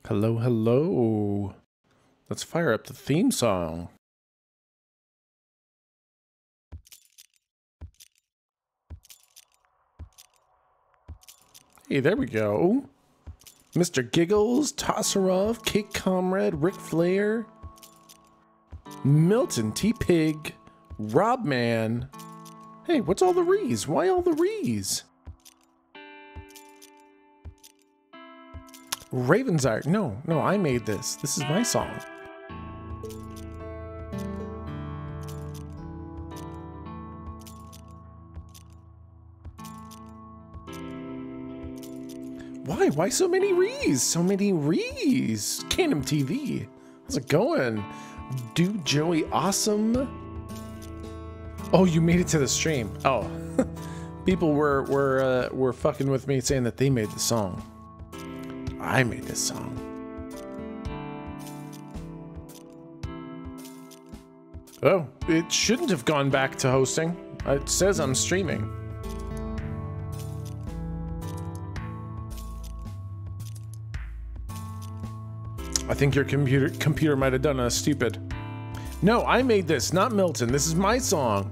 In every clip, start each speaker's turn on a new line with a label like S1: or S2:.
S1: Hello, hello. Let's fire up the theme song. Hey, there we go. Mr. Giggles, Tosserov, Cake Comrade, Ric Flair, Milton T. Pig, Rob Man. Hey, what's all the rees? Why all the rees? Raven's Art. No, I made this. This is my song. Why? Why so many rees? So many rees. Kingdom TV. How's it going? Dude Joey Awesome. Oh, you made it to the stream. Oh. People were fucking with me saying that they made the song. I made this song. Oh, it shouldn't have gone back to hosting. It says I'm streaming. I think your computer might have done a stupid. No, I made this, not Milton. This is my song.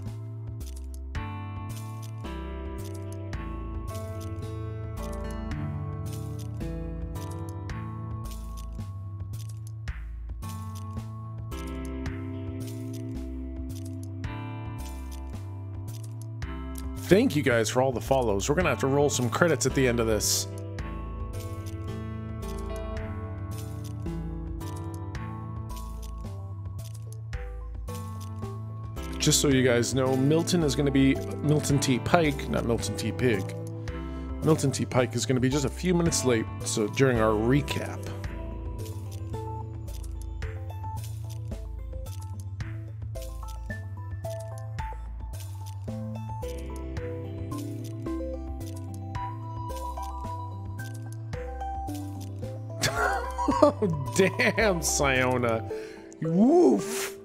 S1: Thank you guys for all the follows. We're gonna have to roll some credits at the end of this. Just so you guys know, Milton is gonna be Milton T. Pike, not Milton T. Pig. Milton T. Pike is gonna be just a few minutes late, so during our recap. Oh, damn, Siona. Woof.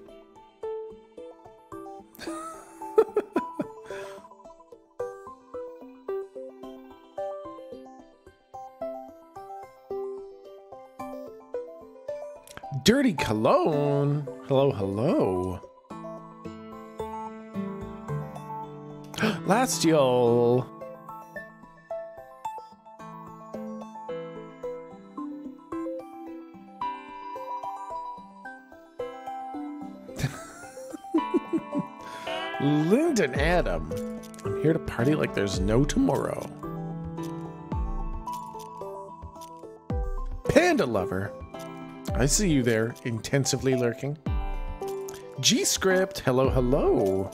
S1: Dirty Cologne. Hello, hello. Lastial. Lyndon Adam. I'm here to party like there's no tomorrow. Panda Lover. I see you there, intensively lurking. G-Script. Hello, hello.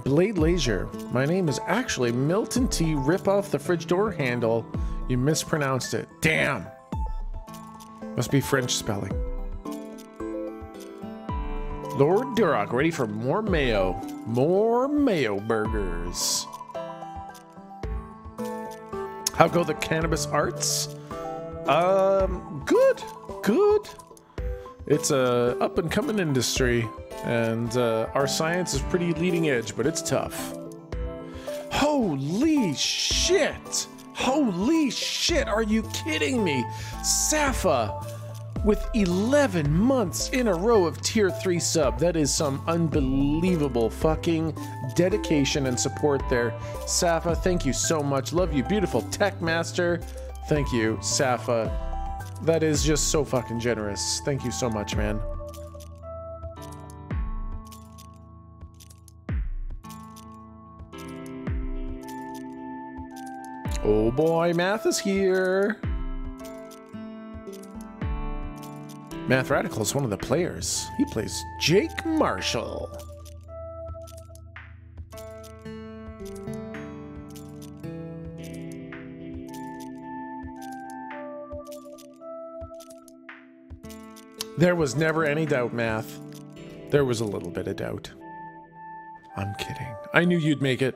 S1: Blade Leisure. My name is actually Milton T. Rip off the fridge door handle. You mispronounced it. Damn. Must be French spelling. Lord Duroc, ready for more mayo. More mayo burgers. How go the cannabis arts? Good. It's a up and coming industry, and our science is pretty leading edge, but it's tough. Holy shit! Holy shit! Are you kidding me? Safa with 11 months in a row of tier 3 sub. That is some unbelievable fucking dedication and support there. Safa, thank you so much. Love you, beautiful tech master. Thank you, Safa. That is just so fucking generous. Thank you so much, man. Oh boy, Math is here. Mathradical is one of the players. He plays Jake Marshall. There was never any doubt, Math. There was a little bit of doubt. I'm kidding. I knew you'd make it.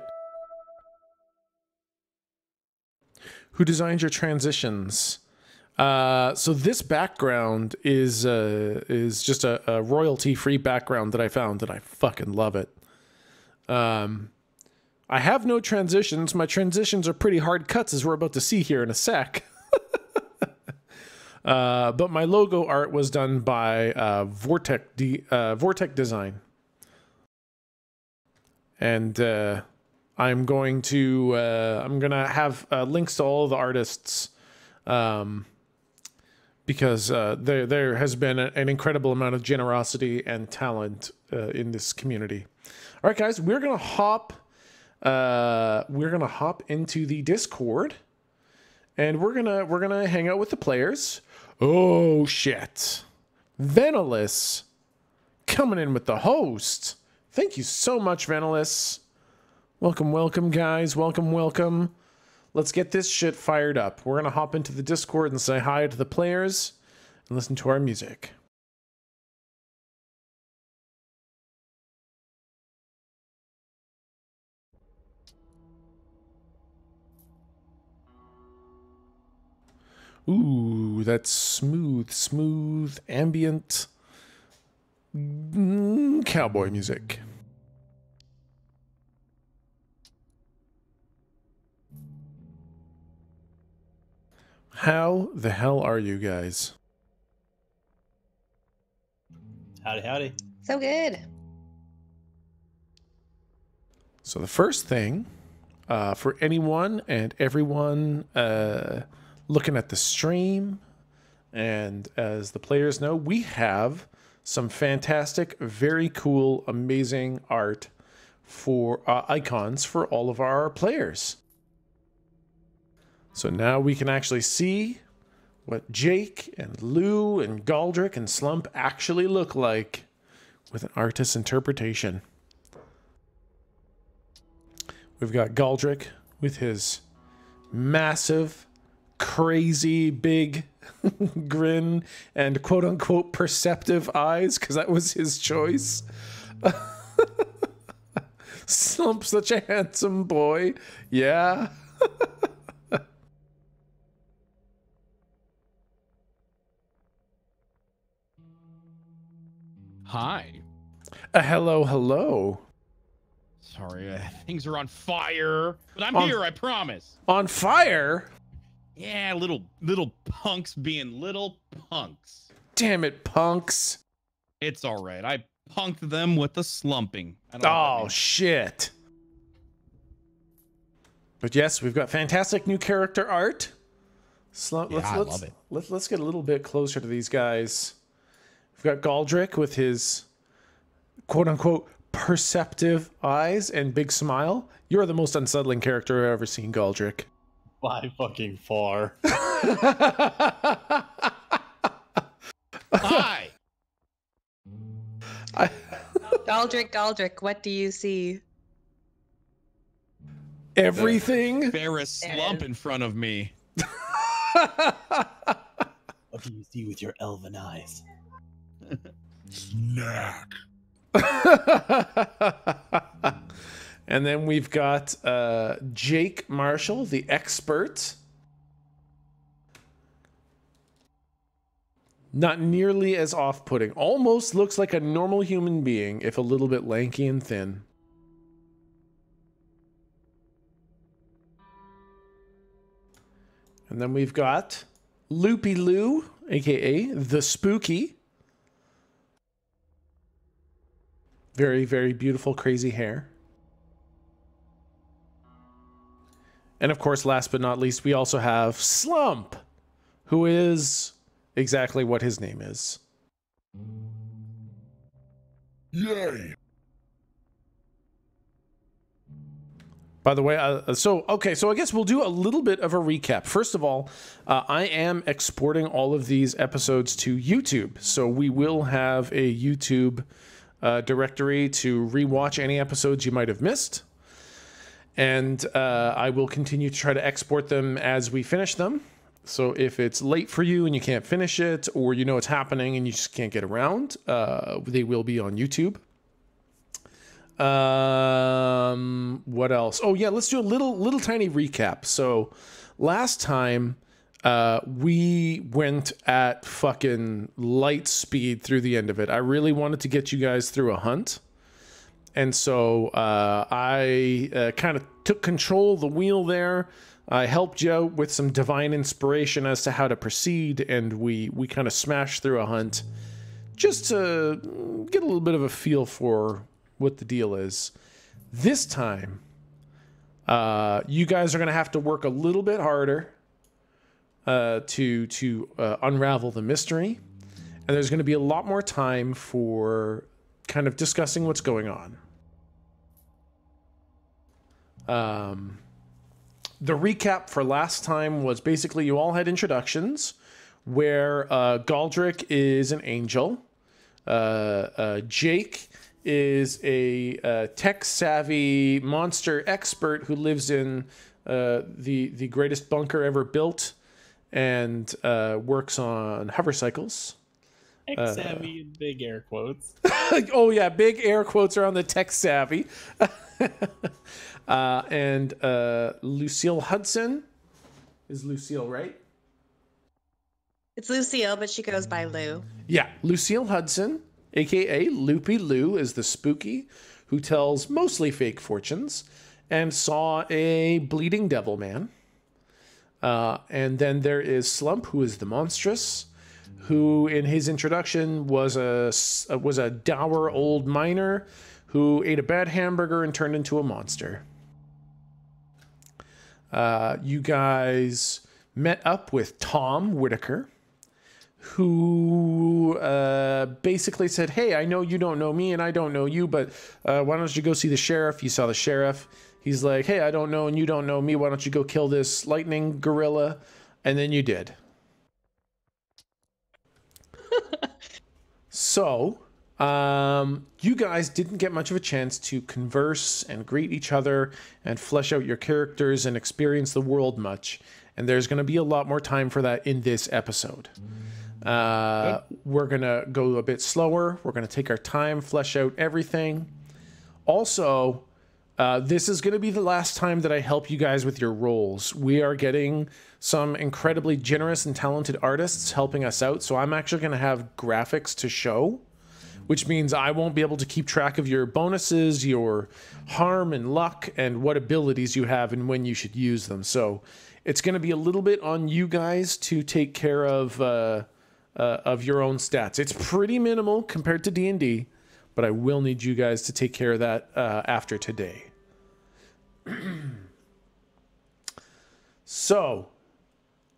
S1: Who designed your transitions? So this background is just a royalty-free background that I found, and I fucking love it. I have no transitions. My transitions are pretty hard cuts, as we're about to see here in a sec. But my logo art was done by Vortex Design. And I'm gonna have links to all the artists, because there has been an incredible amount of generosity and talent in this community. All right, guys, we're gonna hop into the Discord, and we're gonna hang out with the players. Oh shit, Venalis coming in with the host. Thank you so much, Venalis. Welcome, welcome, guys. Welcome, welcome. Let's get this shit fired up. We're gonna hop into the Discord and say hi to the players and listen to our music. Ooh, that's smooth, ambient cowboy music. How the hell are you guys?
S2: Howdy, howdy.
S3: So good.
S1: So the first thing, for anyone and everyone looking at the stream, and as the players know, we have some fantastic, very cool, amazing art for icons for all of our players. So now we can actually see what Jake and Lou and Galdrick and Slump actually look like with an artist's interpretation. We've got Galdrick with his massive, crazy, big grin and quote-unquote perceptive eyes, because that was his choice. Slump, such a handsome boy. Yeah.
S4: Hi.
S1: Hello, hello.
S4: Sorry, things are on fire, but I'm here, I promise.
S1: On fire?
S4: Yeah, little punks being little punks.
S1: Damn it, punks.
S4: It's all right. I punked them with the slumping.
S1: Oh, shit. But yes, we've got fantastic new character art.
S4: I love it.
S1: Let's get a little bit closer to these guys. We've got Galdrick with his quote-unquote perceptive eyes and big smile. You're the most unsettling character I've ever seen, Galdrick.
S2: By fucking far.
S4: Hi.
S3: Galdrick, what do you see?
S1: Everything.
S4: Ferris slump in front of me.
S2: What do you see with your elven eyes?
S4: Snack.
S1: And then we've got Jake Marshall, the expert. Not nearly as off-putting. Almost looks like a normal human being, if a little bit lanky and thin. And then we've got Loopy Lou, aka the Spooky. Very, very beautiful, crazy hair. And of course, last but not least, we also have Slump, who is exactly what his name is.
S4: Yay.
S1: By the way, so I guess we'll do a little bit of a recap. First of all, I am exporting all of these episodes to YouTube. So we will have a YouTube directory to rewatch any episodes you might have missed. And I will continue to try to export them as we finish them. So if it's late for you and you can't finish it, or you know it's happening and you just can't get around, they will be on YouTube. What else? Oh yeah, let's do a little tiny recap. So last time we went at fucking light speed through the end of it. I really wanted to get you guys through a hunt. And so I kind of took control of the wheel there. I helped you out with some divine inspiration as to how to proceed, and we kind of smashed through a hunt just to get a little bit of a feel for what the deal is. This time, you guys are going to have to work a little bit harder to unravel the mystery, and there's going to be a lot more time for kind of discussing what's going on. The recap for last time was basically you all had introductions where Galdric is an angel, Jake is a tech-savvy monster expert who lives in the greatest bunker ever built and works on hover cycles.
S2: Tech-savvy in big air quotes.
S1: Oh yeah, big air quotes around the tech-savvy. And Lucille Hudson. Is Lucille right?
S3: It's Lucille, but she goes by Lou.
S1: Yeah, Lucille Hudson, aka Loopy Lou, is the spooky who tells mostly fake fortunes and saw a bleeding devil man. And then there is Slump, who is the monstrous, who in his introduction was a dour old miner who ate a bad hamburger and turned into a monster. You guys met up with Tom Whitaker, who basically said, hey, I know you don't know me and I don't know you, but why don't you go see the sheriff? You saw the sheriff. He's like, hey, I don't know and you don't know me. Why don't you go kill this lightning gorilla? And then you did. So, you guys didn't get much of a chance to converse and greet each other and flesh out your characters and experience the world much. And there's going to be a lot more time for that in this episode. We're going to go a bit slower. We're going to take our time, flesh out everything. Also, this is going to be the last time that I help you guys with your roles. We are getting some incredibly generous and talented artists helping us out. So I'm actually going to have graphics to show, which means I won't be able to keep track of your bonuses, your harm and luck, and what abilities you have and when you should use them. So it's going to be a little bit on you guys to take care of your own stats. It's pretty minimal compared to D&D, but I will need you guys to take care of that after today. So,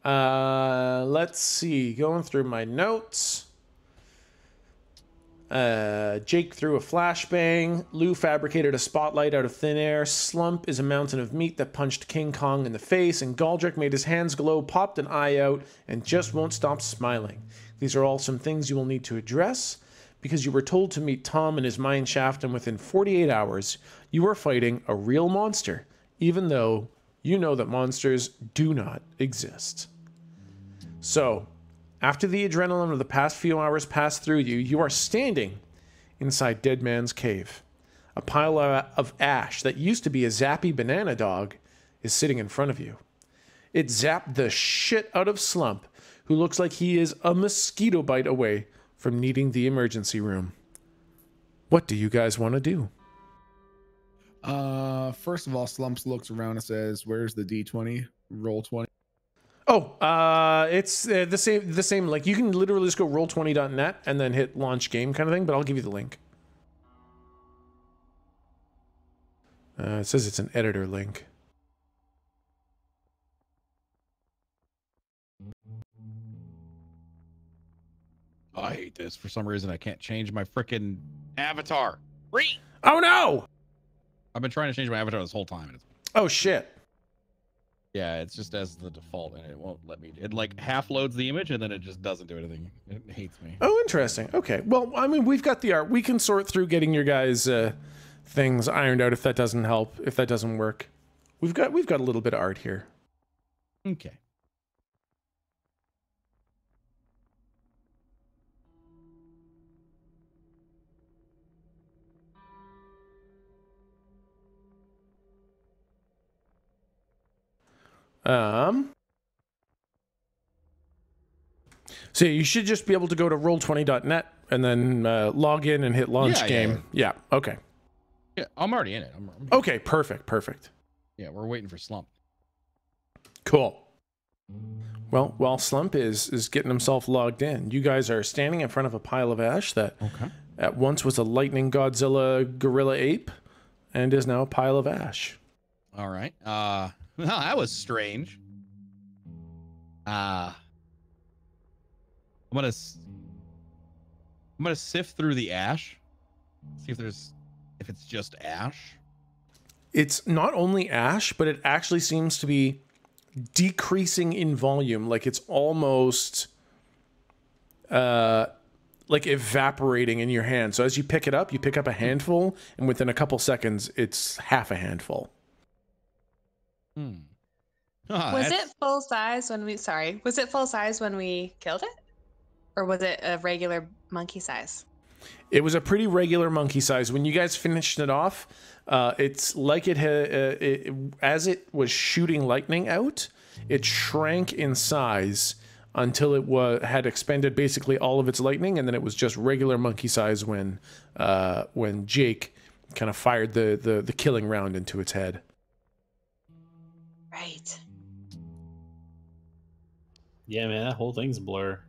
S1: let's see. Going through my notes. Jake threw a flashbang. Lou fabricated a spotlight out of thin air. Slump is a mountain of meat that punched King Kong in the face. And Galdric made his hands glow, popped an eye out, and just won't stop smiling. These are all some things you will need to address, because you were told to meet Tom in his mine shaft, and within 48 hours, you are fighting a real monster, even though you know that monsters do not exist. So, after the adrenaline of the past few hours passed through you, you are standing inside Dead Man's Cave. A pile of ash that used to be a zappy banana dog is sitting in front of you. It zapped the shit out of Slump, who looks like he is a mosquito bite away from needing the emergency room. What do you guys want to do?
S5: First of all, Slumps looks around and says, where's the D20? Roll 20.
S1: Oh, it's the same. Like, you can literally just go roll20.net and then hit launch game kind of thing, but I'll give you the link. It says it's an editor link.
S4: I hate this. For some reason, I can't change my frickin' avatar.
S1: Oh no!
S4: I've been trying to change my avatar this whole time. And
S1: Oh shit!
S4: yeah, it's just as the default, and it won't let me. It like half loads the image, and then it just doesn't do anything. It hates me.
S1: Oh, interesting. Okay. Well, I mean, we've got the art. We can sort through getting your guys' things ironed out if that doesn't help. If that doesn't work, we've got a little bit of art here.
S4: Okay.
S1: So you should just be able to go to roll20.net and then log in and hit launch game. Yeah. Okay.
S4: Yeah, I'm already in it. I'm
S1: Okay. Perfect.
S4: Yeah, we're waiting for Slump.
S1: Cool. Well, while Slump is getting himself logged in, you guys are standing in front of a pile of ash that at once was a lightning Godzilla gorilla ape and is now a pile of ash.
S4: All right. Well, that was strange. I'm gonna sift through the ash, see if it's just ash.
S1: It's not only ash, but it actually seems to be decreasing in volume. Like it's almost like evaporating in your hand. So as you pick up a handful, and within a couple seconds, it's half a handful.
S3: Was it full size when we? Sorry, was it full size when we killed it, or was it a regular monkey size?
S1: It was a pretty regular monkey size. When you guys finished it off, it's like it had, as it was shooting lightning out, it shrank in size until it had expended basically all of its lightning, and then it was just regular monkey size when Jake kind of fired the killing round into its head.
S3: Right.
S2: Yeah, man, that whole thing's a blur.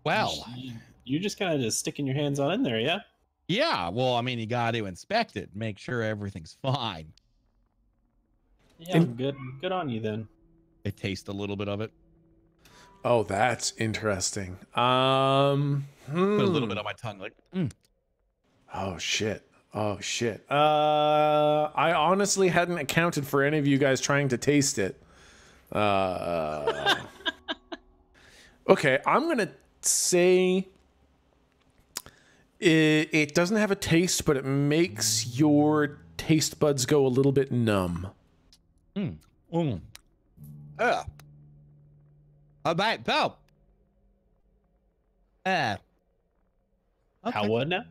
S4: Well,
S2: You just kind of just sticking your hands on in there, yeah?
S4: yeah. Well, I mean, you got to inspect it, make sure everything's fine.
S2: Yeah, good on you then.
S4: I taste a little bit of it.
S1: Oh, that's interesting.
S4: Put a little bit on my tongue, like.
S1: Oh shit. I honestly hadn't accounted for any of you guys trying to taste it. Okay, I'm gonna say it doesn't have a taste, but it makes your taste buds go a little bit numb.
S4: About go. Okay.
S2: How what now?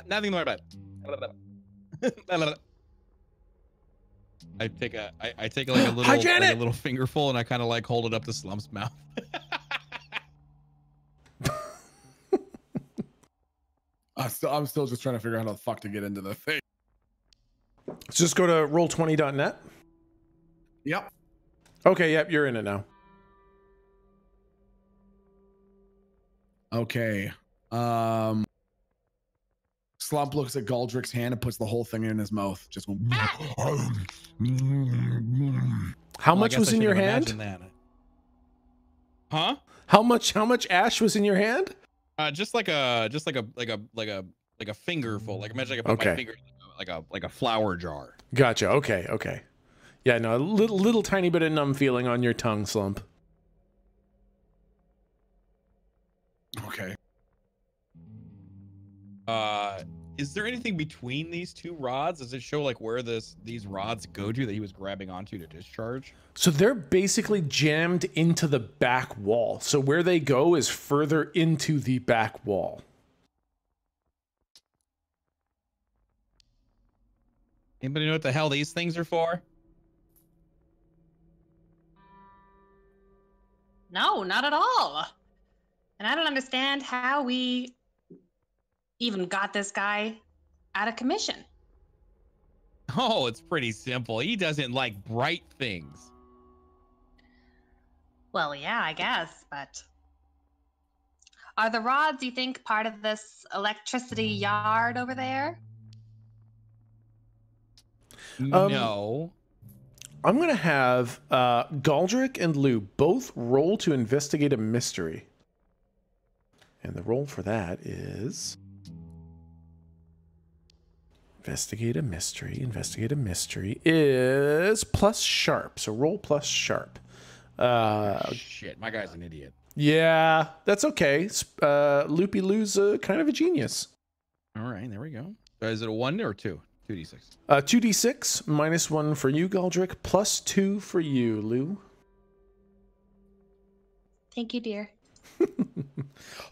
S4: Nothing more about it. I take like a little fingerful and I kind of like hold it up to Slump's mouth.
S5: I'm still just trying to figure out how the fuck to get into the thing.
S1: Let's just go to roll20.net.
S5: Yep.
S1: Okay, yep, you're in it now.
S5: Okay. Slump looks at Galdrick's hand and puts the whole thing in his mouth. Just going.
S1: How much was in your hand?
S4: That. Huh?
S1: How much ash was in your hand?
S4: Just like a fingerful. Like imagine I put my finger in like a flour jar.
S1: Gotcha. Okay. Yeah, no, a little tiny bit of numb feeling on your tongue, Slump.
S5: Okay.
S4: Is there anything between these two rods? Does it show like where these rods go to that he was grabbing onto to discharge?
S1: So they're basically jammed into the back wall. So where they go is further into the back wall.
S4: Anybody know what the hell these things are for?
S3: No, not at all. And I don't understand how we even got this guy out of commission.
S4: Oh, it's pretty simple. He doesn't like bright things.
S3: Well, yeah, I guess, but are the rods, you think, part of this electricity yard over there?
S4: No.
S1: I'm going to have Galdrick and Lou both roll to investigate a mystery. And the roll for that is... Investigate a mystery is plus sharp. So roll plus sharp.
S4: Shit, my guy's an idiot.
S1: Yeah, that's okay. Loopy Lou's kind of a genius.
S4: All right, there we go. Is it a 1 or 2? 2d6.
S1: 2d6, minus 1 for you, Galdrick, plus 2 for you, Lou.
S3: Thank you, dear.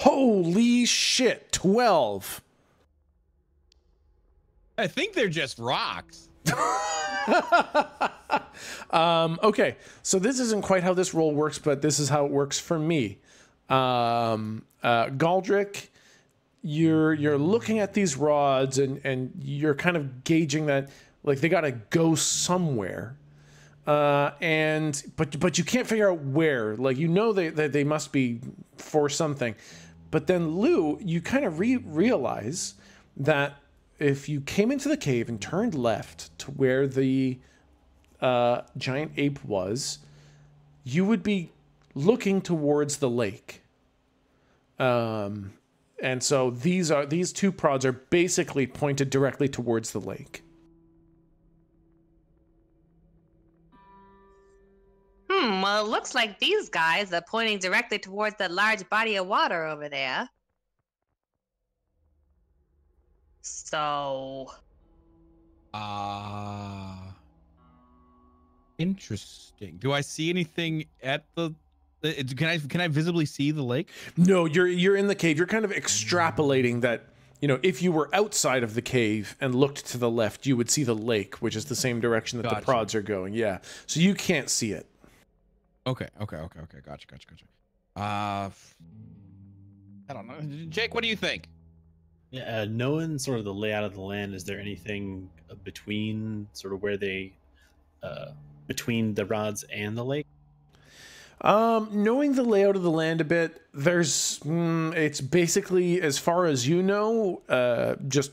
S1: Holy shit, 12.
S4: I think they're just rocks.
S1: Okay, so this isn't quite how this roll works, but this is how it works for me. Galdrick, you're looking at these rods and you're kind of gauging that like they gotta go somewhere. But you can't figure out where. Like, you know that they must be for something. But then, Lou, you kind of realize that if you came into the cave and turned left to where the giant ape was, you would be looking towards the lake. And so these two prods are basically pointed directly towards the lake.
S3: Well, it looks like these guys are pointing directly towards that large body of water over there. So...
S4: Interesting. Do I see anything at the... Can I visibly see the lake?
S1: No, you're in the cave. You're kind of extrapolating that, you know, if you were outside of the cave and looked to the left, you would see the lake, which is the same direction that the prods are going. Yeah. So you can't see it.
S4: Okay. Gotcha. I don't know. Jake, what do you think?
S2: Yeah, knowing sort of the layout of the land, is there anything between sort of where they, between the rods and the lake?
S1: Knowing the layout of the land a bit, there's, it's basically, as far as you know, just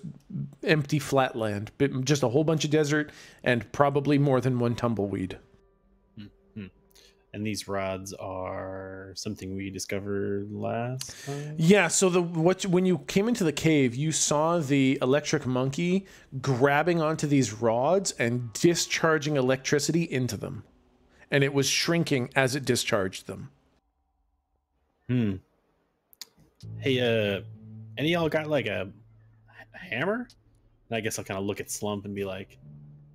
S1: empty flat land, just a whole bunch of desert and probably more than one tumbleweed.
S2: And these rods are something we discovered last time?
S1: Yeah, so when you came into the cave, you saw the electric monkey grabbing onto these rods and discharging electricity into them. And it was shrinking as it discharged them.
S2: Hey, any of y'all got like a hammer? And I guess I'll kind of look at Slump and be like,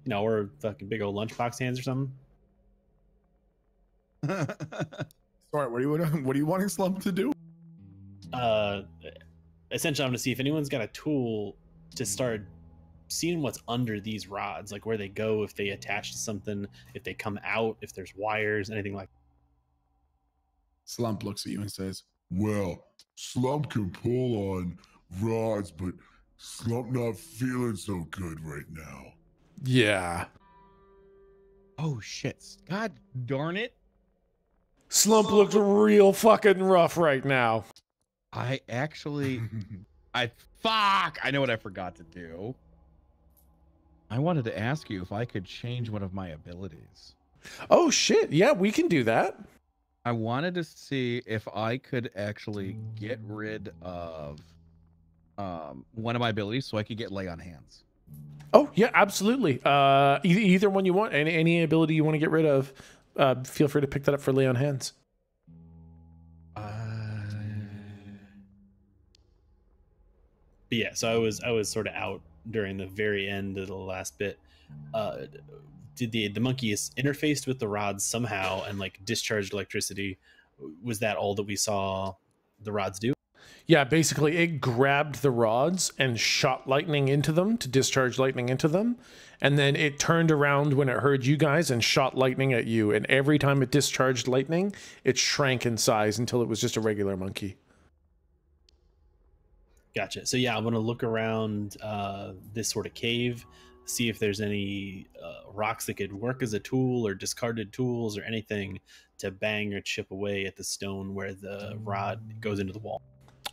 S2: you know, we're fucking big old lunchbox hands or something.
S5: Sorry, what are you wanting Slump to do?
S2: Essentially, I'm gonna see if anyone's got a tool to start seeing what's under these rods, like where they go, if they attach to something, if they come out, if there's wires, anything like that.
S5: Slump looks at you and says,
S6: Well, Slump can pull on rods, but Slump not feeling so good right now.
S1: Yeah.
S4: Oh, shit. God darn it.
S1: Slump looks real fucking rough right now.
S4: I actually... I know what I forgot to do. I wanted to ask you if I could change one of my abilities.
S1: Oh, shit. Yeah, we can do that.
S4: I wanted to see if I could actually get rid of one of my abilities so I could get lay on hands.
S1: Oh, yeah, absolutely. Either one you want. Any ability you want to get rid of, feel free to pick that up for lay on hands.
S2: But yeah, so I was sort of out during the very end of the last bit. Did the monkey interfaced with the rods somehow and like discharged electricity? Was that all that we saw the rods do?
S1: Yeah, basically it grabbed the rods and shot lightning into them to discharge lightning into them. And then it turned around when it heard you guys and shot lightning at you. And every time it discharged lightning, it shrank in size until it was just a regular monkey.
S2: Gotcha. So yeah, I'm going to look around this sort of cave, see if there's any rocks that could work as a tool or discarded tools or anything to bang or chip away at the stone where the rod goes into the wall.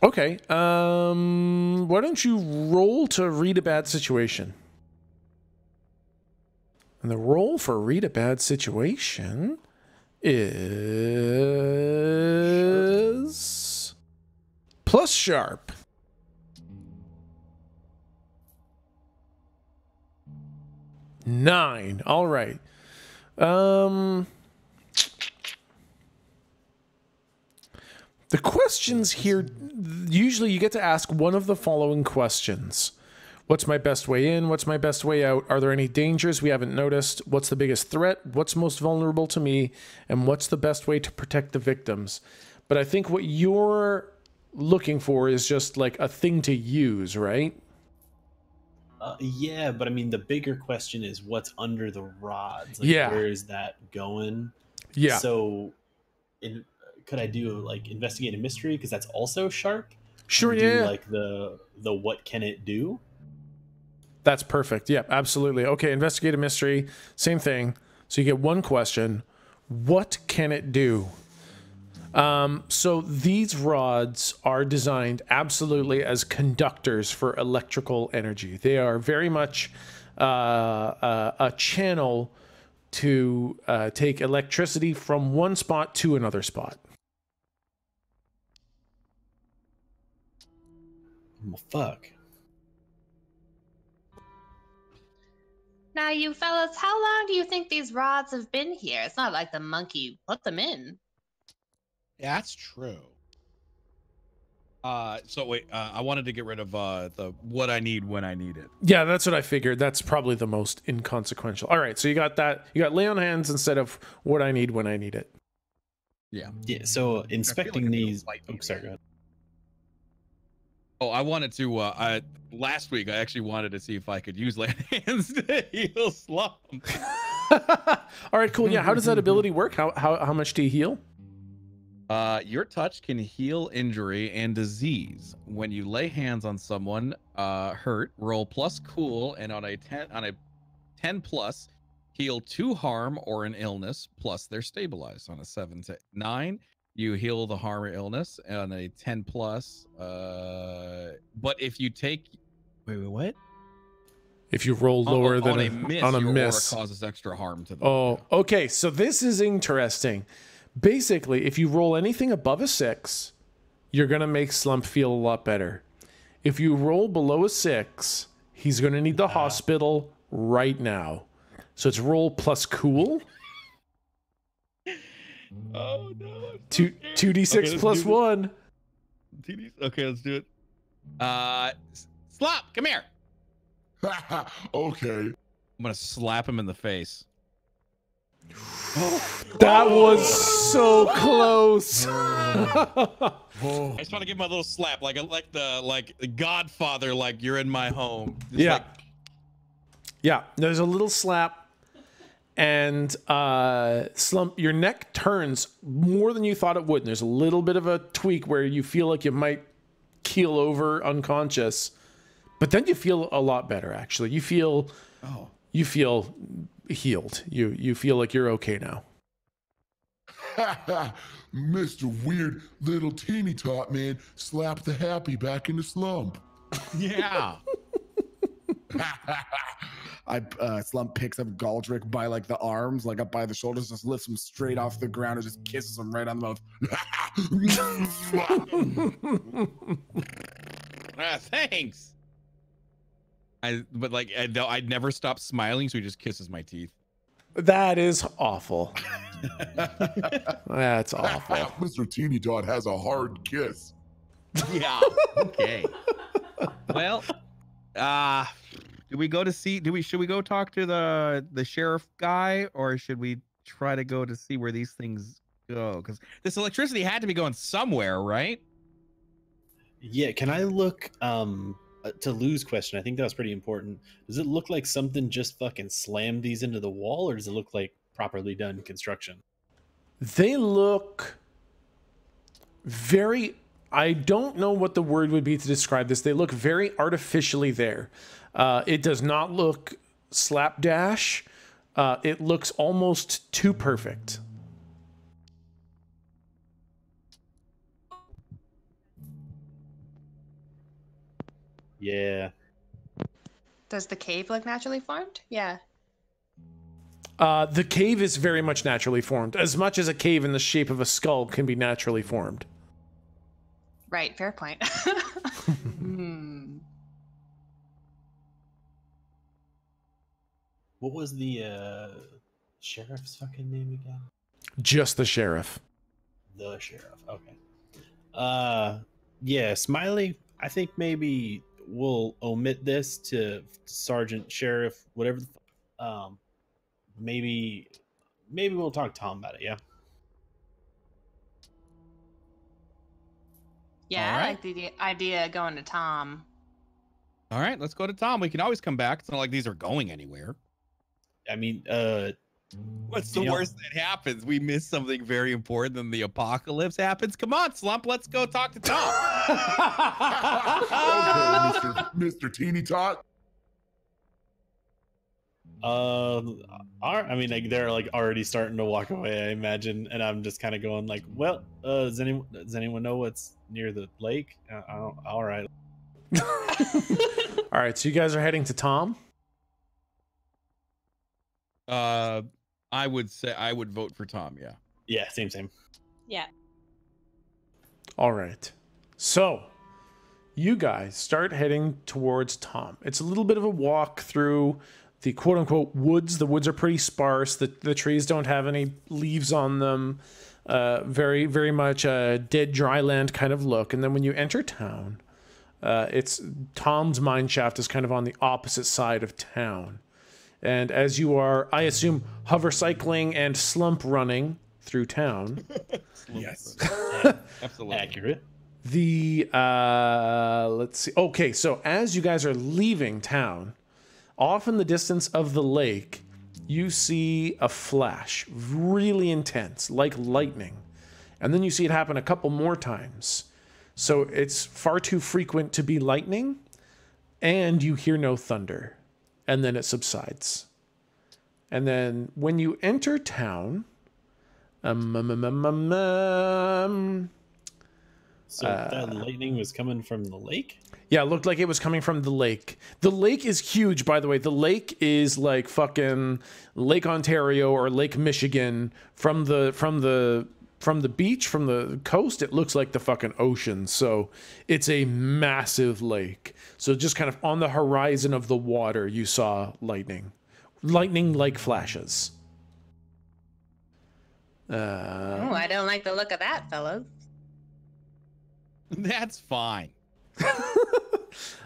S1: Okay. Why don't you roll to read a bad situation? And the roll for read a bad situation is plus sharp. Nine. All right. The questions here, usually you get to ask one of the following questions. What's my best way in? What's my best way out? Are there any dangers we haven't noticed? What's the biggest threat? What's most vulnerable to me? And what's the best way to protect the victims? But I think what you're looking for is just like a thing to use, right?
S2: Yeah, but I mean, the bigger question is what's under the rods? Like,
S1: Yeah.
S2: where is that going?
S1: Yeah.
S2: So could I do like investigate a mystery? Because that's also sharp.
S1: Sure,
S2: and
S1: yeah.
S2: do like the what can it do?
S1: That's perfect. Yep, absolutely. Okay, investigate a mystery. Same thing. So you get one question. What can it do? So these rods are designed absolutely as conductors for electrical energy. They are very much a channel to take electricity from one spot to another spot.
S2: Well, fuck.
S3: Now, you fellas, how long do you think these rods have been here? It's not like the monkey put them in.
S4: That's true. So wait, I wanted to get rid of the what I need when I need it.
S1: Yeah, that's what I figured. That's probably the most inconsequential. All right, so you got that. You got lay on hands instead of what I need when I need it.
S4: Yeah.
S2: Yeah. So inspecting
S4: like
S2: these.
S4: light
S2: Oh, sorry. Go ahead.
S4: Oh, I wanted to. Last week I actually wanted to see if I could use land hands to heal slump.
S1: All right, cool. Yeah, how does that ability work? How much do you heal?
S4: Your touch can heal injury and disease. When you lay hands on someone hurt, roll plus cool, and on a 10 plus, heal 2 harm or an illness, plus they're stabilized. On a 7 to 9, you heal the harm or illness. On a 10 plus, but if you take wait, what?
S1: If you roll lower than
S4: on a miss,
S1: on a
S4: your
S1: miss,
S4: aura causes extra harm to them.
S1: Oh, okay. So this is interesting. Basically, if you roll anything above a 6, you're gonna make Slump feel a lot better. If you roll below a 6, he's gonna need the hospital right now. So it's roll plus cool.
S4: Oh no!
S1: 2d6 plus 1.
S4: Okay, let's do it. Slop, come here.
S6: Okay.
S4: I'm gonna slap him in the face.
S1: That was so close.
S4: I just want to give him a little slap, like the Godfather, like you're in my home. Just
S1: Yeah.
S4: like,
S1: Yeah, there's a little slap, and Slump, your neck turns more than you thought it would. And there's a little bit of a tweak where you feel like you might keel over unconscious, but then you feel a lot better. Actually, you feel healed. You feel like you're okay now.
S6: Mr. Weird Little Teeny Tot Man slapped the happy back in the slump.
S4: yeah.
S5: Slump picks up Galdrick by like the arms, like up by the shoulders, just lifts him straight off the ground and just kisses him right on the mouth.
S4: Thanks. I'd never stop smiling, so he just kisses my teeth.
S1: That is awful. That's awful.
S6: Mr. Teeny Tot has a hard kiss.
S4: Yeah. Okay. Well, should we go talk to the sheriff guy, or should we try to go to see where these things go? Because this electricity had to be going somewhere, right?
S2: Yeah. Can I look? To Lou's question, I think that was pretty important. Does it look like something just fucking slammed these into the wall, or does it look like properly done construction?
S1: They look very, I don't know what the word would be to describe this. They look very artificially there. It does not look slapdash. It looks almost too perfect.
S2: Yeah.
S3: Does the cave look naturally formed? Yeah.
S1: The cave is very much naturally formed, as much as a cave in the shape of a skull can be naturally formed.
S3: Right, fair point.
S2: What was the sheriff's fucking name again?
S1: Just the sheriff.
S2: The sheriff. Okay. Yeah, Smiley, I think maybe we'll omit this to Sergeant Sheriff, whatever. Maybe we'll talk to Tom about it. Yeah.
S3: Yeah,
S4: All
S3: I
S4: right.
S3: like the idea of going to Tom.
S4: All right, let's go to Tom. We can always come back. It's not like these are going anywhere.
S2: I mean,
S4: What's the worst that happens? We miss something very important, then the apocalypse happens. Come on, Slump, let's go talk to Tom.
S6: Okay, Mr. Teeny Tot.
S2: I mean, like, they're like already starting to walk away, I imagine, and I'm just kind of going like, well, does anyone know what's near the lake? All right.
S1: All right, so you guys are heading to Tom.
S4: I would say I would vote for Tom. Yeah.
S2: Yeah, same.
S3: Yeah.
S1: All right. So you guys start heading towards Tom. It's a little bit of a walk through the quote unquote woods. The woods are pretty sparse. The trees don't have any leaves on them. Very, very much a dead dry land kind of look. And then when you enter town, it's Tom's mine shaft is kind of on the opposite side of town. And as you are, I assume, hover cycling and slump running through town.
S5: Yes.
S4: Absolutely.
S2: Accurate.
S1: Let's see. Okay, so as you guys are leaving town, off in the distance of the lake, you see a flash, really intense, like lightning. And then you see it happen a couple more times. So it's far too frequent to be lightning, and you hear no thunder. And then it subsides. And then when you enter town,
S2: So that lightning was coming from the lake?
S1: yeah, it looked like it was coming from the lake. The lake is huge, by the way. The lake is like fucking Lake Ontario or Lake Michigan. From the beach, from the coast, it looks like the fucking ocean. So it's a massive lake. So just kind of on the horizon of the water, you saw lightning like flashes.
S3: Oh, I don't like the look of that, fellas.
S4: That's fine.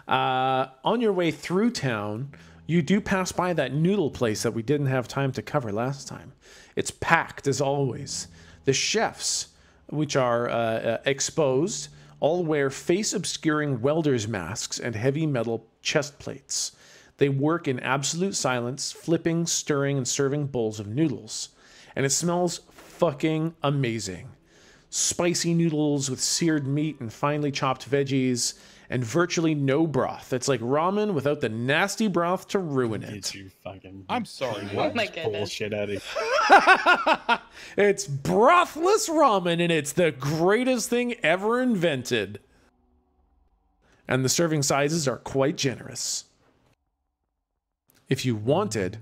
S1: On your way through town, you do pass by that noodle place that we didn't have time to cover last time. It's packed as always. The chefs, which are exposed, all wear face-obscuring welder's masks and heavy metal chest plates. They work in absolute silence, flipping, stirring, and serving bowls of noodles. And it smells fucking amazing. Spicy noodles with seared meat and finely chopped veggies, and virtually no broth. It's like ramen without the nasty broth to ruin it.
S2: Get you fucking.
S4: I'm sorry.
S3: Oh
S4: What?
S3: my goodness.
S2: Bullshit out of here.
S1: It's brothless ramen, and it's the greatest thing ever invented. And the serving sizes are quite generous. If you wanted,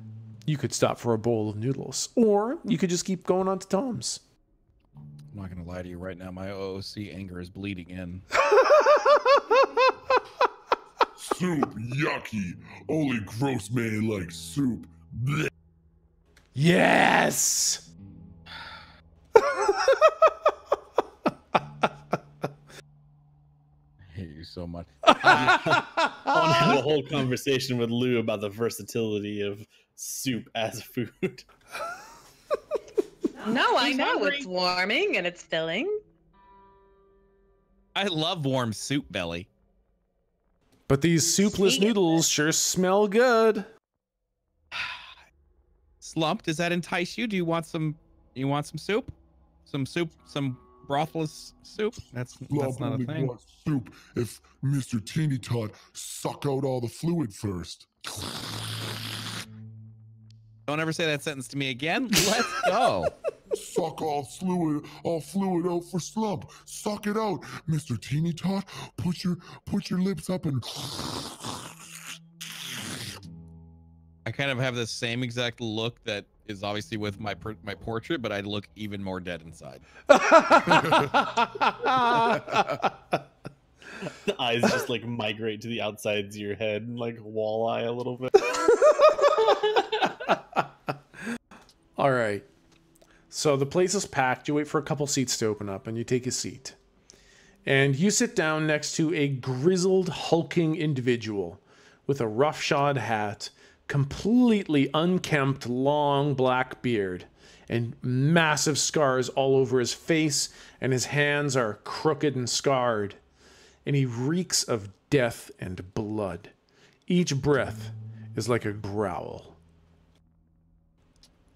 S1: you could stop for a bowl of noodles, or you could just keep going on to Tom's.
S4: I'm not gonna lie to you right now. My OOC anger is bleeding in.
S6: Soup, yucky. Only gross man likes soup. Blech.
S1: Yes!
S4: I hate you so much.
S2: I want to have a whole conversation with Lou about the versatility of soup as food.
S3: No, I
S2: He's
S3: know
S2: hungry.
S3: it's warming and it's filling.
S4: I love warm soup belly.
S1: But these soupless
S3: Speaking of
S1: noodles sure smell good.
S4: Slump, does that entice you? Do you want some? You want some soup? Some soup? Some brothless soup? That's not a
S6: only
S4: thing.
S6: wants soup if Mr. Teeny Tot suck out all the fluid first.
S4: Don't ever say that sentence to me again. Let's go.
S6: Suck all fluid out for Slump. Suck it out, Mr. Teeny Tot. Put your lips up and.
S4: I kind of have the same exact look that is obviously with my portrait, but I look even more dead inside.
S2: The eyes just like migrate to the outsides of your head and like walleye a little bit.
S1: All right. So the place is packed. You wait for a couple seats to open up and you take a seat. And you sit down next to a grizzled, hulking individual with a roughshod hat, completely unkempt, long black beard, and massive scars all over his face, and his hands are crooked and scarred. And he reeks of death and blood. Each breath is like a growl.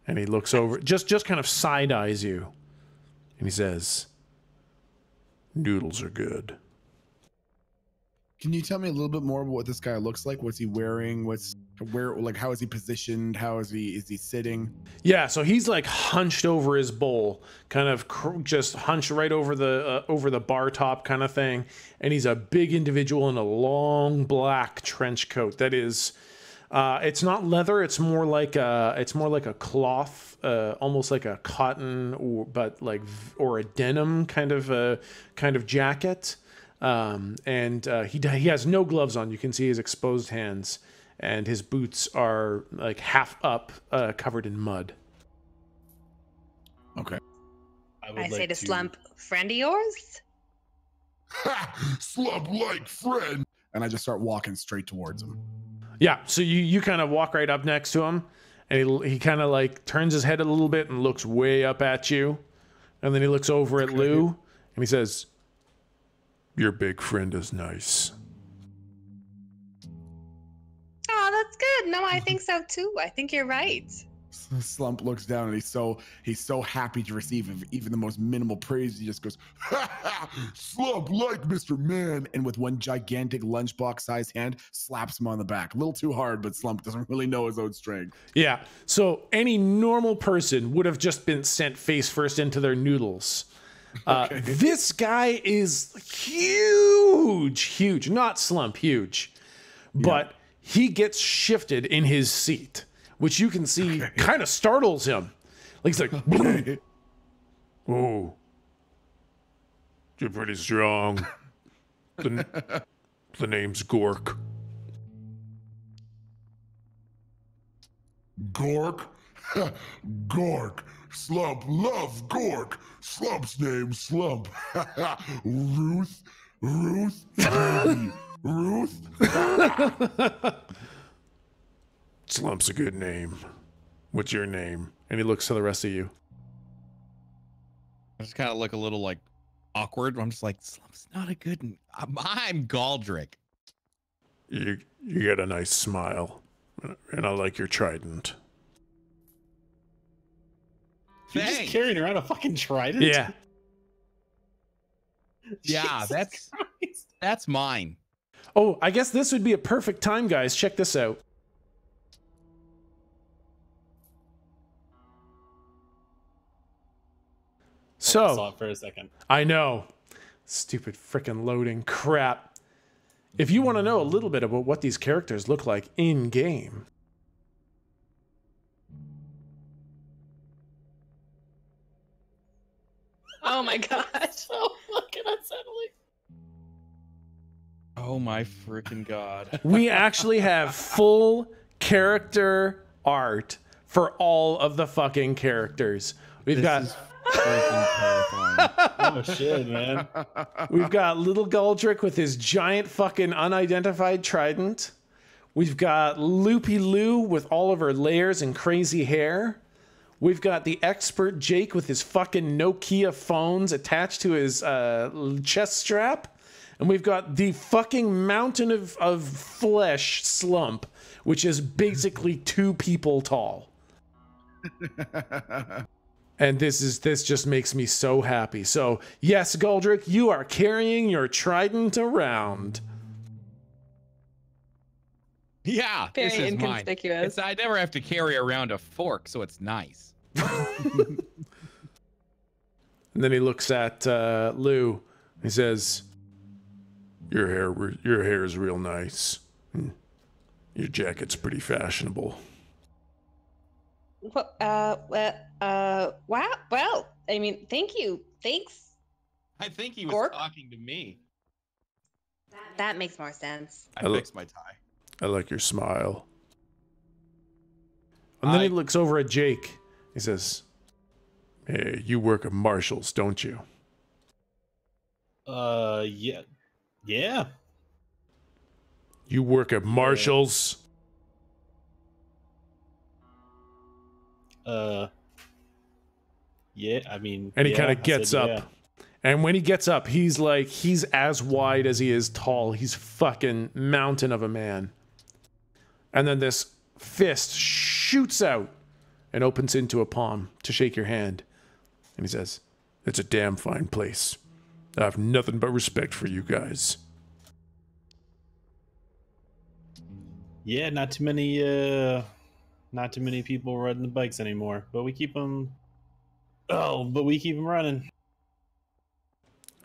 S1: And he looks over, just kind of side eyes you, and he says, "Noodles are good."
S5: Can you tell me a little bit more about what this guy looks like? What's he wearing? How is he positioned? Is he sitting?
S1: Yeah, so he's like hunched over his bowl, kind of just hunched right over the bar top kind of thing, and he's a big individual in a long black trench coat. That is, it's not leather. It's more like a cloth, almost like a cotton or a denim kind of jacket. He has no gloves on. You can see his exposed hands, and his boots are like half up, covered in mud.
S5: Okay.
S3: I say to Slump, friend of yours?
S6: Ha! Slump-like friend.
S5: And I just start walking straight towards him.
S1: Yeah, so you kind of walk right up next to him, and he kind of like turns his head a little bit and looks way up at you, and then he looks over at Lou, and he says, "Your big friend is nice."
S3: Oh, that's good. No, I think so too. I think you're right.
S5: Slump looks down and he's so happy to receive even the most minimal praise. He just goes,
S6: Ha ha! Slump like Mr. Man.
S5: and with one gigantic lunchbox sized hand, slaps him on the back. A little too hard, but Slump doesn't really know his own strength.
S1: Yeah, so any normal person would have just been sent face first into their noodles. This guy is huge, not Slump, huge, but he gets shifted in his seat, which you can see kind of startles him. Like he's like, "Oh, you're pretty strong." The name's Gork.
S6: Gork? Gork. Slump love Gork. Slump's name Slump. Ruth? Baby. Ruth?
S1: Slump's a good name. What's your name? And he looks to the rest of you.
S4: I just kind of look a little like awkward. I'm just like, Slump's not a good. I'm Galdrick.
S1: You got a nice smile, and I like your trident.
S2: You're just
S4: Thanks.
S2: carrying around a fucking trident?
S1: Yeah.
S4: Yeah,
S2: Jesus Christ.
S4: that's mine.
S1: Oh, I guess this would be a perfect time, guys. Check this out. So,
S2: I saw it for a second.
S1: I know. Stupid frickin' loading crap. If you want to know a little bit about what these characters look like in game.
S3: Oh my gosh.
S2: So fucking unsettling.
S4: Oh my freaking god.
S1: We actually have full character art for all of the fucking characters. We've got
S4: Freaking terrifying.
S2: Oh shit, man.
S1: We've got little Galdrick with his giant fucking unidentified trident. We've got Loopy Lou with all of her layers and crazy hair. We've got the expert Jake with his fucking Nokia phones attached to his chest strap. And we've got the fucking mountain of flesh Slump, which is basically 2 people tall. And this just makes me so happy. So yes, Galdrick, you are carrying your trident around.
S4: Yeah,
S3: Very
S4: this is mine.
S3: inconspicuous.
S4: I never have to carry around a fork, so it's nice.
S1: And then he looks at Lou. He says, Your hair is real nice. Your jacket's pretty fashionable."
S3: Wow. Well, I mean, thank you. Thanks.
S4: I think he was
S3: Gork?
S4: talking to me.
S3: That makes more sense.
S4: I fixed my tie.
S1: "I like your smile." And then he looks over at Jake. He says, "Hey, you work at Marshall's, don't you?"
S2: Yeah. Yeah.
S1: "You work at Marshall's?"
S2: Yeah, I mean,
S1: And he
S2: yeah,
S1: kind
S2: I
S1: of gets
S2: said
S1: up.
S2: yeah.
S1: And when he gets up, he's as wide as he is tall. He's fucking mountain of a man. And then this fist shoots out and opens into a palm to shake your hand. And he says, "It's a damn fine place. I have nothing but respect for you guys."
S2: Yeah, not too many people riding the bikes anymore, but we keep them. Oh, but we keep them running.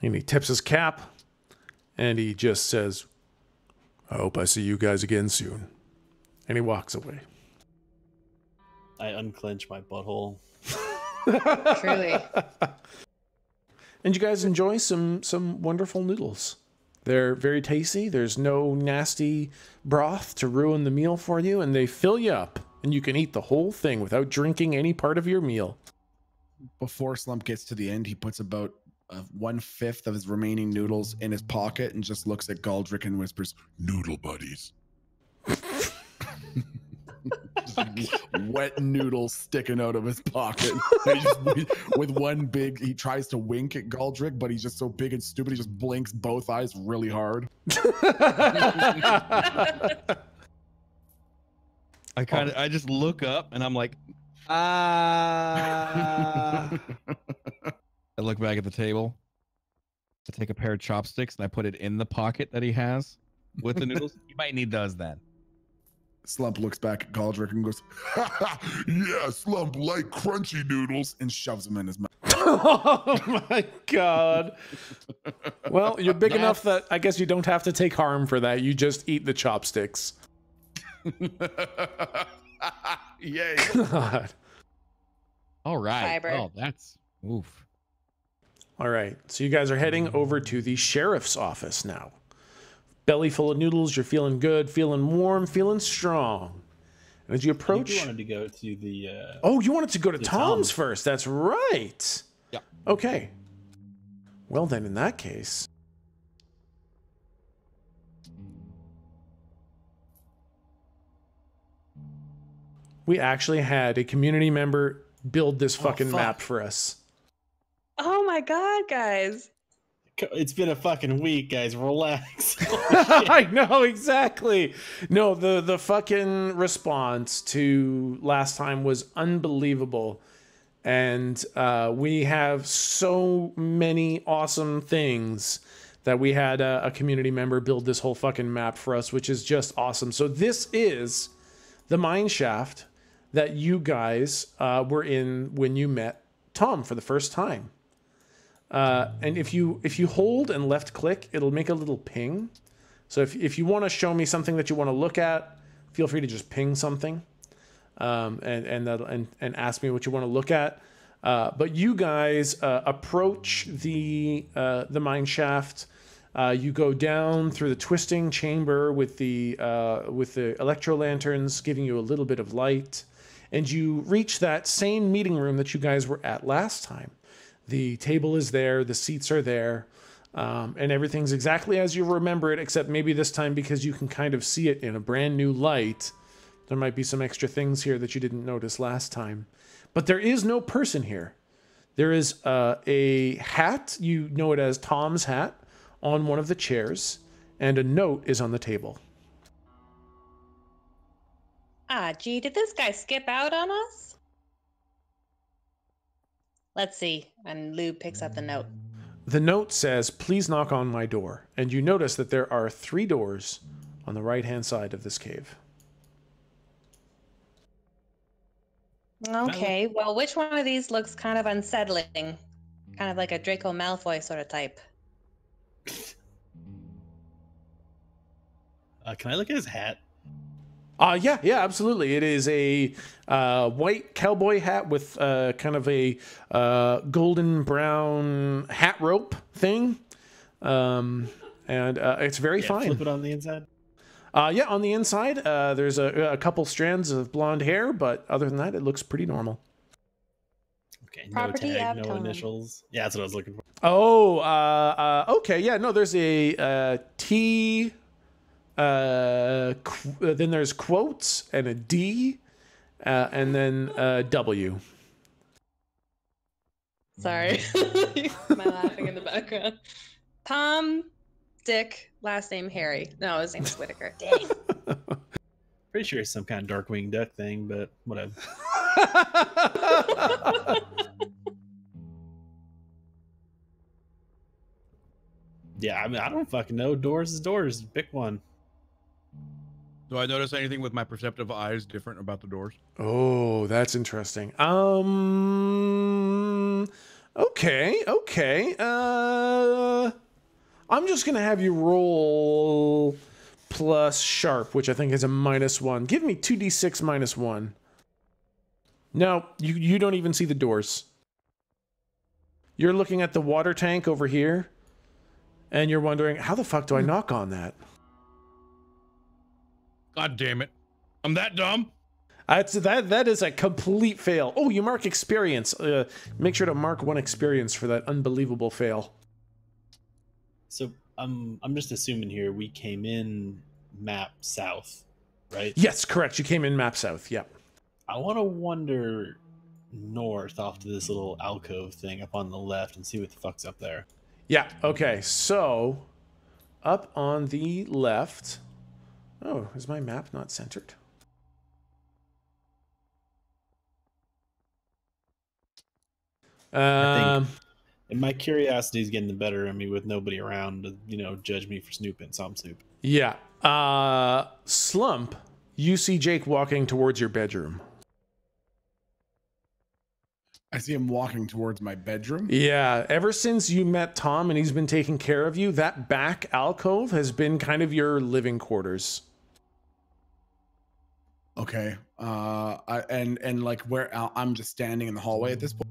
S1: And he tips his cap, and he just says, "I hope I see you guys again soon." And he walks away.
S2: I unclench my butthole.
S3: Truly.
S1: And you guys enjoy some wonderful noodles. They're very tasty. There's no nasty broth to ruin the meal for you, and they fill you up, and you can eat the whole thing without drinking any part of your meal.
S5: Before Slump gets to the end, he puts about 1/5 of his remaining noodles in his pocket and just looks at Galdrick and whispers,
S6: Noodle buddies.
S5: wet noodles sticking out of his pocket. And he just, with one big, he tries to wink at Galdrick, but he's just so big and stupid, he just blinks both eyes really hard.
S4: I just look up and I'm like, I look back at the table. I take a pair of chopsticks and I put it in the pocket that he has with the noodles. You might need those then.
S5: Slump looks back at Galdrick and goes,
S6: Yeah, Slump like crunchy noodles.
S5: and shoves them in his mouth.
S1: Oh my god. Well, you're big enough that I guess you don't have to take harm for that. You just eat the chopsticks.
S5: Yay.
S1: God.
S4: All right.
S3: Fiber.
S4: Oh, that's oof.
S1: All right. So you guys are heading over to the sheriff's office now. Belly full of noodles. You're feeling good, feeling warm, feeling strong. And as you approach...
S2: You wanted to go to the...
S1: Oh, you wanted to go to Tom's
S2: Tom's
S1: first. That's right.
S4: Yeah.
S1: Okay. Well, then, in that case... we actually had a community member build this fucking map for us.
S3: Oh my god, guys.
S2: It's been a fucking week, guys. Relax.
S1: I know, exactly. No, the fucking response to last time was unbelievable. And we have so many awesome things that we had a community member build this whole fucking map for us, which is just awesome. So this is the mine shaft that you guys were in when you met Tom for the first time. And if you hold and left click, it'll make a little ping. So if you want to show me something that you want to look at, feel free to just ping something, and ask me what you want to look at. But you guys approach the mine shaft. You go down through the twisting chamber with the electro lanterns giving you a little bit of light, and you reach that same meeting room that you guys were at last time. The table is there, the seats are there, and everything's exactly as you remember it, except maybe this time, because you can kind of see it in a brand new light, there might be some extra things here that you didn't notice last time. But there is no person here. There is a hat, you know it as Tom's hat, on one of the chairs, and a note is on the table.
S3: Ah, gee, did this guy skip out on us? Let's see. And Lou picks up the note.
S1: The note says, "Please knock on my door." And you notice that there are 3 doors on the right-hand side of this cave.
S3: Okay, well, which one of these looks kind of unsettling? Kind of like a Draco Malfoy sort of type.
S2: Can I look at his hat?
S1: Yeah, absolutely. It is a white cowboy hat with kind of a golden brown hat rope thing. And it's very fine.
S2: Flip it on the inside.
S1: Yeah, on the inside, there's a couple strands of blonde hair, but other than that, it looks pretty normal.
S2: Okay,
S3: Property
S2: no tag, no
S3: Avcon.
S2: initials. Yeah, that's what I was looking for.
S1: Oh, okay. Yeah, no, there's a T... then there's quotes and a D, and then W.
S3: Sorry. Am I laughing in the background? Tom, Dick, last name Harry. No, his name's Whitaker. Dang.
S2: Pretty sure it's some kind of Darkwing Duck thing, but whatever. Yeah, I mean, I don't fucking know. Doors is doors. Pick one.
S4: Do I notice anything with my perceptive eyes different about the doors?
S1: Oh, that's interesting. Okay. I'm just gonna have you roll plus sharp, which I think is a -1. Give me 2d6 -1. No, you don't even see the doors. You're looking at the water tank over here, and you're wondering, how the fuck do I knock on that?
S4: God damn it. I'm that dumb.
S1: That is a complete fail. Oh, you mark experience. Make sure to mark 1 experience for that unbelievable fail.
S2: So I'm just assuming here we came in map south, right?
S1: Yes, correct. You came in map south. Yep.
S2: I want to wander north off to this little alcove thing up on the left and see what the fuck's up there.
S1: Yeah. Okay. So, up on the left. Oh, is my map not centered?
S2: And my curiosity is getting the better of me with nobody around to, judge me for snooping, so I'm snooping.
S1: Yeah. Slump, you see Jake walking towards your bedroom.
S5: I see him walking towards my bedroom.
S1: Yeah. Ever since you met Tom and he's been taking care of you, that back alcove has been kind of your living quarters.
S5: Okay. And like where I'm just standing in the hallway at this point.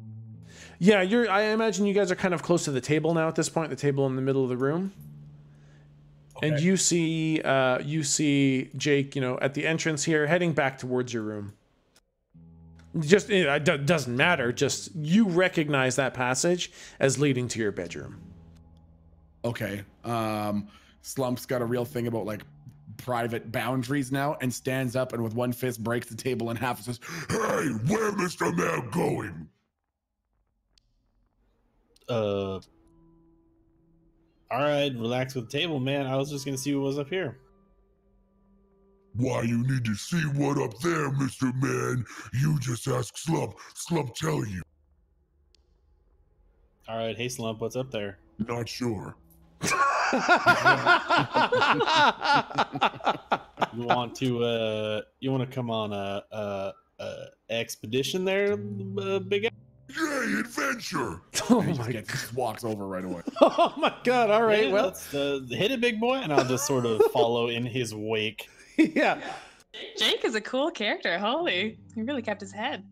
S1: Yeah, I imagine you guys are kind of close to the table now at this point, the table in the middle of the room. Okay. And you see Jake, at the entrance here, heading back towards your room. Just, it doesn't matter. Just, you recognize that passage as leading to your bedroom.
S5: Okay. Slump's got a real thing about like private boundaries now, and stands up and with one fist breaks the table in half and says,
S6: "Hey, where Mr. Man going?"
S2: All right, relax with the table, man. I was just gonna see what was up here.
S6: Why you need to see what up there, Mr. Man? You just ask Slump. Slump tell you.
S2: All right, hey Slump, what's up there?
S6: Not sure.
S2: You want to come on a expedition there, big guy?
S6: Yay, adventure!
S1: Oh
S5: he
S1: my
S5: just walks over right away.
S1: Oh my god! All right,
S2: Yeah,
S1: well,
S2: let's hit it, big boy, and I'll just sort of follow in his wake.
S1: Yeah.
S3: Jake is a cool character. Holy, he really kept his head.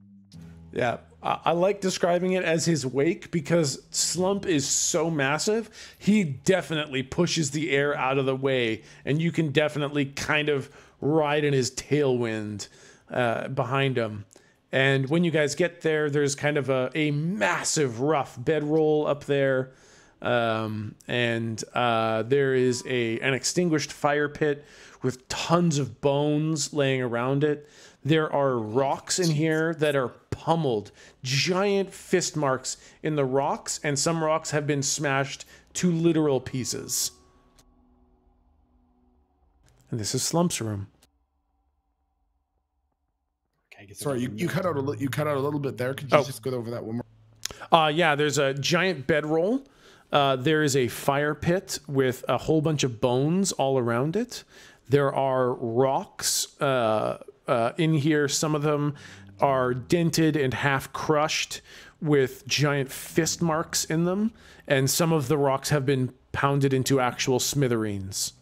S1: Yeah, I like describing it as his wake because Slump is so massive, he definitely pushes the air out of the way, and you can definitely kind of ride in his tailwind behind him. And when you guys get there, there's kind of a massive rough bedroll up there, and there is an extinguished fire pit with tons of bones laying around it. There are rocks in here that are pummeled, giant fist marks in the rocks, and some rocks have been smashed to literal pieces. And this is Slump's room.
S5: Sorry, you cut out a little bit there. Could you just go over that one more?
S1: Yeah, there's a giant bedroll. There is a fire pit with a whole bunch of bones all around it. There are rocks in here. Some of them are dented and half crushed with giant fist marks in them. And some of the rocks have been pounded into actual smithereens.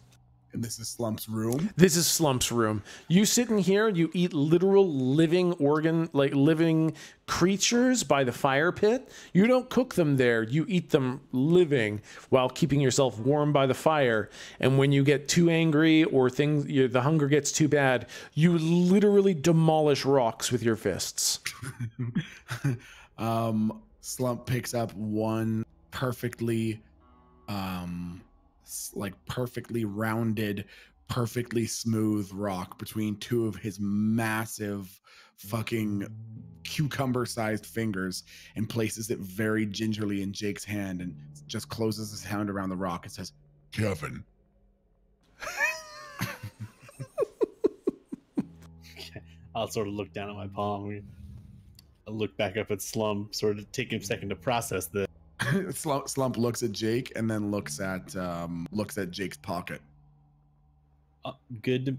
S5: And this is Slump's room?
S1: This is Slump's room. You sit in here, you eat literal living living creatures by the fire pit. You don't cook them there. You eat them living while keeping yourself warm by the fire. And when you get too angry or the hunger gets too bad, you literally demolish rocks with your fists.
S5: Slump picks up one perfectly perfectly rounded, perfectly smooth rock between two of his massive fucking cucumber-sized fingers and places it very gingerly in Jake's hand and just closes his hand around the rock and says,
S6: "Kevin."
S2: I'll sort of look down at my palm. look back up at Slump, sort of taking a second to process this.
S5: Slump looks at Jake and then looks at Jake's pocket.
S2: Good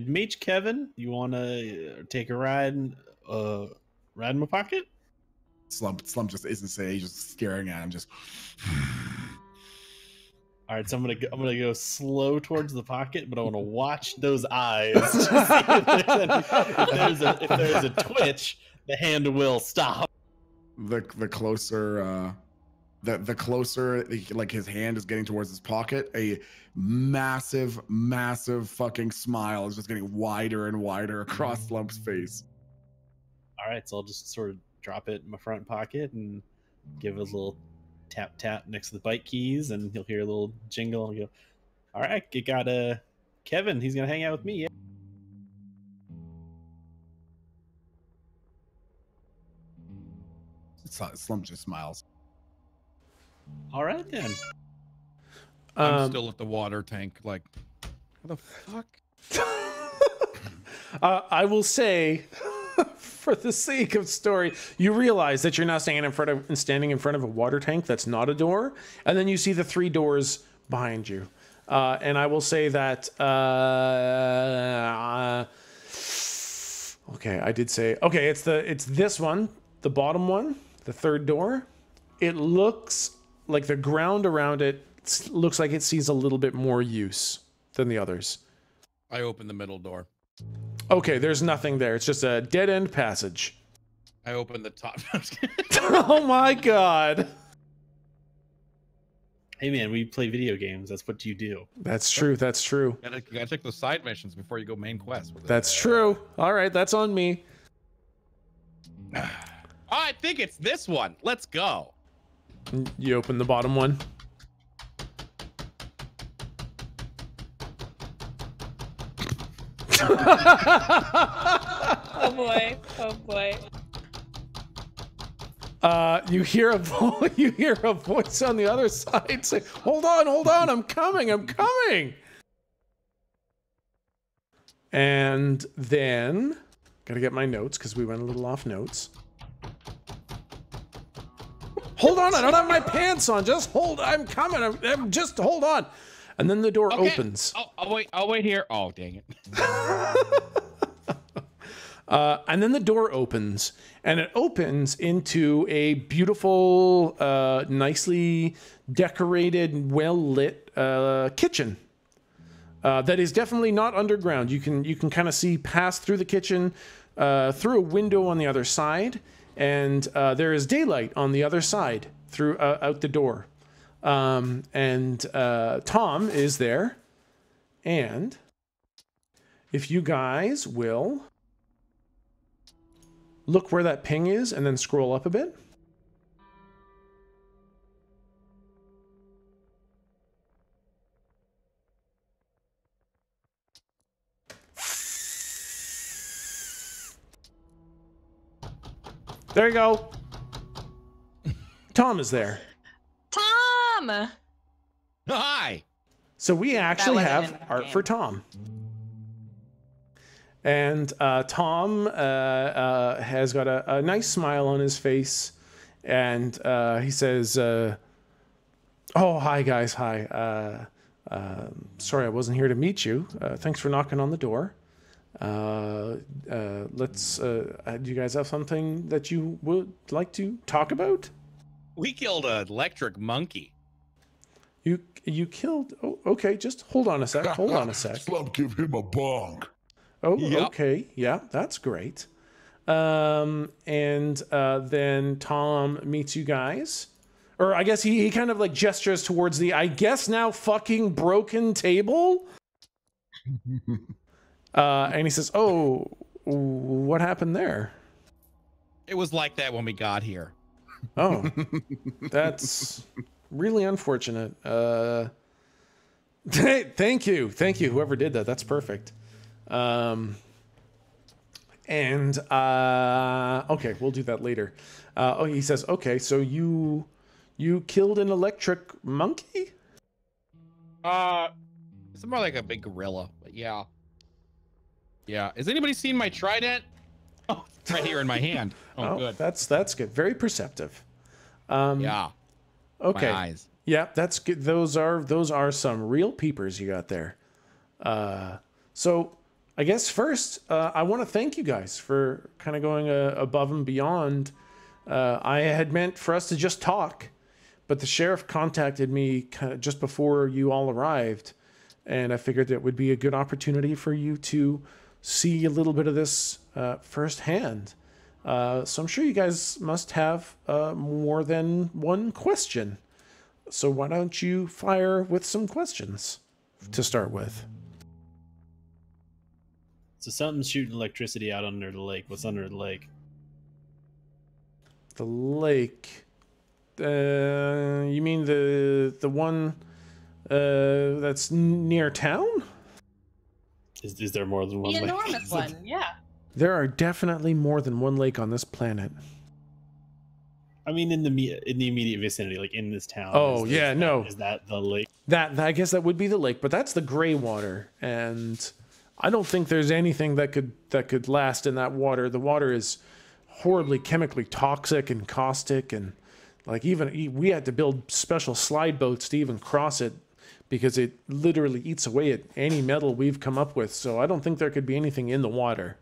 S2: mage, Kevin. You want to take a ride in my pocket?
S5: Slump just isn't saying. He's just staring at him. Just.
S2: All right, so I'm gonna go slow towards the pocket, but I want to watch those eyes. To see if there's a twitch, the hand will stop.
S5: The closer, the closer, like his hand is getting towards his pocket, a massive fucking smile is just getting wider and wider across Slump's face.
S2: All right, so I'll just sort of drop it in my front pocket and give it a little tap next to the bike keys, and he'll hear a little jingle and go, all right, you got Kevin, he's gonna hang out with me. Yeah.
S5: Slump just smiles.
S2: All right then.
S4: I'm still at the water tank, like, what the fuck?
S1: I will say, for the sake of story, you realize that you're now standing in front of a water tank that's not a door, and then you see the 3 doors behind you. And I will say that okay, I did say okay. It's this one, the bottom one, the 3rd door. It looks like the ground around it looks like it sees a little bit more use than the others.
S4: I open the middle door.
S1: Okay, there's nothing there. It's just a dead-end passage.
S4: I open the top.
S1: Oh my god.
S2: Hey man, we play video games. That's what you do.
S1: That's true. That's true.
S4: You gotta check those side missions before you go main quest.
S1: That's true. All right, that's on me.
S4: I think it's this one. Let's go.
S1: You open the bottom one.
S7: Oh boy. Oh boy.
S1: You hear a voice on the other side say, hold on, I'm coming. And then, gotta get my notes because we went a little off notes. Hold on, I don't have my pants on. Just hold, I'm coming. Just hold on. And then the door opens.
S4: I'll wait here. Oh, dang it.
S1: And then the door opens, and it opens into a beautiful, nicely decorated, well-lit kitchen. That is definitely not underground. You can kind of see past through the kitchen, through a window on the other side, and there is daylight on the other side through out the door. And Tom is there, and if you guys will look where that ping is and then scroll up a bit. There you go. Tom is there.
S7: Tom!
S4: Hi.
S1: So we actually
S7: wasn't
S1: have
S7: in the
S1: art
S7: game.
S1: for Tom. And Tom has got a nice smile on his face. And he says, oh, hi, guys. Hi. Sorry, I wasn't here to meet you. Thanks for knocking on the door. Let's, do you guys have something that you would like to talk about?
S4: We killed an electric monkey.
S1: You killed, oh, okay, just hold on a sec. Hold on a sec.
S6: Slump, give him a bong.
S1: Oh,
S4: Yep.
S1: okay. Yeah, that's great. And then Tom meets you guys. Or I guess he kind of like gestures towards the, I guess now fucking broken table. And he says, oh, what happened there?
S4: It was like that when we got here.
S1: Oh, that's really unfortunate. Thank you. Whoever did that. That's perfect. Okay, we'll do that later. Oh, he says, okay, so you killed an electric monkey?
S4: It's more like a big gorilla, but yeah. Yeah. Has anybody seen my trident? Oh, it's right here in my hand. Oh, good.
S1: That's good. Very perceptive.
S4: Yeah.
S1: Okay.
S4: My eyes.
S1: Yeah, that's good. Those are some real peepers you got there. So I guess first, I want to thank you guys for kind of going above and beyond. I had meant for us to just talk, but the sheriff contacted me kind of just before you all arrived, and I figured it would be a good opportunity for you to see a little bit of this firsthand. So I'm sure you guys must have more than one question. So why don't you fire with some questions to start with?
S2: So something's shooting electricity out under the lake. What's under the lake?
S1: The lake. You mean the one that's near town?
S2: Is there more than one
S3: The
S2: lake?
S3: enormous one, yeah.
S1: There are definitely more than one lake on this planet.
S2: I mean, in the immediate vicinity, like in this town.
S1: Oh, yeah, no.
S2: Is that the lake?
S1: That I guess that would be the lake, but that's the gray water, and I don't think there's anything that could last in that water. The water is horribly chemically toxic and caustic, and like even we had to build special slide boats to even cross it because it literally eats away at any metal we've come up with. So I don't think there could be anything in the water.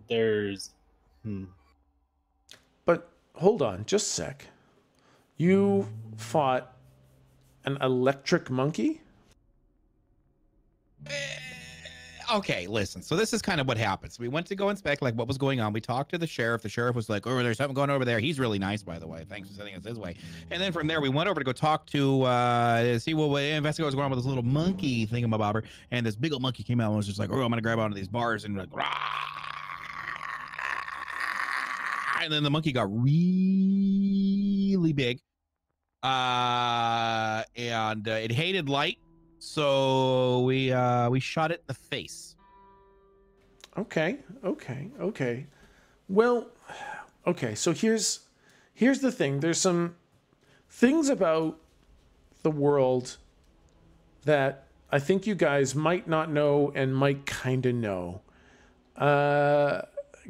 S2: There's
S1: But hold on, just a sec. You fought an electric monkey?
S4: Okay, listen. So this is kind of what happens. We went to go inspect like what was going on. We talked to the sheriff. The sheriff was like, "Oh, there's something going over there." He's really nice, by the way. Thanks for sending us his way. And then from there, we went over to go talk to see what investigate what's going on with this little monkey thingamabobber. And this big old monkey came out and was just like, "Oh, I'm gonna grab onto these bars," and like, rah! And then the monkey got really big, and it hated light. So we shot it in the face.
S1: Okay. Well, okay, so here's the thing. There's some things about the world that I think you guys might not know and might kind of know.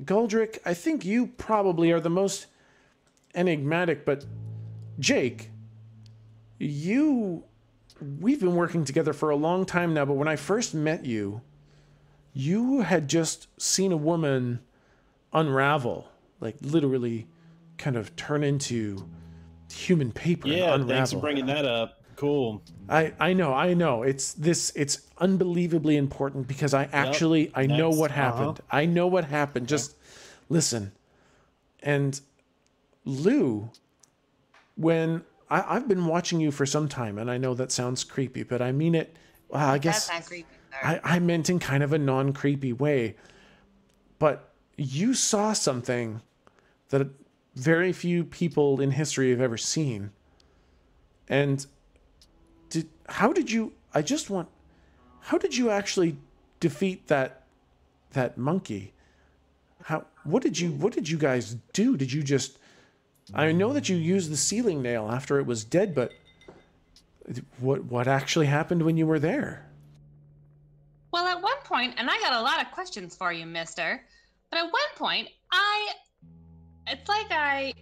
S1: Goldrick, I think you probably are the most enigmatic, but Jake, we've been working together for a long time now, but when I first met you, you had just seen a woman unravel, like literally kind of turn into human paper and
S2: yeah.
S1: unravel.
S2: Thanks for bringing that up. Cool.
S1: I know. It's unbelievably important because I know what happened. I know what happened. Just listen. And Lou, when I've been watching you for some time, and I know that sounds creepy, but I mean it. I guess
S3: That's not creepy. Sorry.
S1: I meant in kind of a non-creepy way. But you saw something that very few people in history have ever seen. And how did you actually defeat that monkey? What did you guys do? Did you just, I know that you used the sealing nail after it was dead, but what actually happened when you were there?
S3: Well, at one point, and I got a lot of questions for you, mister, but at one point, it's like I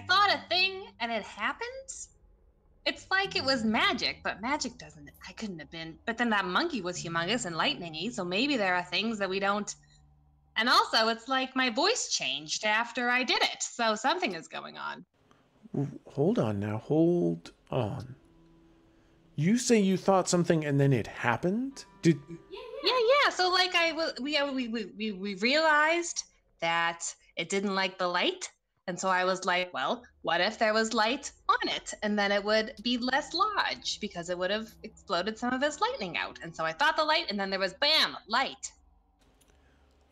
S3: thought a thing and it happens. It's like it was magic, but magic I couldn't have been. But then that monkey was humongous and lightning-y, so maybe there are things that we don't. And also, it's like my voice changed after I did it, so something is going on.
S1: Hold on now, hold on. You say you thought something and then it happened?
S3: Yeah. So like we realized that it didn't like the light, and so I was like, well, what if there was light on it, and then it would be less large because it would have exploded some of its lightning out. And so I thought the light, and then there was bam, light.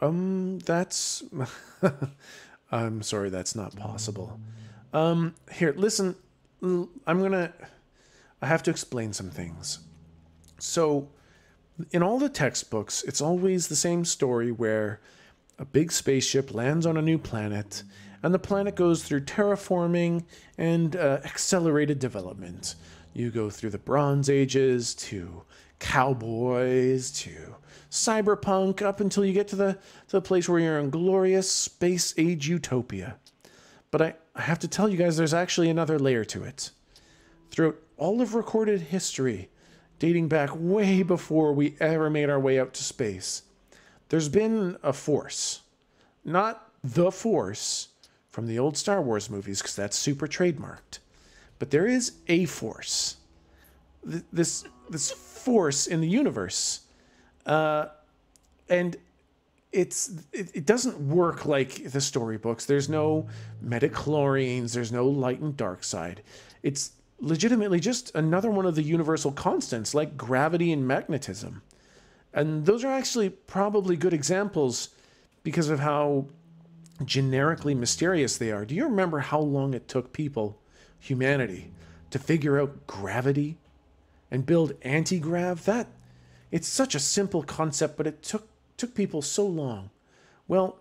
S1: That's I'm sorry, that's not possible. Here, listen, I have to explain some things. So, in all the textbooks, it's always the same story where a big spaceship lands on a new planet, and the planet goes through terraforming and accelerated development. You go through the Bronze Ages to cowboys to cyberpunk up until you get to the place where you're in glorious space age utopia. But I have to tell you guys, there's actually another layer to it. Throughout all of recorded history, dating back way before we ever made our way out to space, there's been a force. Not the Force from the old Star Wars movies, because that's super trademarked. But there is a force. This force in the universe. And it doesn't work like the storybooks. There's no metachlorines. There's no light and dark side. It's legitimately just another one of the universal constants, like gravity and magnetism. And those are actually probably good examples because of how generically mysterious they are. Do you remember how long it took people, humanity, to figure out gravity and build anti-grav? It's such a simple concept, but it took people so long. Well,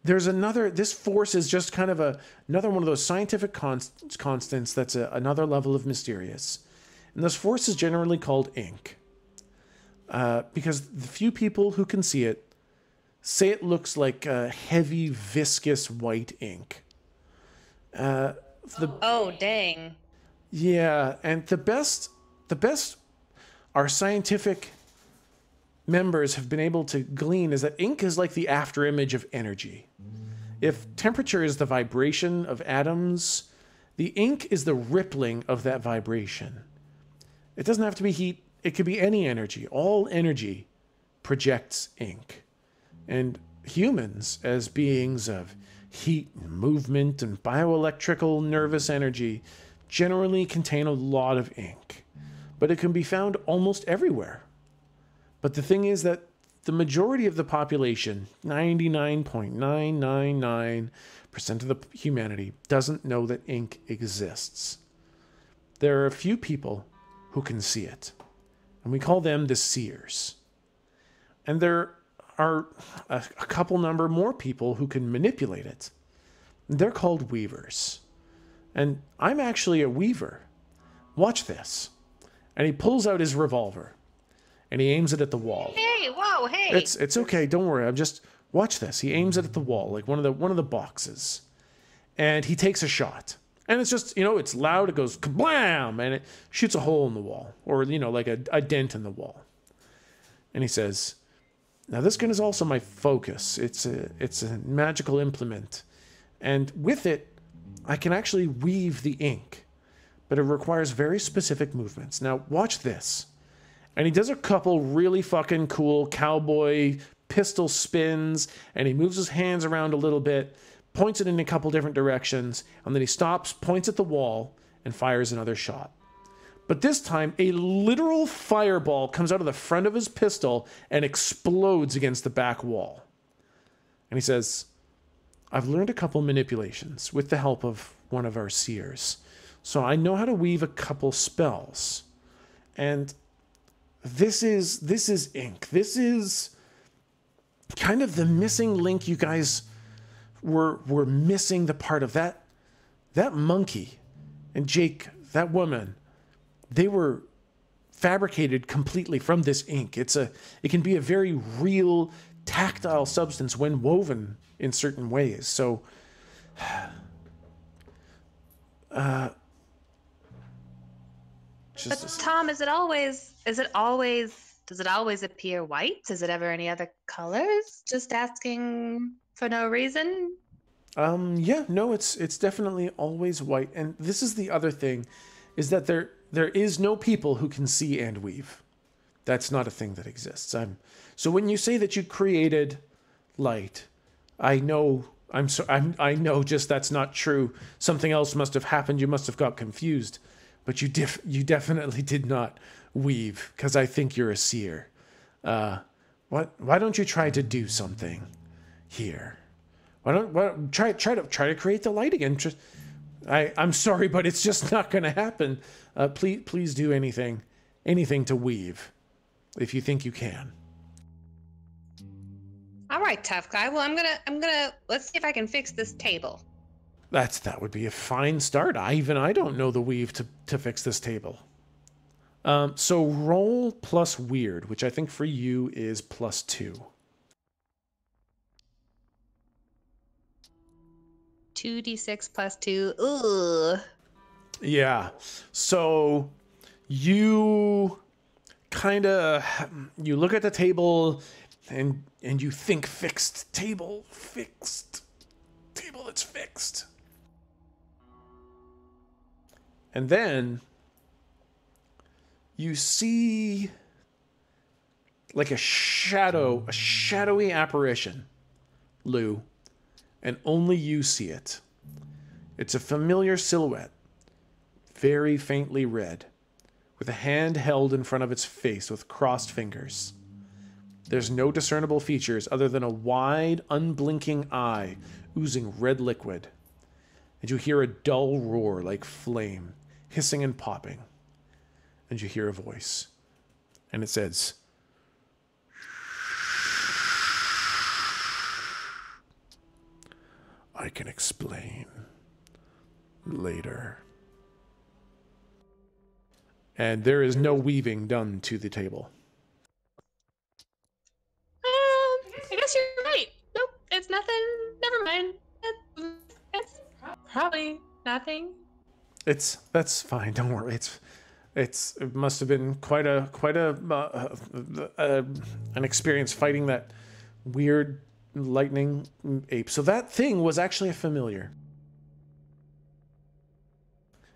S1: there's this force is just kind of another one of those scientific constants that's another level of mysterious. And this force is generally called ink. Because the few people who can see it say it looks like a heavy, viscous white ink.
S7: Oh, dang.
S1: Yeah, and the best our scientific members have been able to glean is that ink is like the after image of energy. If temperature is the vibration of atoms, the ink is the rippling of that vibration. It doesn't have to be heat. It could be any energy. All energy projects ink. And humans, as beings of heat and movement and bioelectrical nervous energy, generally contain a lot of ink. But it can be found almost everywhere. But the thing is that the majority of the population, 99.999% of the humanity, doesn't know that ink exists. There are a few people who can see it. And we call them the seers. And there are a couple number more people who can manipulate it. They're called weavers. And I'm actually a weaver. Watch this. And he pulls out his revolver. And he aims it at the wall.
S7: Hey, whoa, hey.
S1: It's okay, don't worry. Watch this. He aims it at the wall, like one of the boxes. And he takes a shot. And it's just, it's loud. It goes kablam, and it shoots a hole in the wall, or like a dent in the wall. And he says, "Now this gun is also my focus. It's a magical implement, and with it, I can actually weave the ink, but it requires very specific movements. Now watch this." And he does a couple really fucking cool cowboy pistol spins, and he moves his hands around a little bit, points it in a couple different directions, and then he stops, points at the wall, and fires another shot. But this time, a literal fireball comes out of the front of his pistol and explodes against the back wall. And he says, "I've learned a couple manipulations with the help of one of our seers. So I know how to weave a couple spells. And this is ink. This is kind of the missing link. You guys were missing the part of that monkey and Jake, that woman. They were fabricated completely from this ink. It can be a very real tactile substance when woven in certain ways. So
S7: But Tom, does it always appear white? Is it ever any other colors? Just asking for no reason.
S1: Yeah, no, it's definitely always white. And this is the other thing, is that there is no people who can see and weave. That's not a thing that exists. So when you say that you created light, I know just that's not true. Something else must have happened. You must have got confused. But you definitely did not weave, because I think you're a seer. Why don't you try to do something here? Why don't try to create the light again? I'm sorry, but it's just not going to happen. Please do anything to weave, if you think you can.
S7: All right, tough guy. Well, I'm gonna let's see if I can fix this table.
S1: That would be a fine start. I don't know the weave to fix this table. So roll plus weird, which I think for you is +2.
S7: 2d6 plus 2. Ugh.
S1: Yeah. So you kind of you look at the table and you think fixed table that's fixed. And then you see like a shadowy apparition, Lou, and only you see it. It's a familiar silhouette, very faintly red, with a hand held in front of its face with crossed fingers. There's no discernible features other than a wide, unblinking eye oozing red liquid. And you hear a dull roar like flame, hissing and popping. And you hear a voice. And it says, I can explain later. And there is no weaving done to the table.
S7: I guess you're right. Nope, it's nothing. Never mind. It's probably nothing.
S1: That's fine. Don't worry. It must have been quite an experience fighting that weird lightning ape. So that thing was actually a familiar.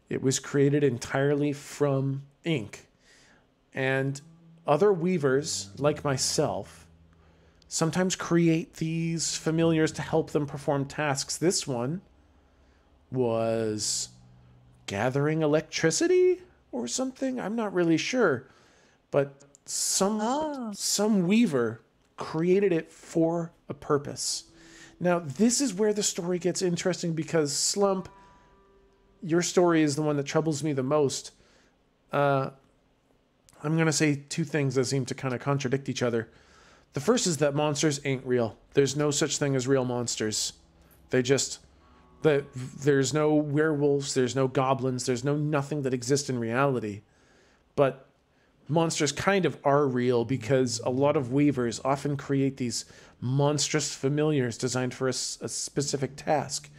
S1: It was created entirely from ink, and other weavers like myself sometimes create these familiars to help them perform tasks. This one was gathering electricity or something. I'm not really sure, but some weaver created it for a purpose. Now, this is where the story gets interesting, because Slump, your story is the one that troubles me the most. I'm going to say two things that seem to kind of contradict each other. The first is that monsters ain't real. There's no such thing as real monsters. There's no werewolves, there's no goblins, there's nothing that exists in reality. But monsters kind of are real, because a lot of weavers often create these monstrous familiars designed for a specific task.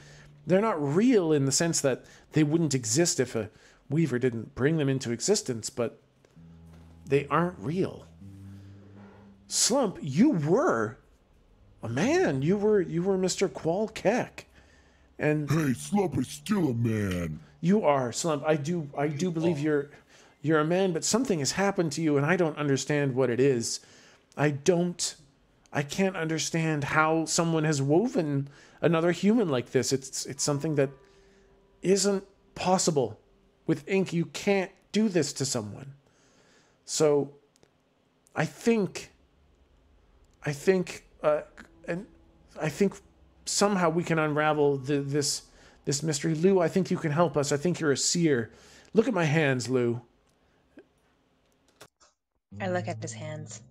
S1: They're not real in the sense that they wouldn't exist if a weaver didn't bring them into existence, but they aren't real. Slump, you were a man. You were Mr. Qual Keck. And
S6: Hey, Slump is still a man.
S1: you are, Slump. I do believe you're a man, but something has happened to you and I don't understand what it is. I can't understand how someone has woven another human like this. It's something that isn't possible. With ink, you can't do this to someone. So I think somehow we can unravel this mystery. Lou, I think you can help us. I think you're a seer. Look at my hands, Lou.
S7: I look at his hands.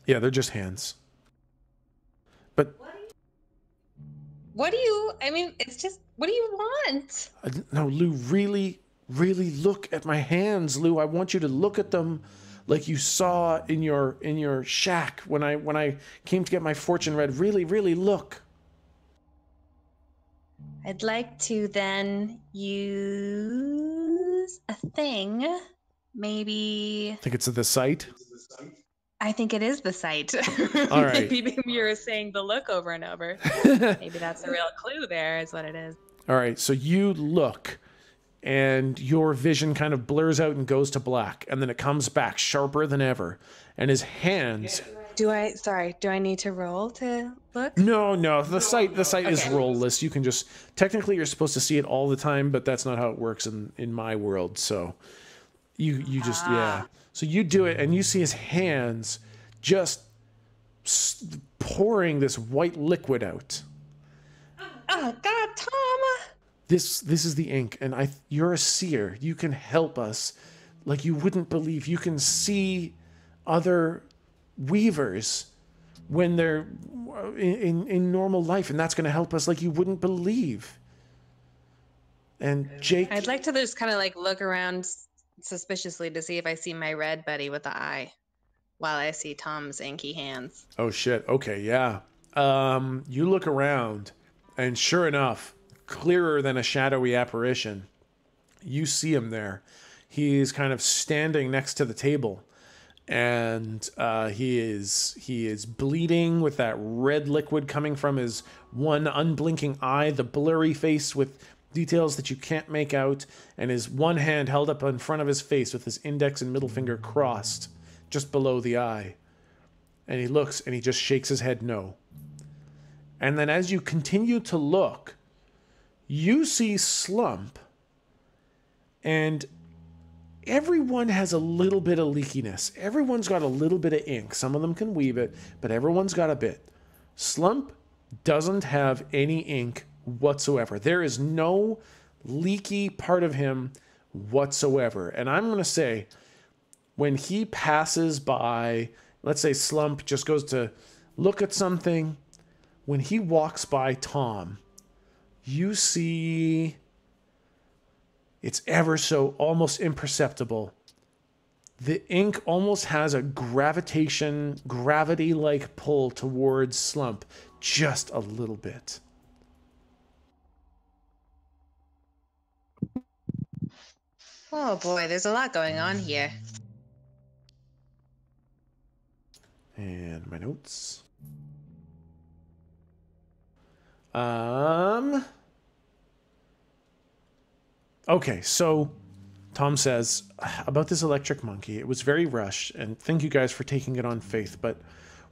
S1: Yeah, they're just hands. But
S7: What do you, I mean, it's just, what do you want?
S1: no, Lou, really, really look at my hands, Lou. I want you to look at them like you saw in your shack when I came to get my fortune read. Really, really look.
S7: I'd like to then use a thing. Maybe.
S1: I think it's the sight.
S7: I think it is the sight.
S1: All right.
S7: Maybe you were saying the look over and over. Maybe that's a real clue there, is what it is.
S1: All right, so you look, and your vision kind of blurs out and goes to black, and then it comes back sharper than ever. And his hands.
S7: Do I need to roll to look?
S1: No, the sight is
S7: Okay.
S1: roll-less. You can just, technically you're supposed to see it all the time, but that's not how it works in my world. So you just, yeah. So you do it, and you see his hands just pouring this white liquid out.
S7: Oh God, Tom!
S1: This is the ink, and you're a seer. You can help us like you wouldn't believe. You can see other weavers when they're in normal life, and that's going to help us like you wouldn't believe. And Jake,
S7: I'd like to just kind of like look around suspiciously to see if I see my red buddy with the eye while I see Tom's inky hands.
S1: Oh shit. Okay, yeah. You look around, and sure enough, clearer than a shadowy apparition, you see him there. He's kind of standing next to the table, and he is bleeding with that red liquid coming from his one unblinking eye, the blurry face with details that you can't make out, and his one hand held up in front of his face with his index and middle finger crossed just below the eye. And he looks and he just shakes his head no. And then as you continue to look, you see Slump, and everyone has a little bit of leakiness. Everyone's got a little bit of ink. Some of them can weave it, but everyone's got a bit. Slump doesn't have any ink whatsoever. There is no leaky part of him whatsoever. And I'm going to say, when he passes by, let's say Slump just goes to look at something, when he walks by Tom, you see it's ever so almost imperceptible. The ink almost has a gravity-like pull towards Slump, just a little bit.
S7: Oh boy, there's a lot going on here.
S1: And my notes. Okay, so Tom says about this electric monkey, it was very rushed, and thank you guys for taking it on faith, but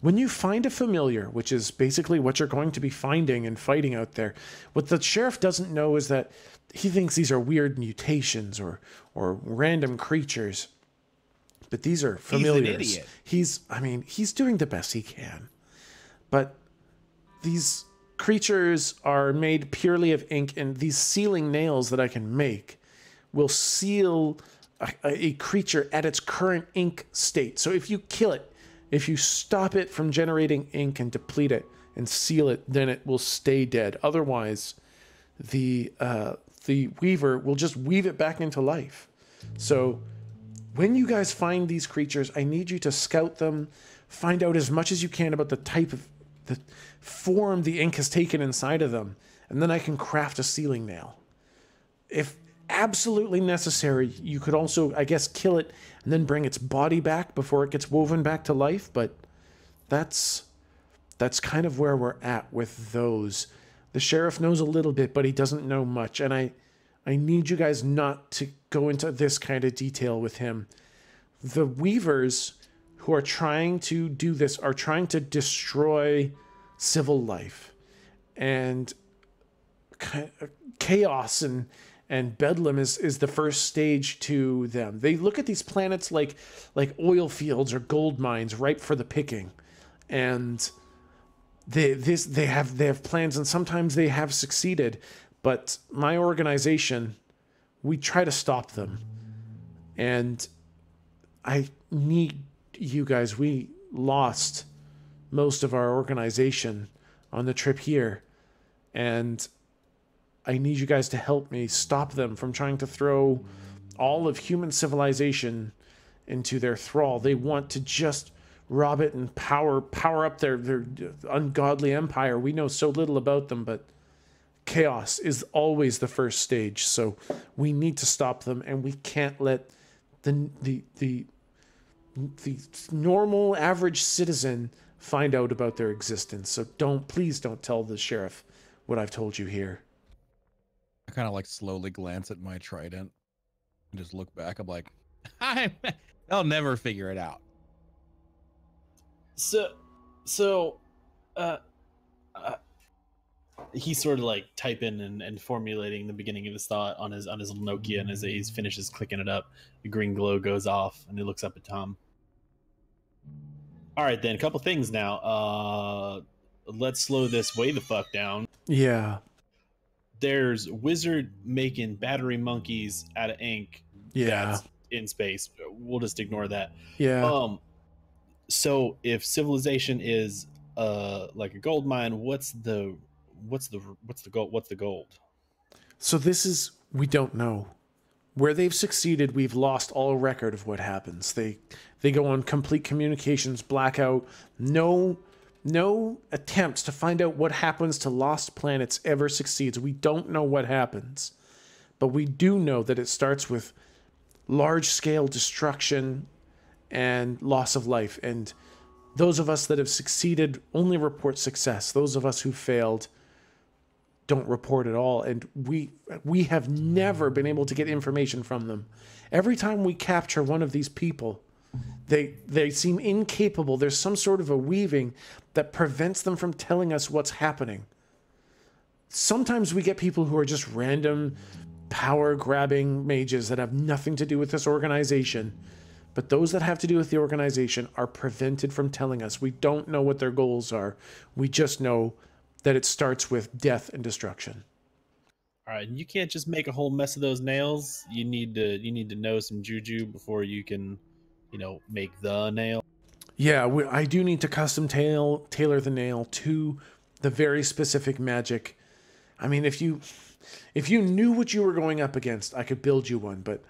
S1: when you find a familiar, which is basically what you're going to be finding and fighting out there, what the sheriff doesn't know is that he thinks these are weird mutations or random creatures, but these are familiars.
S4: He's an
S1: He's
S4: idiot.
S1: he's doing the best he can, but these creatures are made purely of ink, and these sealing nails that I can make will seal a creature at its current ink state. So if you kill it, if you stop it from generating ink and deplete it and seal it, then it will stay dead. Otherwise, the weaver will just weave it back into life. So when you guys find these creatures, I need you to scout them, find out as much as you can about the type of the form the ink has taken inside of them, and then I can craft a sealing nail. If absolutely necessary, you could also, I guess, kill it and then bring its body back before it gets woven back to life, but that's kind of where we're at with those. The sheriff knows a little bit, but he doesn't know much, and I need you guys not to go into this kind of detail with him. The weavers who are trying to do this are trying to destroy civil life, and chaos and bedlam is the first stage to them. They look at these planets like oil fields or gold mines ripe for the picking, and they have plans, and sometimes they have succeeded, but my organization, we try to stop them, and I need you guys. We lost most of our organization on the trip here, and I need you guys to help me stop them from trying to throw all of human civilization into their thrall. They want to just rob it and power up their ungodly empire. We know so little about them, but chaos is always the first stage. So we need to stop them, and we can't let the normal average citizen find out about their existence. So please don't tell the sheriff what I've told you here.
S4: I kind of like slowly glance at my trident and just look back. I'm like, they'll never figure it out.
S2: So, he's sort of like typing and formulating the beginning of his thought on his little Nokia, and as he finishes clicking it up, the green glow goes off, and he looks up at Tom. All right, then, a couple things now. Let's slow this way the fuck down.
S1: Yeah.
S2: There's wizard making battery monkeys out of ink.
S1: Yeah.
S2: That's in space. We'll just ignore that.
S1: Yeah.
S2: So if civilization is like a gold mine, what's the gold?
S1: So we don't know. Where they've succeeded, we've lost all record of what happens. They go on complete communications blackout. No attempts to find out what happens to lost planets ever succeeds. We don't know what happens. But we do know that it starts with large-scale destruction and loss of life. And those of us that have succeeded only report success. Those of us who failed don't report at all. And we have never been able to get information from them. Every time we capture one of these people, they seem incapable. There's some sort of a weaving that prevents them from telling us what's happening. Sometimes we get people who are just random power-grabbing mages that have nothing to do with this organization. But those that have to do with the organization are prevented from telling us. We don't know what their goals are. We just know that it starts with death and destruction.
S2: All right, you can't just make a whole mess of those nails. You need to know some juju before you can, make the nail.
S1: Yeah, I do need to custom tailor the nail to the very specific magic. I mean, if you knew what you were going up against, I could build you one, but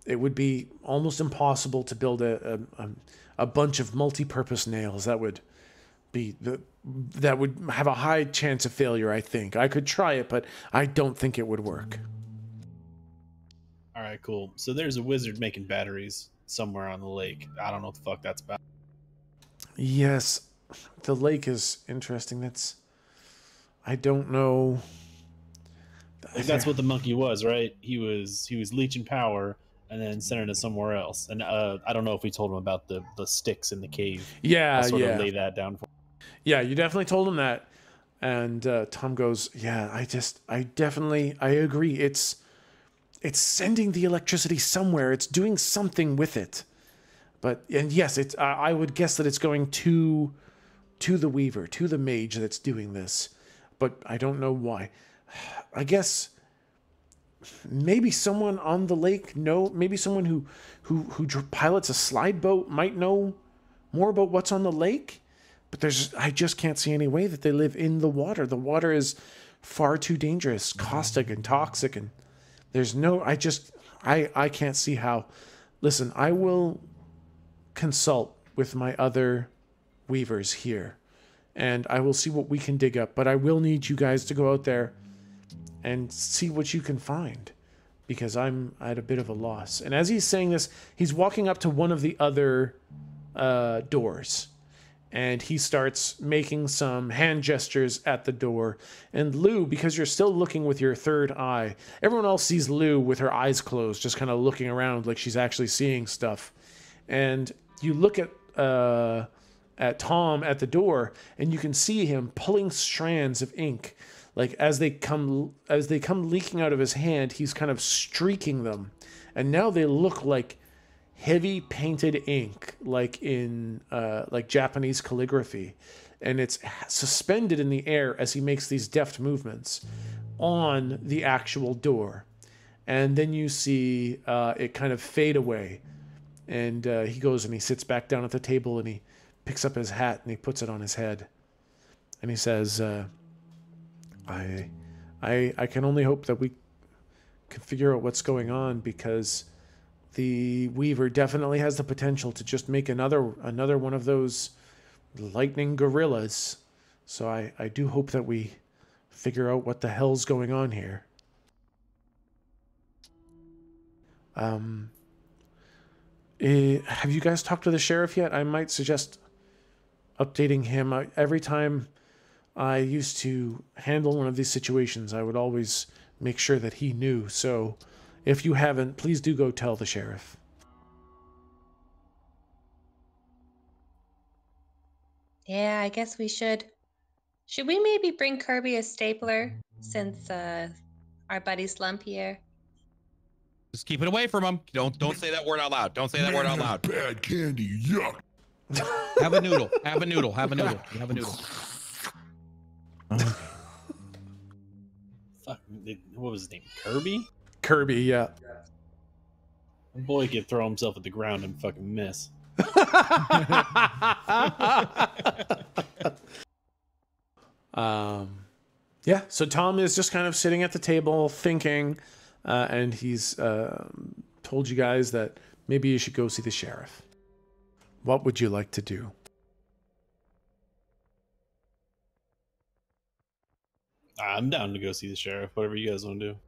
S1: it would be almost impossible to build a bunch of multi-purpose nails. That would have a high chance of failure, I think. I could try it, but I don't think it would work.
S2: All right, cool. So there's a wizard making batteries somewhere on the lake. I don't know what the fuck that's about.
S1: Yes, the lake is interesting. I don't know.
S2: Like that's what the monkey was, right? He was leeching power and then sending it somewhere else. And I don't know if we told him about the sticks in the cave.
S1: Yeah,
S2: I'll sort of lay that down for him.
S1: Yeah, you definitely told him that. And Tom goes, yeah, I agree. It's sending the electricity somewhere. It's doing something with it. And yes, I would guess that it's going to the weaver, to the mage that's doing this. But I don't know why. I guess maybe someone on the lake maybe someone who pilots a slide boat might know more about what's on the lake. But I just can't see any way that they live in the water. The water is far too dangerous, caustic and toxic, and there's I can't see how. Listen, I will consult with my other weavers here, and I will see what we can dig up, but I will need you guys to go out there and see what you can find, because I'm at a bit of a loss. And as he's saying this, he's walking up to one of the other doors, and he starts making some hand gestures at the door. And Lou, because you're still looking with your third eye, everyone else sees Lou with her eyes closed, just kind of looking around like she's actually seeing stuff. And you look at Tom at the door, and you can see him pulling strands of ink. Like as they come leaking out of his hand, he's kind of streaking them. And now they look like heavy painted ink, like in like Japanese calligraphy, and it's suspended in the air as he makes these deft movements on the actual door. And then you see it kind of fade away, and he goes and he sits back down at the table, and he picks up his hat and he puts it on his head, and he says, I can only hope that we can figure out what's going on, because the Weaver definitely has the potential to just make another one of those lightning gorillas. So I do hope that we figure out what the hell's going on here. Have you guys talked to the sheriff yet? I might suggest updating him. Every time I used to handle one of these situations, I would always make sure that he knew. So if you haven't, please do go tell the sheriff.
S7: Yeah, I guess we should. Should we maybe bring Kirby a stapler, since our buddy Slump here?
S4: Just keep it away from him. Don't say that word out loud. Don't say that word out loud.
S6: Bad candy, yuck.
S4: Have a noodle. Have a noodle. Have a noodle. You have a noodle.
S2: Fuck, what was his name? Kirby?
S1: Kirby, yeah.
S2: The boy could throw himself at the ground and fucking miss.
S1: Yeah, so Tom is just kind of sitting at the table thinking, and he's told you guys that maybe you should go see the sheriff. What would you like to do?
S2: I'm down to go see the sheriff. Whatever you guys want to do.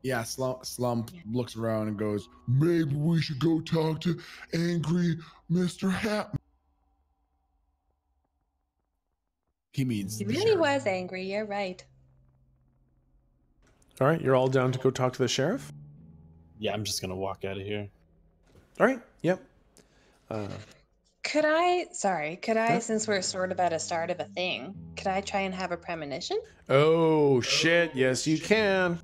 S5: Yeah, Slump looks around and goes,
S6: Maybe we should go talk to angry Mr. Hat.
S5: he means
S7: He
S5: the
S7: really
S5: sheriff.
S7: was angry. You're right.
S1: All right, you're all down to go talk to the sheriff?
S2: Yeah, I'm just gonna walk out of here.
S1: All right, yep.
S7: Could I,
S1: Yeah.
S7: since we're sort of at a start of a thing, could I try and have a premonition?
S1: Oh, shit. Yes, you can.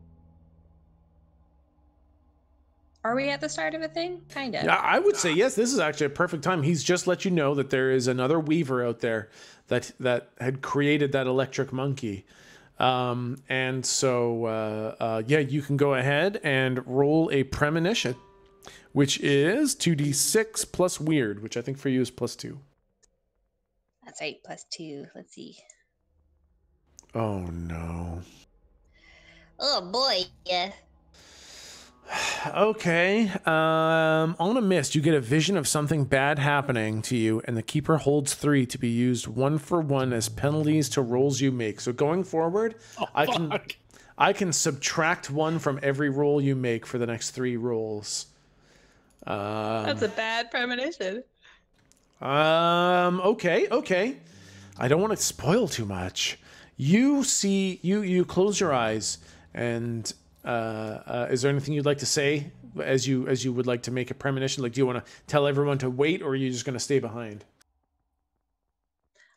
S7: Are we at the start of a thing? Kind of.
S1: Yeah, I would say yes. This is actually a perfect time. He's just let you know that there is another weaver out there that had created that electric monkey. And so, yeah, you can go ahead and roll a premonition, which is 2d6 plus weird, which I think for you is +2.
S7: That's 8 plus 2. Let's see.
S1: Oh, no.
S7: Oh, boy. Yeah.
S1: Okay. On a miss, you get a vision of something bad happening to you, and the keeper holds 3 to be used 1 for 1 as penalties to rolls you make. So going forward, I can subtract 1 from every roll you make for the next 3 rolls.
S7: That's a bad premonition.
S1: Okay. I don't want to spoil too much. You see, you close your eyes, and is there anything you'd like to say as you would like to make a premonition? Like, do you want to tell everyone to wait, or are you just going to stay behind?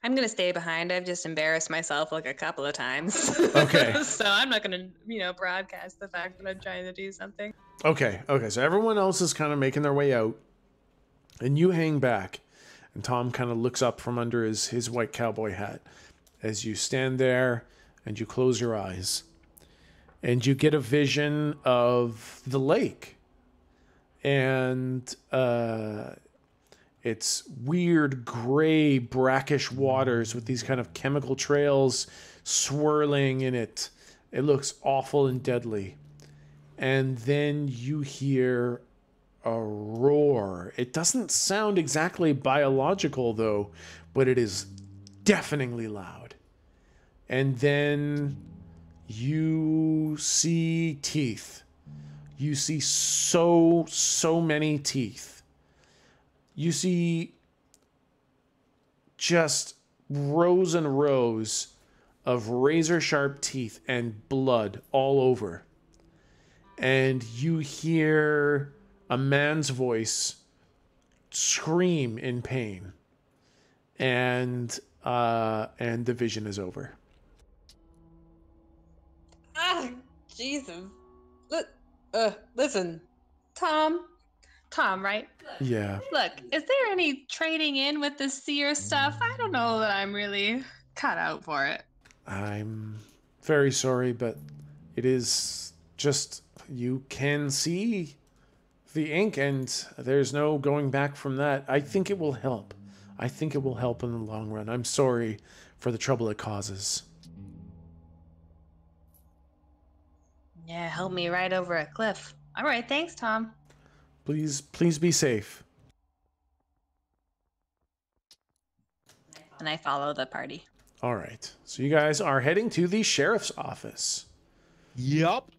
S7: I'm going to stay behind. I've just embarrassed myself like a couple of times.
S1: Okay.
S7: So I'm not going to, broadcast the fact that I'm trying to do something.
S1: Okay. So everyone else is kind of making their way out, and you hang back, and Tom kind of looks up from under his white cowboy hat as you stand there and you close your eyes, and you get a vision of the lake, and it's weird gray brackish waters with these kind of chemical trails swirling in it. It looks awful and deadly. And then you hear a roar. It doesn't sound exactly biological though, but it is deafeningly loud. And then you see teeth. You see so many teeth. You see just rows and rows of razor sharp teeth and blood all over. And you hear a man's voice scream in pain. And the vision is over.
S7: Ah, Jesus. Listen, Tom, right?
S1: Yeah.
S3: Look, is there any trading in with the seer stuff? I don't know that I'm really cut out for it.
S1: I'm very sorry, but it is just, you can see the ink and there's no going back from that. I think it will help. I think it will help in the long run. I'm sorry for the trouble it causes.
S7: Yeah, help me right over a cliff.
S3: All right, thanks, Tom.
S1: Please be safe.
S7: And I follow the party.
S1: All right. So you guys are heading to the sheriff's office.
S4: Yup.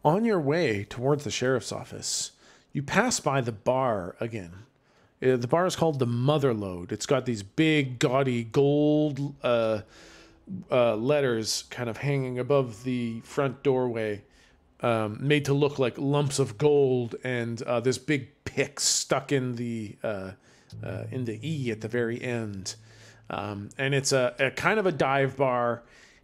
S1: On your way towards the sheriff's office, you pass by the bar again. The bar is called the Motherlode. It's got these big, gaudy gold letters kind of hanging above the front doorway, made to look like lumps of gold, and this big pick stuck in the E at the very end. And it's a kind of a dive bar,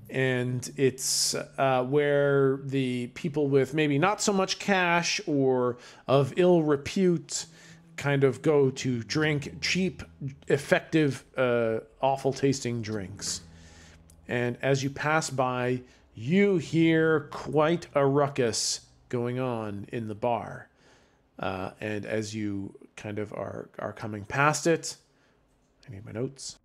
S1: and it's where the people with maybe not so much cash or of ill repute kind of go to drink cheap, effective, awful tasting drinks. And as you pass by, you hear quite a ruckus going on in the bar. And as you kind of are coming past it, I need my notes.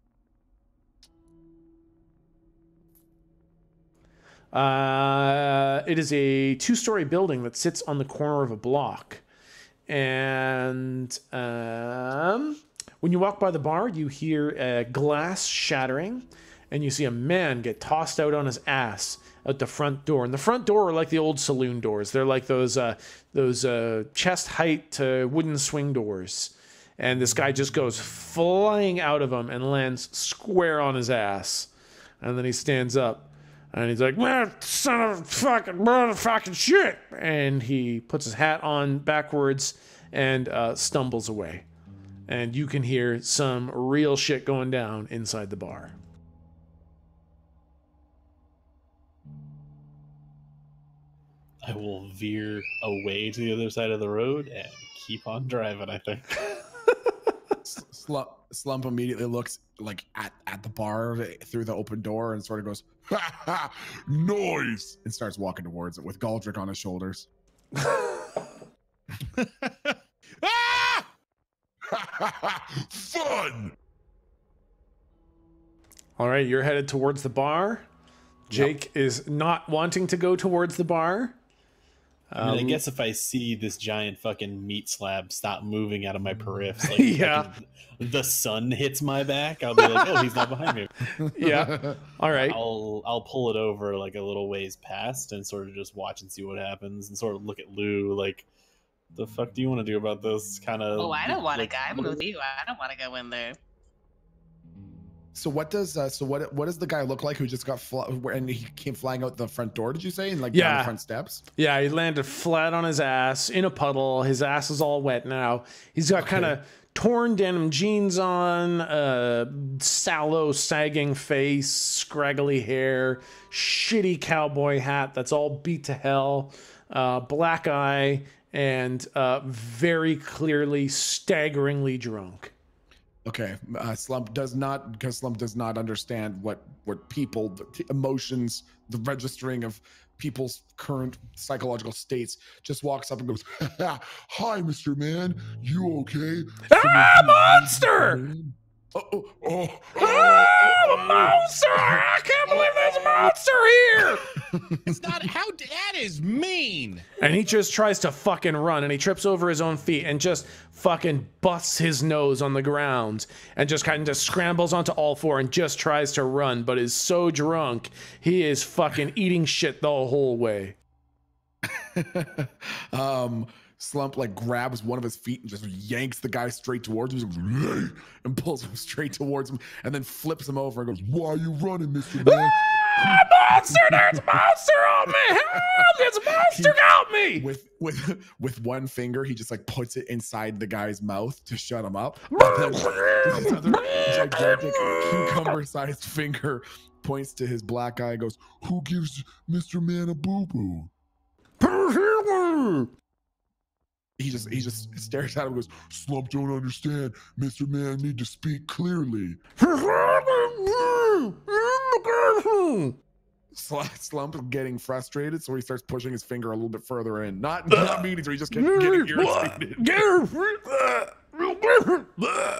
S1: It is a 2-story building that sits on the corner of a block. And when you walk by the bar, you hear glass shattering, and you see a man get tossed out on his ass out the front door. And the front door are like the old saloon doors. They're like those chest height wooden swing doors. And this guy just goes flying out of them and lands square on his ass. And then he stands up and he's like, "Man, son of a fucking motherfucking shit." And he puts his hat on backwards and stumbles away. And you can hear some real shit going down inside the bar.
S2: I will veer away to the other side of the road and keep on driving, I think.
S5: Slump immediately looks like at the bar through the open door and sort of goes, "Ha ha, noise!" and starts walking towards it with Galdrick on his shoulders.
S6: Ah! Fun!
S1: All right, you're headed towards the bar. Jake is not wanting to go towards the bar.
S2: I mean, I guess if I see this giant fucking meat slab stop moving out of my periffs, like
S1: Yeah.
S2: the sun hits my back, I'll be like, "Oh, he's not behind me."
S1: Yeah. All right.
S2: I'll pull it over like a little ways past and sort of just watch and see what happens, and sort of look at Lou like, "The fuck do you want to do about this?" Kind of.
S3: Oh, I don't want to go. I'm with you. I don't want to go in there.
S5: So what does the guy look like who just got and he came flying out the front door? Did you say, and like down the front steps?
S1: Yeah, he landed flat on his ass in a puddle. His ass is all wet now. He's got kind of torn denim jeans on, sallow, sagging face, scraggly hair, shitty cowboy hat that's all beat to hell, black eye, and very clearly staggeringly drunk.
S5: Okay, Slump does not understand what people, the emotions, the registering of people's current psychological states. Just walks up and goes, "Hi, Mr. Man, you okay?"
S1: Monster!
S5: Oh,
S1: A monster! I can't believe there's a monster here!
S4: It's not that is mean.
S1: And he just tries to fucking run, and he trips over his own feet and just fucking busts his nose on the ground and just kind of scrambles onto all four and just tries to run, but is so drunk he is fucking eating shit the whole way.
S5: Slump like grabs one of his feet and just yanks the guy straight towards him and pulls him straight towards him and then flips him over and goes,
S6: "Why are you running, Mr. Man?"
S1: Monster! There's a monster on me! Help! There's a monster got me!
S5: With one finger, he just like puts it inside the guy's mouth to shut him up. And then his other gigantic cucumber-sized finger points to his black eye and goes,
S6: "Who gives Mr. Man a boo-boo?"
S5: He just stares at him and goes,
S6: "Slump don't understand. Mr. Man need to speak clearly."
S5: Slump getting frustrated, so he starts pushing his finger a little bit further in. Not meaning to, he just getting irritated.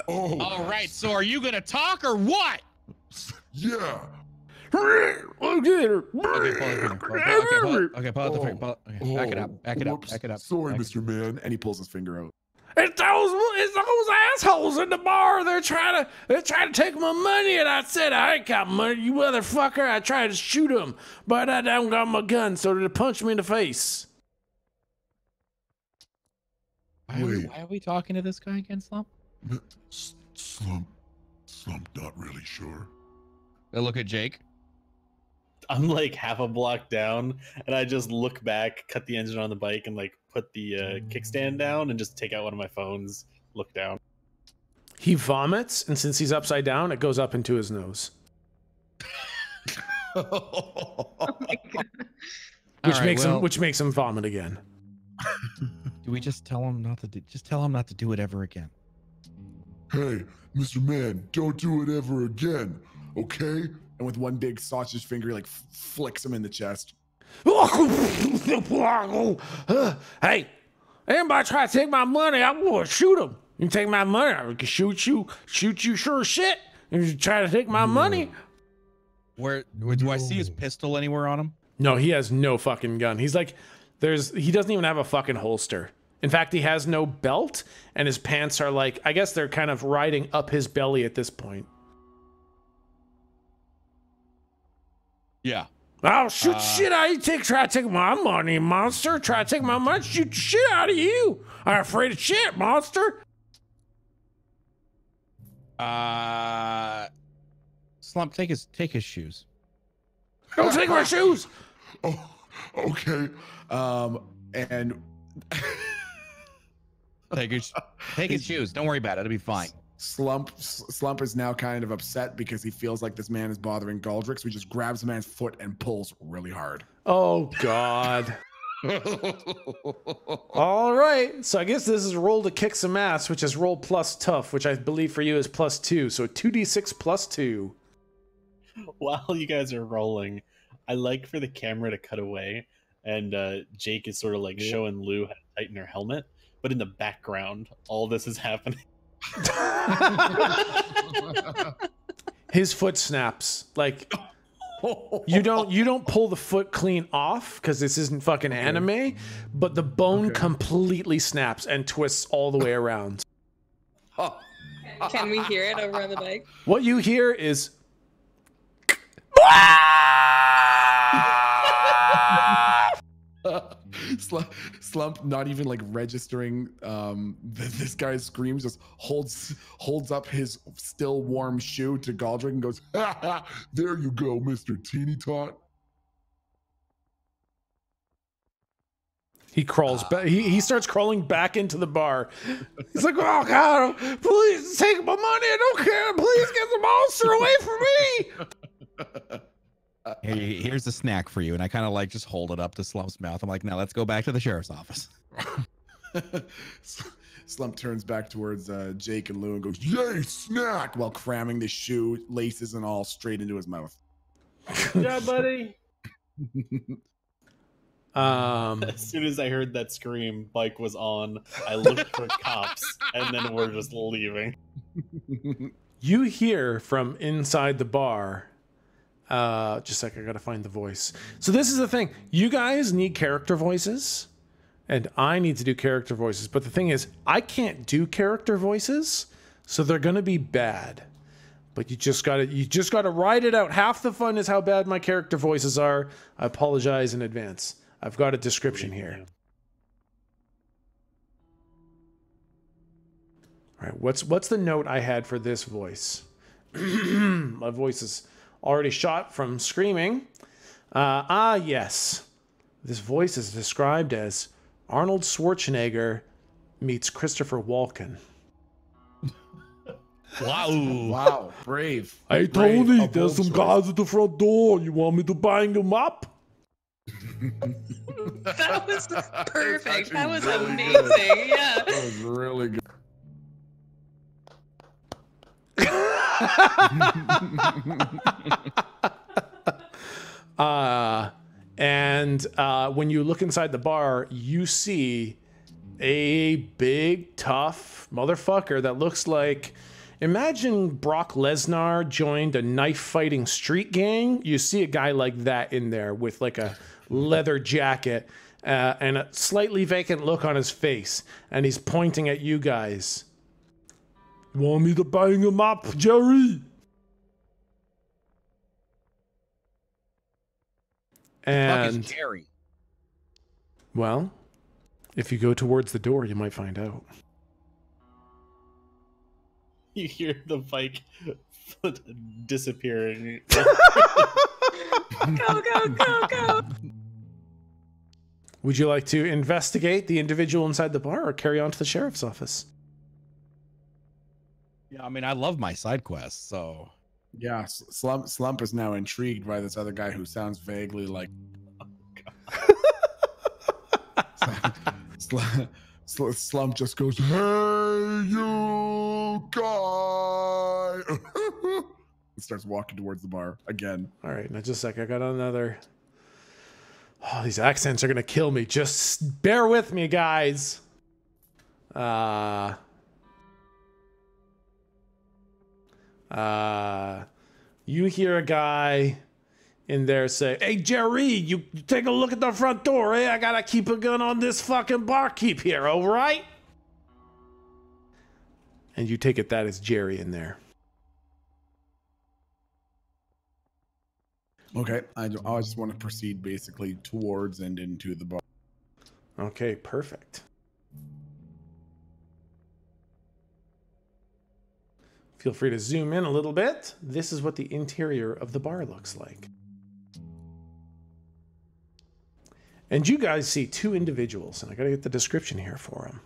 S6: Oh,
S4: All right, so are you gonna talk or what?
S6: yeah.
S4: Okay, pull the finger. Okay, pull out the finger. Okay, back it up.
S6: Whoops.
S4: Back it up.
S6: Sorry,
S4: Back
S6: Mr. Man.
S5: And he pulls his finger out.
S1: It's those assholes in the bar. They're trying to take my money, and I said I ain't got money, you motherfucker. I tried to shoot them, but I don't got my gun, so they punched me in the face.
S6: Wait.
S4: Why are we talking to this guy again, Slump?
S6: Slump not really sure.
S4: I look at Jake.
S2: I'm like half a block down, and I just look back, cut the engine on the bike, and like put the kickstand down, and just take out one of my phones, look down.
S1: He vomits, and since he's upside down, it goes up into his nose,
S3: Oh my God.
S1: which makes him vomit again.
S4: Do we just tell him not to do? Just tell him not to do it ever again.
S6: Hey, Mr. Man, don't do it ever again, okay?
S5: And with one big sausage finger, he like flicks him in the chest.
S1: Hey, anybody try to take my money, I'm gonna shoot him. You take my money, I can shoot you sure as shit. If you try to take my money.
S4: Where do I see his pistol anywhere on him?
S1: No, he has no fucking gun. He's like, he doesn't even have a fucking holster. In fact, he has no belt, and his pants are like, I guess they're kind of riding up his belly at this point.
S4: Yeah.
S1: I'll shoot shit out of you. Try to take my money, monster. Try to take my money, shoot shit out of you. I'm afraid of shit, monster.
S4: Slump, take his shoes.
S1: Don't take my shoes.
S6: Oh, okay.
S5: And
S4: Take his shoes. Don't worry about it. It'll be fine.
S5: Slump is now kind of upset because he feels like this man is bothering Galdrick, so he just grabs the man's foot and pulls really hard.
S1: Oh, God. All right. So I guess this is roll to kick some ass, which is roll plus tough, which I believe for you is +2. So 2d6 plus 2.
S2: While you guys are rolling, I like for the camera to cut away, and Jake is sort of like showing Lou how to tighten her helmet, but in the background, all this is happening.
S1: His foot snaps. Like, you don't pull the foot clean off because this isn't fucking anime, but the bone completely snaps and twists all the way around.
S7: Can we hear it over on the bike?
S1: What you hear is
S5: Slump, not even like registering this guy's screams, just holds up his still warm shoe to Galdrick and goes,
S6: Ha ha! There you go, Mr. Teeny Tot.
S1: he crawls back. He starts crawling back into the bar. He's like, "Oh God, please take my money. I don't care. Please get the monster away from me."
S4: Here's a snack for you. And I kind of like just hold it up to Slump's mouth. I'm like, now let's go back to the sheriff's office.
S5: Slump turns back towards Jake and Lou and goes, "Yay, snack!" while cramming the shoe, laces and all, straight into his mouth.
S2: Yeah, buddy.
S1: Um,
S2: As soon as I heard that scream, bike was on. I looked for cops, and then we're just leaving.
S1: you hear from inside the bar. Just a sec, I gotta find the voice. So this is the thing. You guys need character voices, and I need to do character voices. But the thing is, I can't do character voices, so they're gonna be bad. But you just gotta ride it out. Half the fun is how bad my character voices are. I apologize in advance. I've got a description here. All right, what's the note I had for this voice? My voice is already shot from screaming. Yes. This voice is described as Arnold Schwarzenegger meets Christopher Walken.
S5: Wow, brave.
S1: Hey,
S5: Brave,
S1: Tony,
S5: a
S1: there's
S5: bold
S1: some
S5: choice.
S1: guys at the front door. You want me to bang them up?
S7: That was perfect. That was
S5: really
S7: amazing.
S5: good.
S7: Yeah.
S5: That was really good.
S1: And when you look inside the bar, you see a big, tough motherfucker that looks like, imagine Brock Lesnar joined a knife-fighting street gang. You see a guy like that in there with like a leather jacket and a slightly vacant look on his face. And he's pointing at you guys. You want me to bang him up, Jerry? And
S4: Jerry.
S1: well, if you go towards the door, you might find out.
S2: You hear the bike foot disappearing.
S7: Go, go, go, go.
S1: Would you like to investigate the individual inside the bar or carry on to the sheriff's office?
S4: Yeah, I mean, I love my side quests, so
S5: Yeah, Slump is now intrigued by this other guy who sounds vaguely like. Slump just goes,
S6: Hey, you guy!
S5: and starts walking towards the bar again.
S1: All right, now just a sec. I got another. Oh, these accents are gonna kill me. Just bear with me, guys. You hear a guy in there say, "Hey, Jerry, you take a look at the front door, eh? I gotta keep a gun on this fucking barkeep here, all right?" And you take it that is Jerry in there.
S5: Okay, I just want to proceed basically towards and into the bar.
S1: Okay, perfect. Feel free to zoom in a little bit. This is what the interior of the bar looks like. And you guys see two individuals, and I gotta get the description here for them.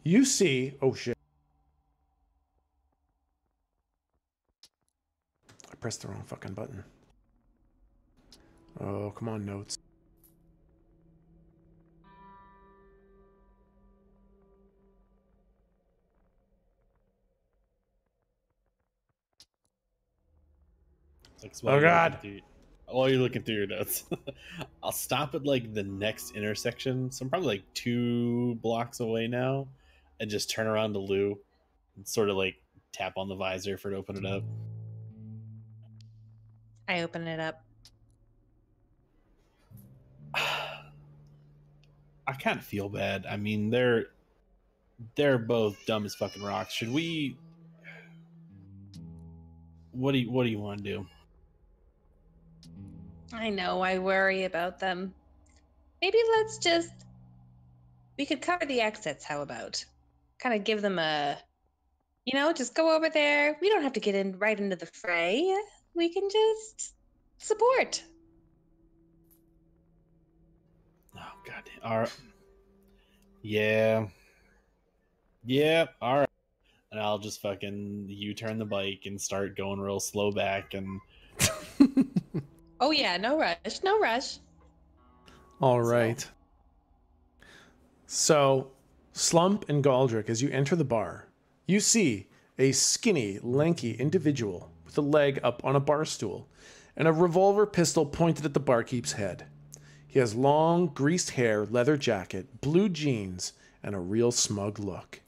S1: You see, oh shit. I pressed the wrong fucking button. Oh, come on, notes. Oh God.
S2: While you're looking through your notes, I'll stop at like the next intersection. So I'm probably like 2 blocks away now, and just turn around to Lou and sort of like tap on the visor for it to open it up.
S7: I open it up.
S2: I kind of feel bad. I mean, they're both dumb as fucking rocks. Should we? What do you want to do?
S7: I know, I worry about them. Maybe let's just... We could cover the exits, how about? Kind of give them a... You know, just go over there. We don't have to get in right into the fray. We can just support.
S2: Oh God! All right. Yeah. All right. And I'll just fucking U-turn the bike and start going real slow back and.
S7: Oh yeah, no rush, no rush.
S1: All right. So, Slump and Galdrick, as you enter the bar, you see a skinny, lanky individual with a leg up on a bar stool and a revolver pistol pointed at the barkeep's head. He has long, greased hair, leather jacket, blue jeans, and a real smug look.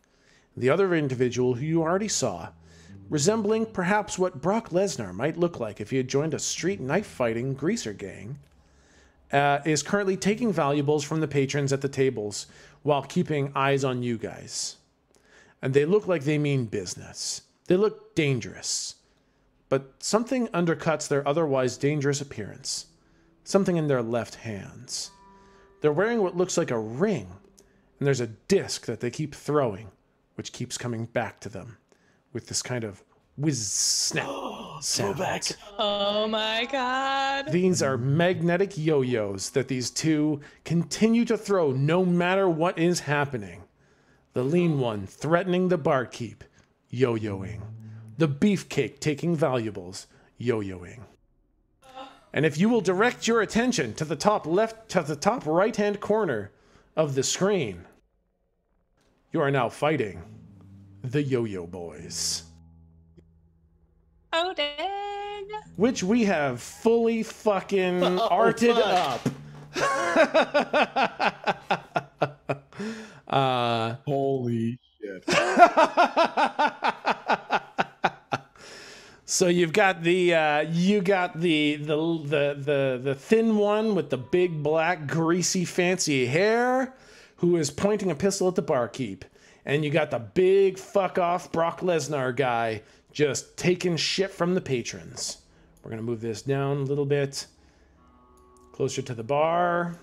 S1: The other individual, who you already saw, resembling perhaps what Brock Lesnar might look like if he had joined a street knife-fighting greaser gang, is currently taking valuables from the patrons at the tables while keeping eyes on you guys. And they look like they mean business. They look dangerous. But something undercuts their otherwise dangerous appearance. Something in their left hands. They're wearing what looks like a ring, and there's a disc that they keep throwing, which keeps coming back to them with this kind of whiz snap sound.
S7: Oh my God.
S1: These are magnetic yo-yos that these two continue to throw no matter what is happening. The lean one threatening the barkeep, yo-yoing. The beefcake taking valuables, yo-yoing. And if you will direct your attention to the top right-hand corner of the screen, you are now fighting the Yo-Yo Boys.
S7: Oh, dang.
S1: Which we have fully fucking arted up.
S5: Holy shit.
S1: So you've got the thin one with the big black greasy fancy hair who is pointing a pistol at the barkeep. And you got the big fuck off Brock Lesnar guy just taking shit from the patrons. We're going to move this down a little bit closer to the bar.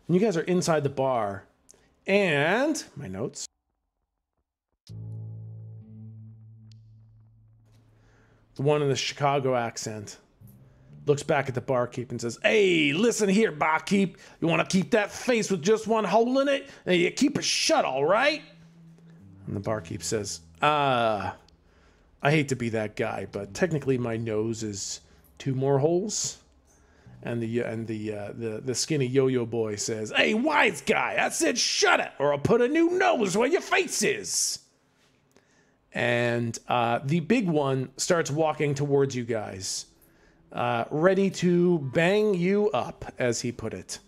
S1: And you guys are inside the bar. And my notes. The one in the Chicago accent looks back at the barkeep and says, "Hey, listen here, barkeep. You want to keep that face with just one hole in it? And you keep it shut, all right?" And the barkeep says, I hate to be that guy, but technically my nose is 2 more holes." And the skinny yo-yo boy says, "Hey, wise guy, I said shut it, or I'll put a new nose where your face is." And the big one starts walking towards you guys, ready to bang you up, as he put it.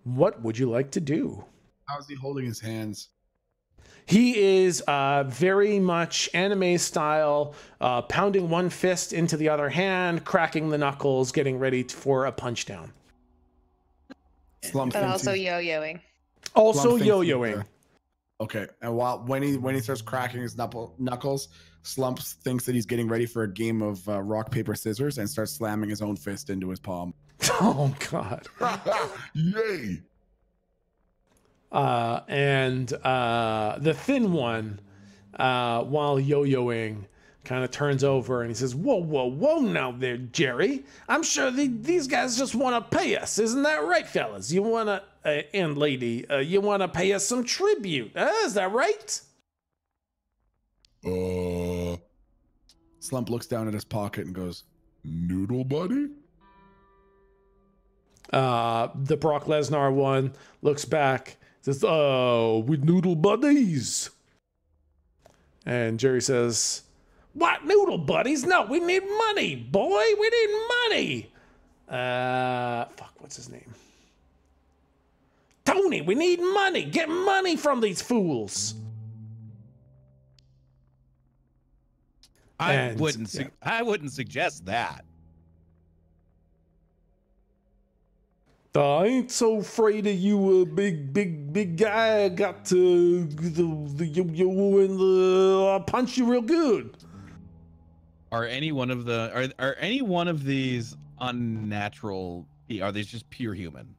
S1: What would you like to do?
S5: How's he holding his hands?
S1: He is very much anime style, pounding one fist into the other hand, cracking the knuckles, getting ready for a punch down.
S5: Slump
S7: But
S5: thinks
S7: also
S5: he's-
S7: yo-yoing.
S1: Also
S5: Slump thinks
S1: yo-yoing.
S5: Okay, and when he starts cracking his knuckles, Slump thinks that he's getting ready for a game of rock paper scissors and starts slamming his own fist into his palm.
S1: Oh God.
S6: Yay!
S1: And the thin one, while yo-yoing, kind of turns over and he says, "Whoa, whoa, whoa! Now there, Jerry. I'm sure these guys just want to pay us, isn't that right, fellas? You wanna and lady, you wanna pay us some tribute? Is that right?"
S5: Slump looks down at his pocket and goes,
S6: Noodle buddy?
S1: The Brock Lesnar one looks back, says, "Oh, we noodle buddies." And Jerry says, "What noodle buddies? No, we need money, boy. We need money." Fuck, what's his name? Tony, we need money. Get money from these fools.
S4: I wouldn't suggest that.
S1: I ain't so afraid of you, big guy. I got the yo-yo and I'll punch you real good.
S4: Are any one of the are any one of these unnatural? Are these just pure human?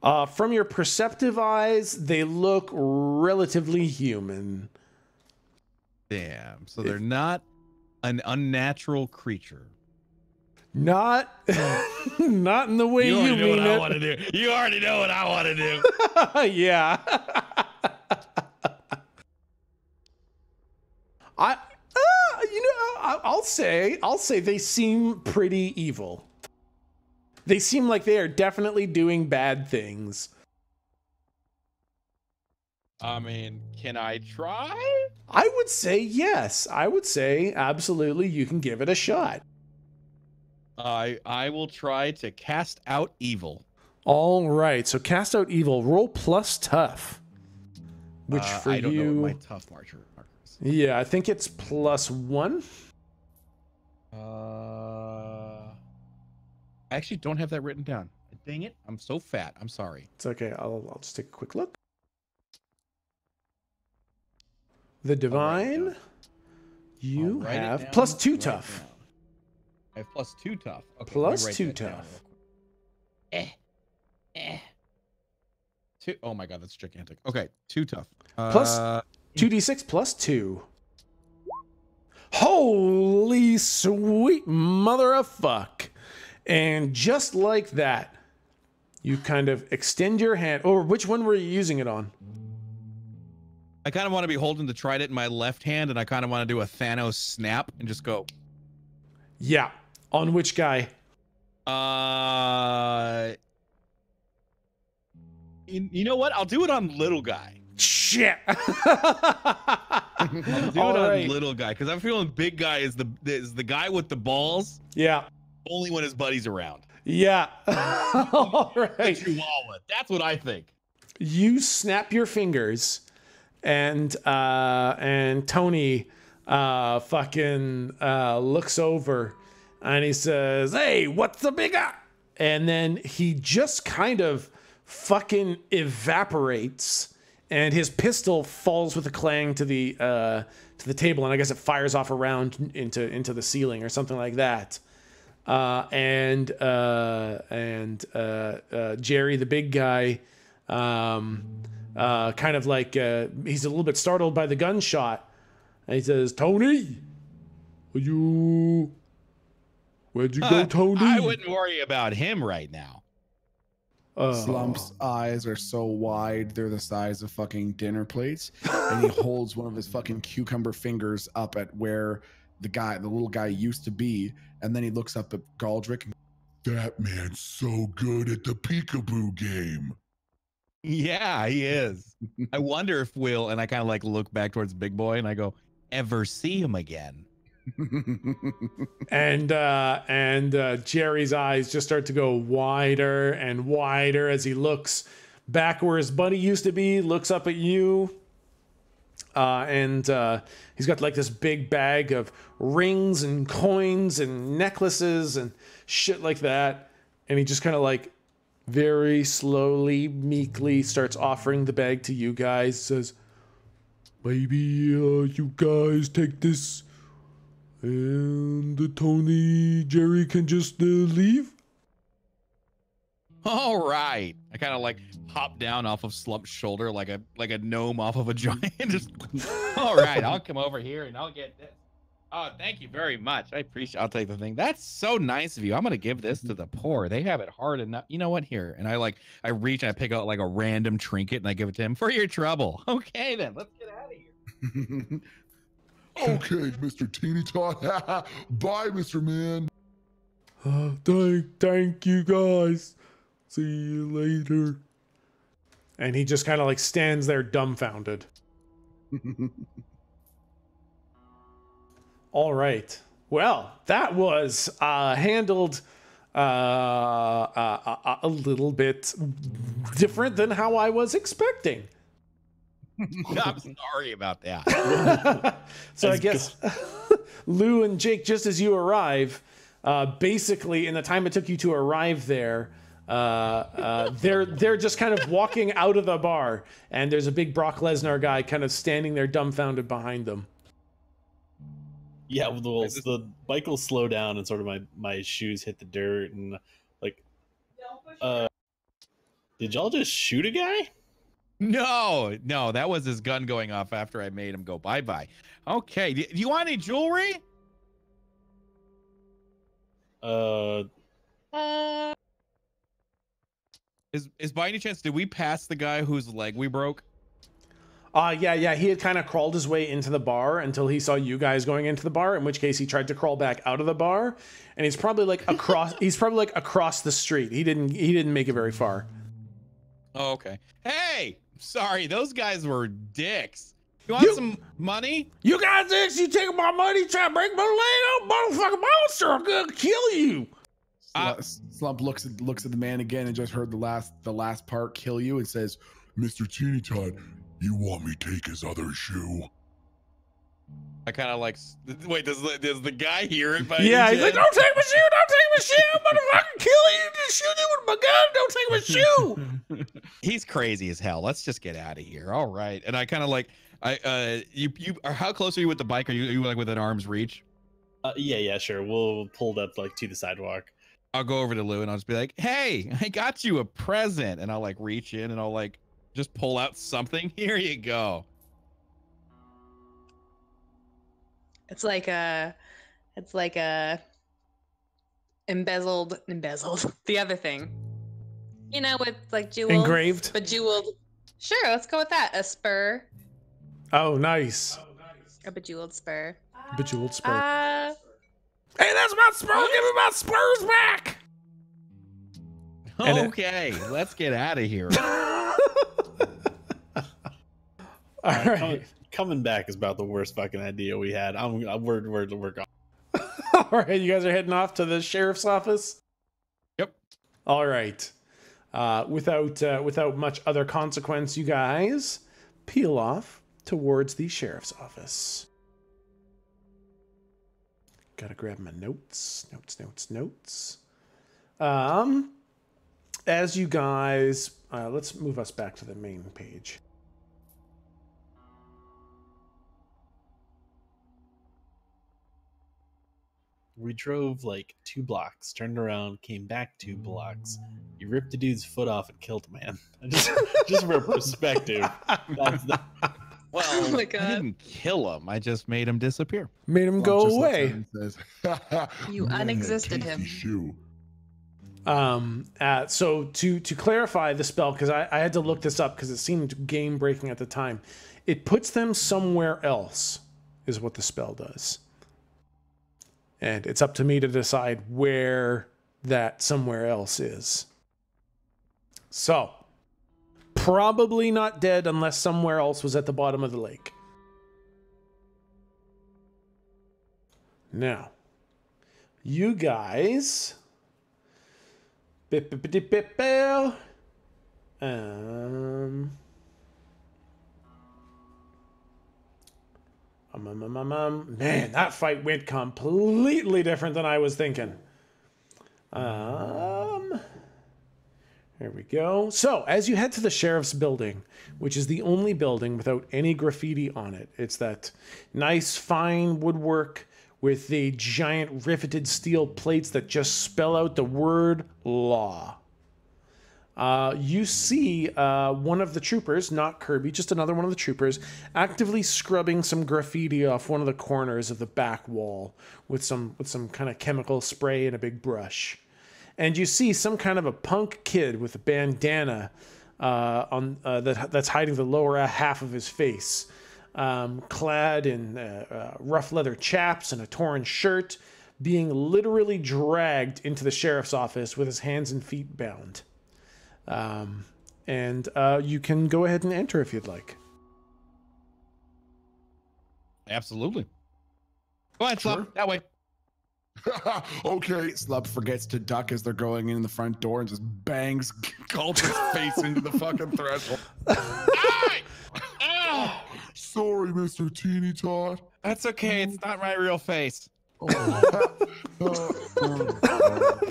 S1: From your perceptive eyes, they look relatively human.
S4: Damn. So they're not an unnatural creature.
S1: Not not in the way you
S4: already know
S1: mean
S4: what
S1: it.
S4: I want to do. You already know what I want to do.
S1: Yeah. I'll say they seem pretty evil. They seem like they are definitely doing bad things.
S4: I mean, can I try?
S1: I would say yes. I would say absolutely you can give it a shot.
S4: I will try to cast out evil.
S1: All right. So cast out evil. Roll plus tough. Which for
S4: I don't
S1: you,
S4: know what my tough marker is.
S1: yeah, I think it's +1.
S4: I actually don't have that written down. Dang it! I'm so fat. I'm sorry.
S1: It's okay. I'll just take a quick look. The divine, you
S4: I'll write it
S1: have
S4: down
S1: +2
S4: right
S1: tough.
S4: now. I have +2 tough. Okay,
S1: Plus
S4: let me write
S1: 2
S4: that down
S1: tough.
S4: real quick. 2. Oh my god, that's gigantic. Okay, 2 tough.
S1: Plus 2d6 +2. Holy sweet mother of fuck. And just like that, you kind of extend your hand. Or which one were you using it on?
S4: I kind of want to be holding the trident in my left hand, and I kind of want to do a Thanos snap and just go.
S1: Yeah. On which guy?
S4: You know what? I'll do it on little guy.
S1: Shit.
S4: I'll do it on little guy because I'm feeling big guy is the guy with the balls.
S1: Yeah.
S4: Only when his buddy's around.
S1: Yeah. All right.
S4: Chihuahua. That's what I think.
S1: You snap your fingers, and Tony fucking looks over, and he says, "Hey, what's the big eye?" And then he just kind of fucking evaporates, and his pistol falls with a clang to the table, and I guess it fires off a round into the ceiling or something like that. And Jerry, the big guy, kind of like he's a little bit startled by the gunshot, and he says, "Tony, where'd you go, Tony?"
S4: I wouldn't worry about him right now.
S5: Slump's eyes are so wide, they're the size of fucking dinner plates. And he holds one of his fucking cucumber fingers up at where the little guy used to be. And then he looks up at Galdrick. And,
S6: That man's so good at the peekaboo game.
S4: Yeah, he is. I wonder if Will, and I kind of like look back towards Big Boy and I go, ever see him again?
S1: And Jerry's eyes just start to go wider and wider as he looks back where his buddy used to be, looks up at you. and he's got like this big bag of rings and coins and necklaces and shit like that. And he just kind of like very slowly, meekly starts offering the bag to you guys. Says, maybe you guys take this and Tony, Jerry can just leave.
S4: All right. I kind of like hop down off of Slump's shoulder like a gnome off of a giant. Just, all right, I'll come over here and I'll get this. Oh, thank you very much. I'll take the thing. That's so nice of you. I'm gonna give this to the poor. They have it hard enough. You know what? Here. And I reach and I pick out like a random trinket and I give it to him for your trouble. Okay, then let's get out of here.
S6: Okay, Mr. Teeny Tot. Bye, Mr. Man.
S1: Thank you guys. See you later. And he just kind of like stands there dumbfounded. All right. Well, that was handled a little bit different than how I was expecting.
S4: I'm sorry about that.
S1: So I guess Lou and Jake, just as you arrive, basically in the time it took you to arrive there, they're just kind of walking out of the bar, and there's a big Brock Lesnar guy kind of standing there dumbfounded behind them.
S2: Yeah, the bike will slow down and sort of my shoes hit the dirt and like, did y'all just shoot a guy?
S4: No, that was his gun going off after I made him go bye-bye. Okay, do you want any jewelry? Is by any chance, did we pass the guy whose leg we broke?
S1: Yeah, he had kind of crawled his way into the bar until he saw you guys going into the bar, in which case he tried to crawl back out of the bar, and he's probably like across across the street. He didn't make it very far.
S4: Oh, okay. Hey, sorry, those guys were dicks. You want some money?
S1: You guys dicks, you take my money, try to break my leg, I'm motherfucking monster, I'm gonna kill you.
S5: Slump looks at the man again and just heard the last part, kill you, and says,
S6: Mr. Teeny Tot, you want me to take his other shoe?
S4: I kind of like, wait, does the guy hear it?
S1: Yeah, he's like, don't take my shoe, don't take my shoe, I'm gonna fucking kill you, just shoot you with my gun, don't take my shoe.
S4: He's crazy as hell. Let's just get out of here. All right. And I kind of like, how close are you with the bike? Are you like within arm's reach?
S2: Yeah, sure. We'll pull it up like to the sidewalk.
S4: I'll go over to Lou and I'll just be like, hey, I got you a present. And I'll like reach in and I'll like just pull out something. Here you go.
S7: It's like a embezzled, the other thing. You know, with like jewels.
S1: Engraved?
S7: Bejeweled. Sure, let's go with that. A spur.
S1: Oh, nice.
S7: A bejeweled spur.
S1: Bejeweled spur.
S5: hey, that's my spur, give me my spurs back.
S4: Okay, let's get out of here.
S1: All right.
S2: Coming back is about the worst fucking idea we had. We're gone.
S1: All right, you guys are heading off to the sheriff's office?
S4: Yep.
S1: All right. Without much other consequence, you guys peel off towards the sheriff's office. Gotta grab my notes. As you guys, let's move us back to the main page.
S2: We drove like 2 blocks, turned around, came back 2 blocks. You ripped a dude's foot off and killed a man. Just for perspective.
S4: Well,
S7: oh my God.
S4: I didn't kill him. I just made him disappear.
S1: Made him go away.
S5: Says,
S7: You unexisted him.
S6: Shoe.
S1: So to clarify the spell, because I had to look this up because it seemed game breaking at the time. It puts them somewhere else, is what the spell does. And it's up to me to decide where that somewhere else is. So, probably not dead unless somewhere else was at the bottom of the lake. Now, you guys... Man, that fight went completely different than I was thinking. There we go. So, as you head to the sheriff's building, which is the only building without any graffiti on it, it's that nice, fine woodwork with the giant riveted steel plates that just spell out the word law. You see one of the troopers, not Kirby, just another one of the troopers, actively scrubbing some graffiti off one of the corners of the back wall with some kind of chemical spray and a big brush. And you see some kind of a punk kid with a bandana that's hiding the lower half of his face, clad in rough leather chaps and a torn shirt, being literally dragged into the sheriff's office with his hands and feet bound. You can go ahead and enter if you'd like.
S4: Absolutely. Go ahead, Slump. That way.
S5: Okay. Slump forgets to duck as they're going in the front door and just bangs Galdra's face into the fucking threshold.
S6: Sorry, Mr. Teeny Tot.
S4: That's okay. It's not my real face.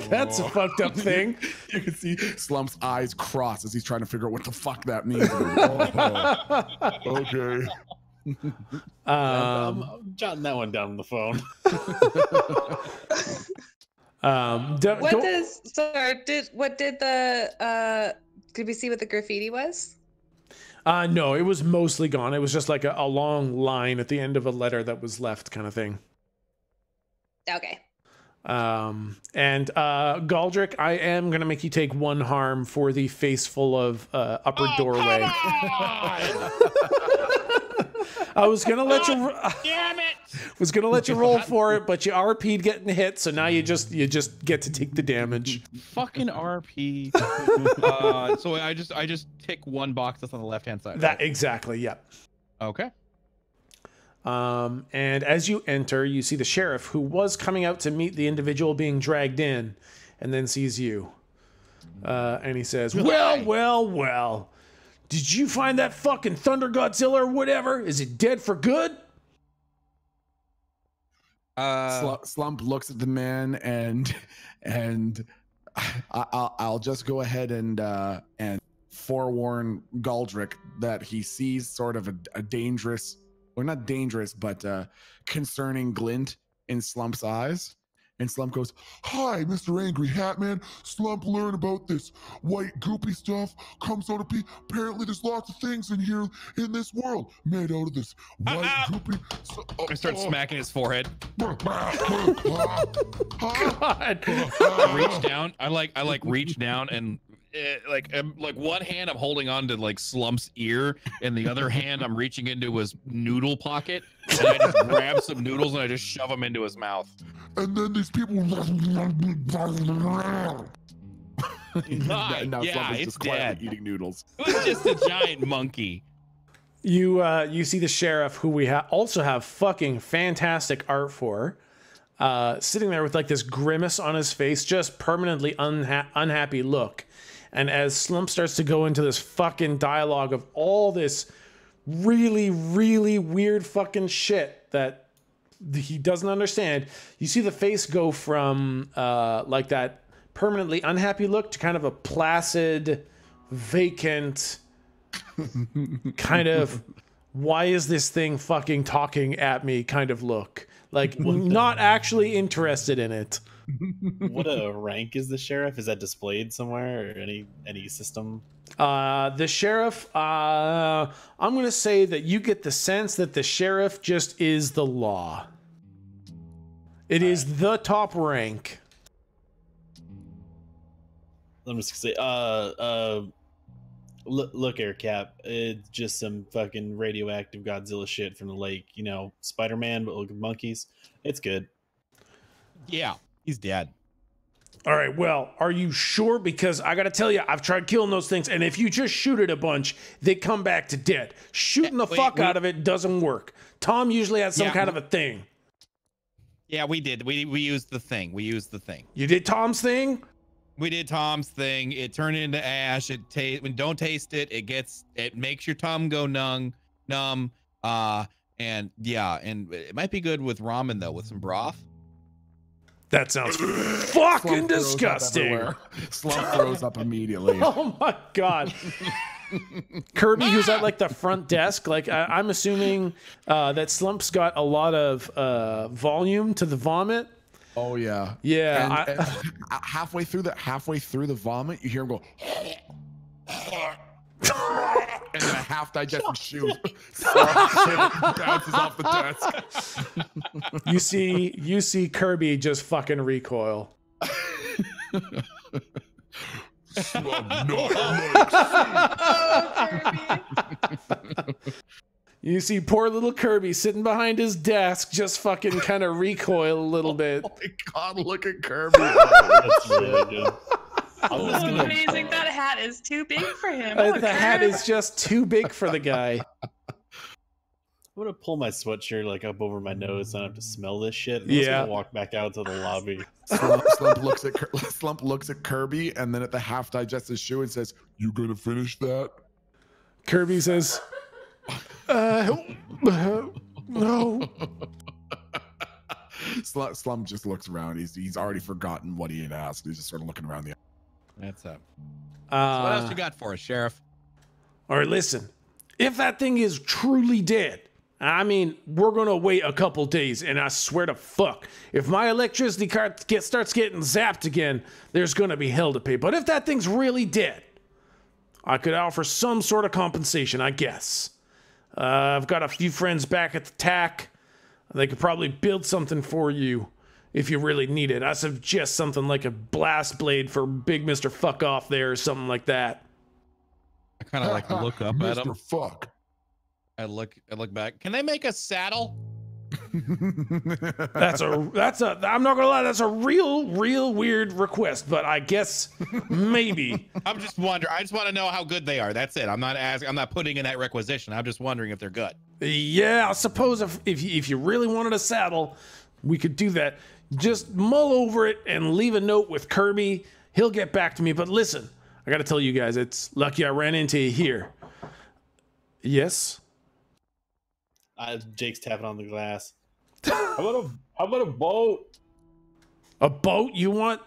S1: That's a fucked up thing.
S5: You can see Slump's eyes cross as he's trying to figure out what the fuck that means.
S6: Okay.
S2: I'm jotting that one down on the phone.
S7: Could we see what the graffiti was?
S1: No, it was mostly gone. It was just like a long line at the end of a letter that was left, kind of thing.
S7: Okay.
S1: Galdrick, I am gonna make you take 1 harm for the face full of upper doorway. I was gonna let you.
S4: Damn it!
S1: Was gonna let you roll for it, but you RP'd getting hit, so now you just get to take the damage.
S4: Fucking RP. So I just tick 1 box that's on the left hand side.
S1: That exactly. Yep.
S4: Okay.
S1: And as you enter, you see the sheriff who was coming out to meet the individual being dragged in, and then sees you. And he says, well. Did you find that fucking Thunder Godzilla or whatever? Is it dead for good?
S5: Slump looks at the man and I'll just go ahead and forewarn Galdrick that he sees sort of a dangerous, or not dangerous, but concerning glint in Slump's eyes. And Slump goes,
S6: Hi, Mr. Angry Hat Man. Slump learned about this white goopy stuff. Comes out of apparently there's lots of things in here in this world made out of this white goopy.
S4: I start smacking his forehead.
S1: God.
S4: I reach down. I reach down and like one hand I'm holding on to like Slump's ear, and the other hand I'm reaching into his noodle pocket, and I just grab some noodles and I just shove them into his mouth.
S6: And then these people.
S5: Now
S4: Yeah,
S5: Slump is
S4: it's
S5: just quietly
S4: dead.
S5: eating noodles.
S4: It was just a giant monkey.
S1: You see the sheriff, who we also have fucking fantastic art for, sitting there with like this grimace on his face, just permanently unhappy look. And as Slump starts to go into this fucking dialogue of all this really, really weird fucking shit that he doesn't understand, you see the face go from like that permanently unhappy look to kind of a placid, vacant, kind of, why is this thing fucking talking at me kind of look. Like, not actually interested in it.
S2: What a rank is the sheriff? Is that displayed somewhere or any system?
S1: The sheriff, I'm going to say that you get the sense that the sheriff just is the law. It is the top rank.
S2: I'm just gonna say, look, Aircap, it's just some fucking radioactive Godzilla shit from the lake. You know, Spider-Man, but look at monkeys. It's good.
S4: Yeah, he's dead.
S1: All right, well, are you sure? Because I gotta tell you, I've tried killing those things, and if you just shoot it a bunch, they come back to dead. Shooting the fuck out of it doesn't work. Tom usually has some kind of a thing.
S4: Yeah, we did. We used the thing.
S1: You did Tom's thing?
S4: We did Tom's thing. It turned into ash. When don't taste it, it makes your tongue go numb. And yeah, and it might be good with ramen though, with some broth.
S1: That sounds fucking disgusting.
S5: Slump throws up immediately.
S1: Oh my god. Kirby, who's at like the front desk, like I'm assuming that Slump's got a lot of volume to the vomit.
S5: Oh yeah,
S1: yeah.
S5: And halfway through the vomit, you hear him go, and then a half-digested shoe bounces off the desk.
S1: You see Kirby just fucking recoil. You see poor little Kirby sitting behind his desk, just fucking kind of recoil a little bit.
S5: Oh my god, look at Kirby.
S2: That's really good.
S3: Oh, amazing. That hat is too big for him.
S1: The hat is just too big for the guy.
S2: I'm gonna pull my sweatshirt like up over my nose so I don't have to smell this shit. And
S1: Yeah.
S2: I'm gonna walk back out to the lobby.
S5: Slump looks at Kirby and then at the half-digested shoe and says,
S6: You gonna finish that?
S1: Kirby says, no.
S5: Slump just looks around. He's already forgotten what he had asked. He's just sort of looking around the.
S4: That's so what else you got for us, Sheriff?
S1: All right, listen. If that thing is truly dead, I mean, we're gonna wait a couple days, and I swear to fuck, if my electricity card starts getting zapped again, there's gonna be hell to pay. But if that thing's really dead, I could offer some sort of compensation, I guess. I've got a few friends back at the TAC. They could probably build something for you if you really need it. I suggest something like a blast blade for Big Mr. Fuck Off there or something like that.
S4: I kind of like to look up at him.
S6: Mr. Fuck.
S4: I look back. Can they make a saddle?
S1: That's a I'm not gonna lie, that's a real weird request, but I guess maybe.
S4: I'm just wondering. I just want to know how good they are. That's it. I'm not asking. I'm not putting in that requisition. I'm just wondering if they're good.
S1: Yeah, I suppose if you really wanted a saddle, we could do that. Just mull over it and leave a note with Kirby. He'll get back to me. But listen, I gotta tell you guys, it's lucky I ran into you here. Yes?
S2: Jake's tapping on the glass. How about a boat?
S1: A boat you want?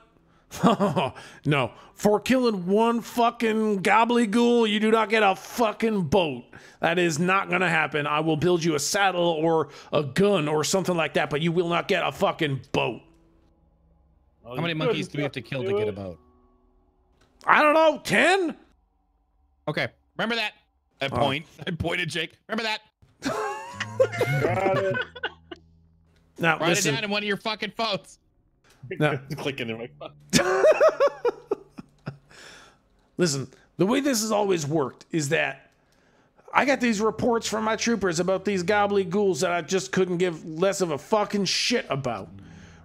S1: No. For killing one fucking gobbledygook, you do not get a fucking boat. That is not gonna happen. I will build you a saddle or a gun or something like that, but you will not get a fucking boat.
S2: Oh,
S4: How many monkeys do we have to kill to get a boat?
S1: I don't know, 10?
S4: Okay, remember that. I pointed Jake. Remember that.
S2: Got it.
S1: Now,
S4: Write
S1: listen.
S4: it down in one of your fucking phones.
S1: No.
S2: Clicking in my phone.
S1: Listen, the way this has always worked is that I got these reports from my troopers about these gobbledygooks that I just couldn't give less of a fucking shit about,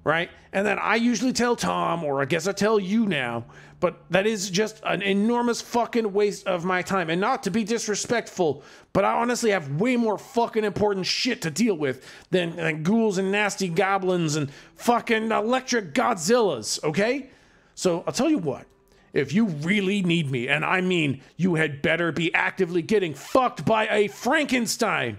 S1: right? And then I usually tell Tom, or I guess I tell you now, but that is just an enormous fucking waste of my time. And not to be disrespectful, but I honestly have way more fucking important shit to deal with than ghouls and nasty goblins and fucking electric Godzillas, okay? So I'll tell you what. If you really need me, and I mean you had better be actively getting fucked by a Frankenstein,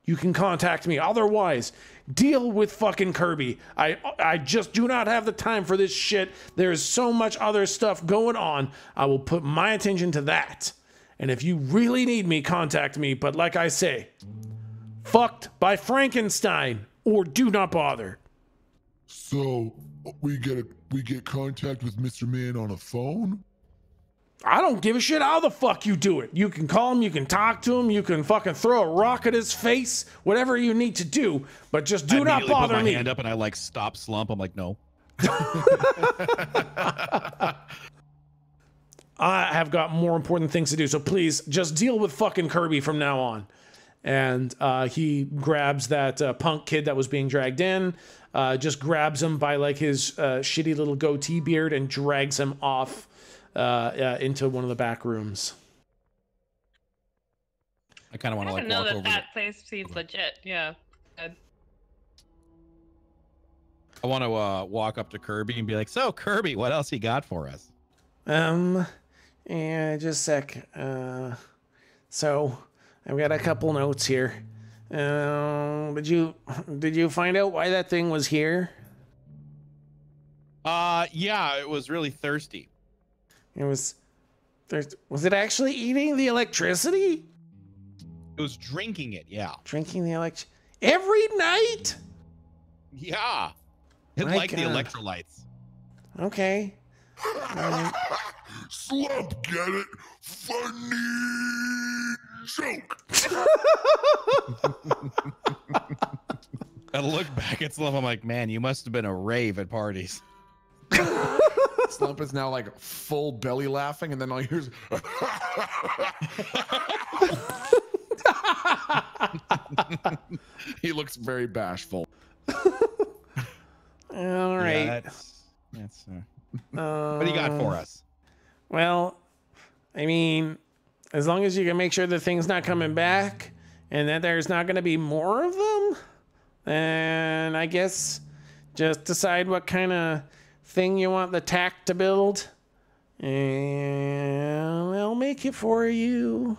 S1: you can contact me. Otherwise, deal with fucking Kirby. I just do not have the time for this shit. There's so much other stuff going on. I will put my attention to that. And if you really need me, contact me. But like I say, fucked by Frankenstein or do not bother.
S6: So we get contact with Mr. Man on a phone?
S1: I don't give a shit how the fuck you do it. You can call him, you can talk to him, you can fucking throw a rock at his face, whatever you need to do, but just do not bother
S4: put my
S1: me.
S4: hand up and I like stop Slump. I'm like, no.
S1: I have got more important things to do, so please just deal with fucking Kirby from now on. And he grabs that punk kid that was being dragged in, just grabs him by like his shitty little goatee beard and drags him off into one of the back rooms.
S4: I kind of want to like
S3: know
S4: walk
S3: that
S4: over.
S3: that place seems legit. Yeah. Good.
S4: I want to walk up to Kirby and be like, so Kirby, what else you got for us?
S1: Yeah, just a sec. So I've got a couple notes here. Did you find out why that thing was here?
S4: Yeah, it was really thirsty.
S1: It was it actually eating the electricity?
S4: It was drinking it, yeah.
S1: Drinking the every night?
S4: Yeah. It
S1: My
S4: liked the
S1: God.
S4: electrolytes.
S1: Okay.
S6: Slump, get it? Funny joke.
S4: I look back at Slump, I'm like, man, you must have been a rave at parties.
S5: Slump is now like full belly laughing, and then all you hear is he looks very bashful.
S1: All right.
S4: Yeah, that's what do you got for us?
S1: Well, I mean, as long as you can make sure the thing's not coming back and that there's not going to be more of them, then I guess just decide what kind of thing you want the tack to build, and I'll make it for you.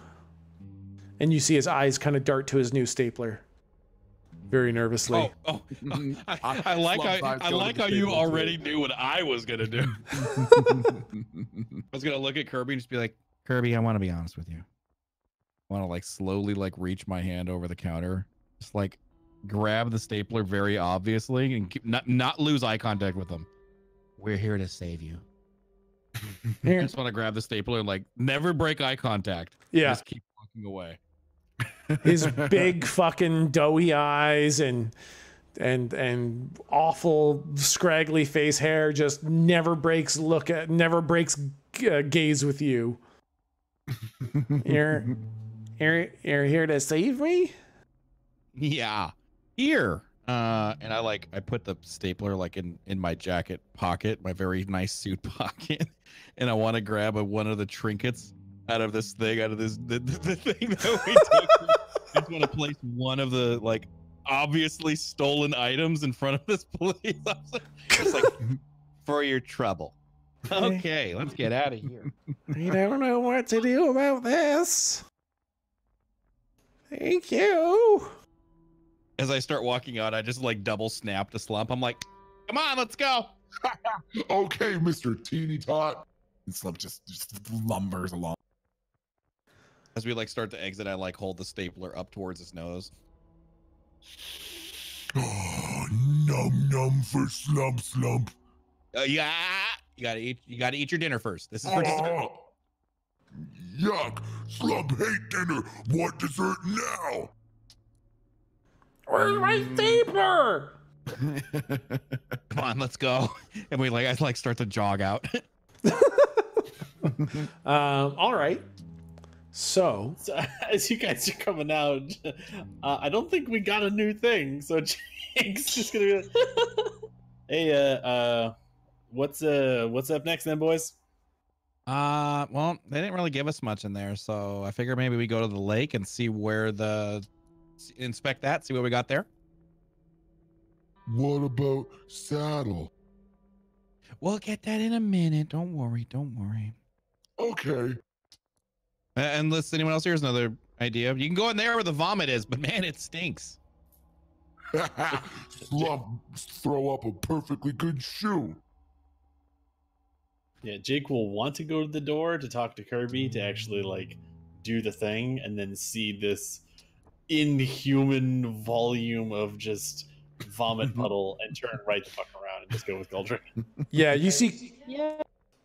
S1: And you see his eyes kind of dart to his new stapler, very nervously.
S4: I like how you already knew what I was gonna do. I was gonna look at Kirby and just be like, Kirby, I want to be honest with you. I want to like slowly like reach my hand over the counter, just like grab the stapler very obviously, and keep, not lose eye contact with them. We're here to save you. I just want to grab the stapler and like never break eye contact.
S1: Yeah.
S4: Just keep walking away.
S1: His big fucking doughy eyes and awful scraggly face hair just never breaks gaze with you. You're here to save me?
S4: Yeah. Here. And I put the stapler like in my jacket pocket, my very nice suit pocket, and I want to grab one of the trinkets out of this thing, the thing that we took. I just want to place one of the like obviously stolen items in front of this police officer. It's like, for your trouble. Okay, let's get out of here.
S1: I don't know what to do about this. Thank you.
S4: As I start walking out, I just like double snap to Slump. I'm like, come on, let's go.
S6: Okay, Mr. Teeny Tot.
S5: And Slump just lumbers along.
S4: As we like start to exit, I like hold the stapler up towards his nose.
S6: Oh, num num for Slump.
S4: Yeah, you gotta eat your dinner first. This is for dessert.
S6: Oh, yuck. Slump hate dinner. What dessert now?
S1: Where's my stapler?
S4: Come on, let's go. And I like start to jog out.
S1: All right. So
S2: as you guys are coming out, I don't think we got a new thing. So Jake's just gonna be like, hey, what's up next then, boys?
S4: Well, they didn't really give us much in there, so I figure maybe we go to the lake and see where inspect that, see what we got there.
S6: What about Saddle?
S4: We'll get that in a minute. Don't worry.
S6: Okay.
S4: Unless anyone else here has another idea. You can go in there where the vomit is, but man, it stinks.
S6: Slump throw up a perfectly good shoe.
S2: Yeah, Jake will want to go to the door to talk to Kirby to actually like do the thing, and then see this inhuman volume of just vomit puddle and turn right the fuck around and just go with Goldrick.
S1: yeah, you see.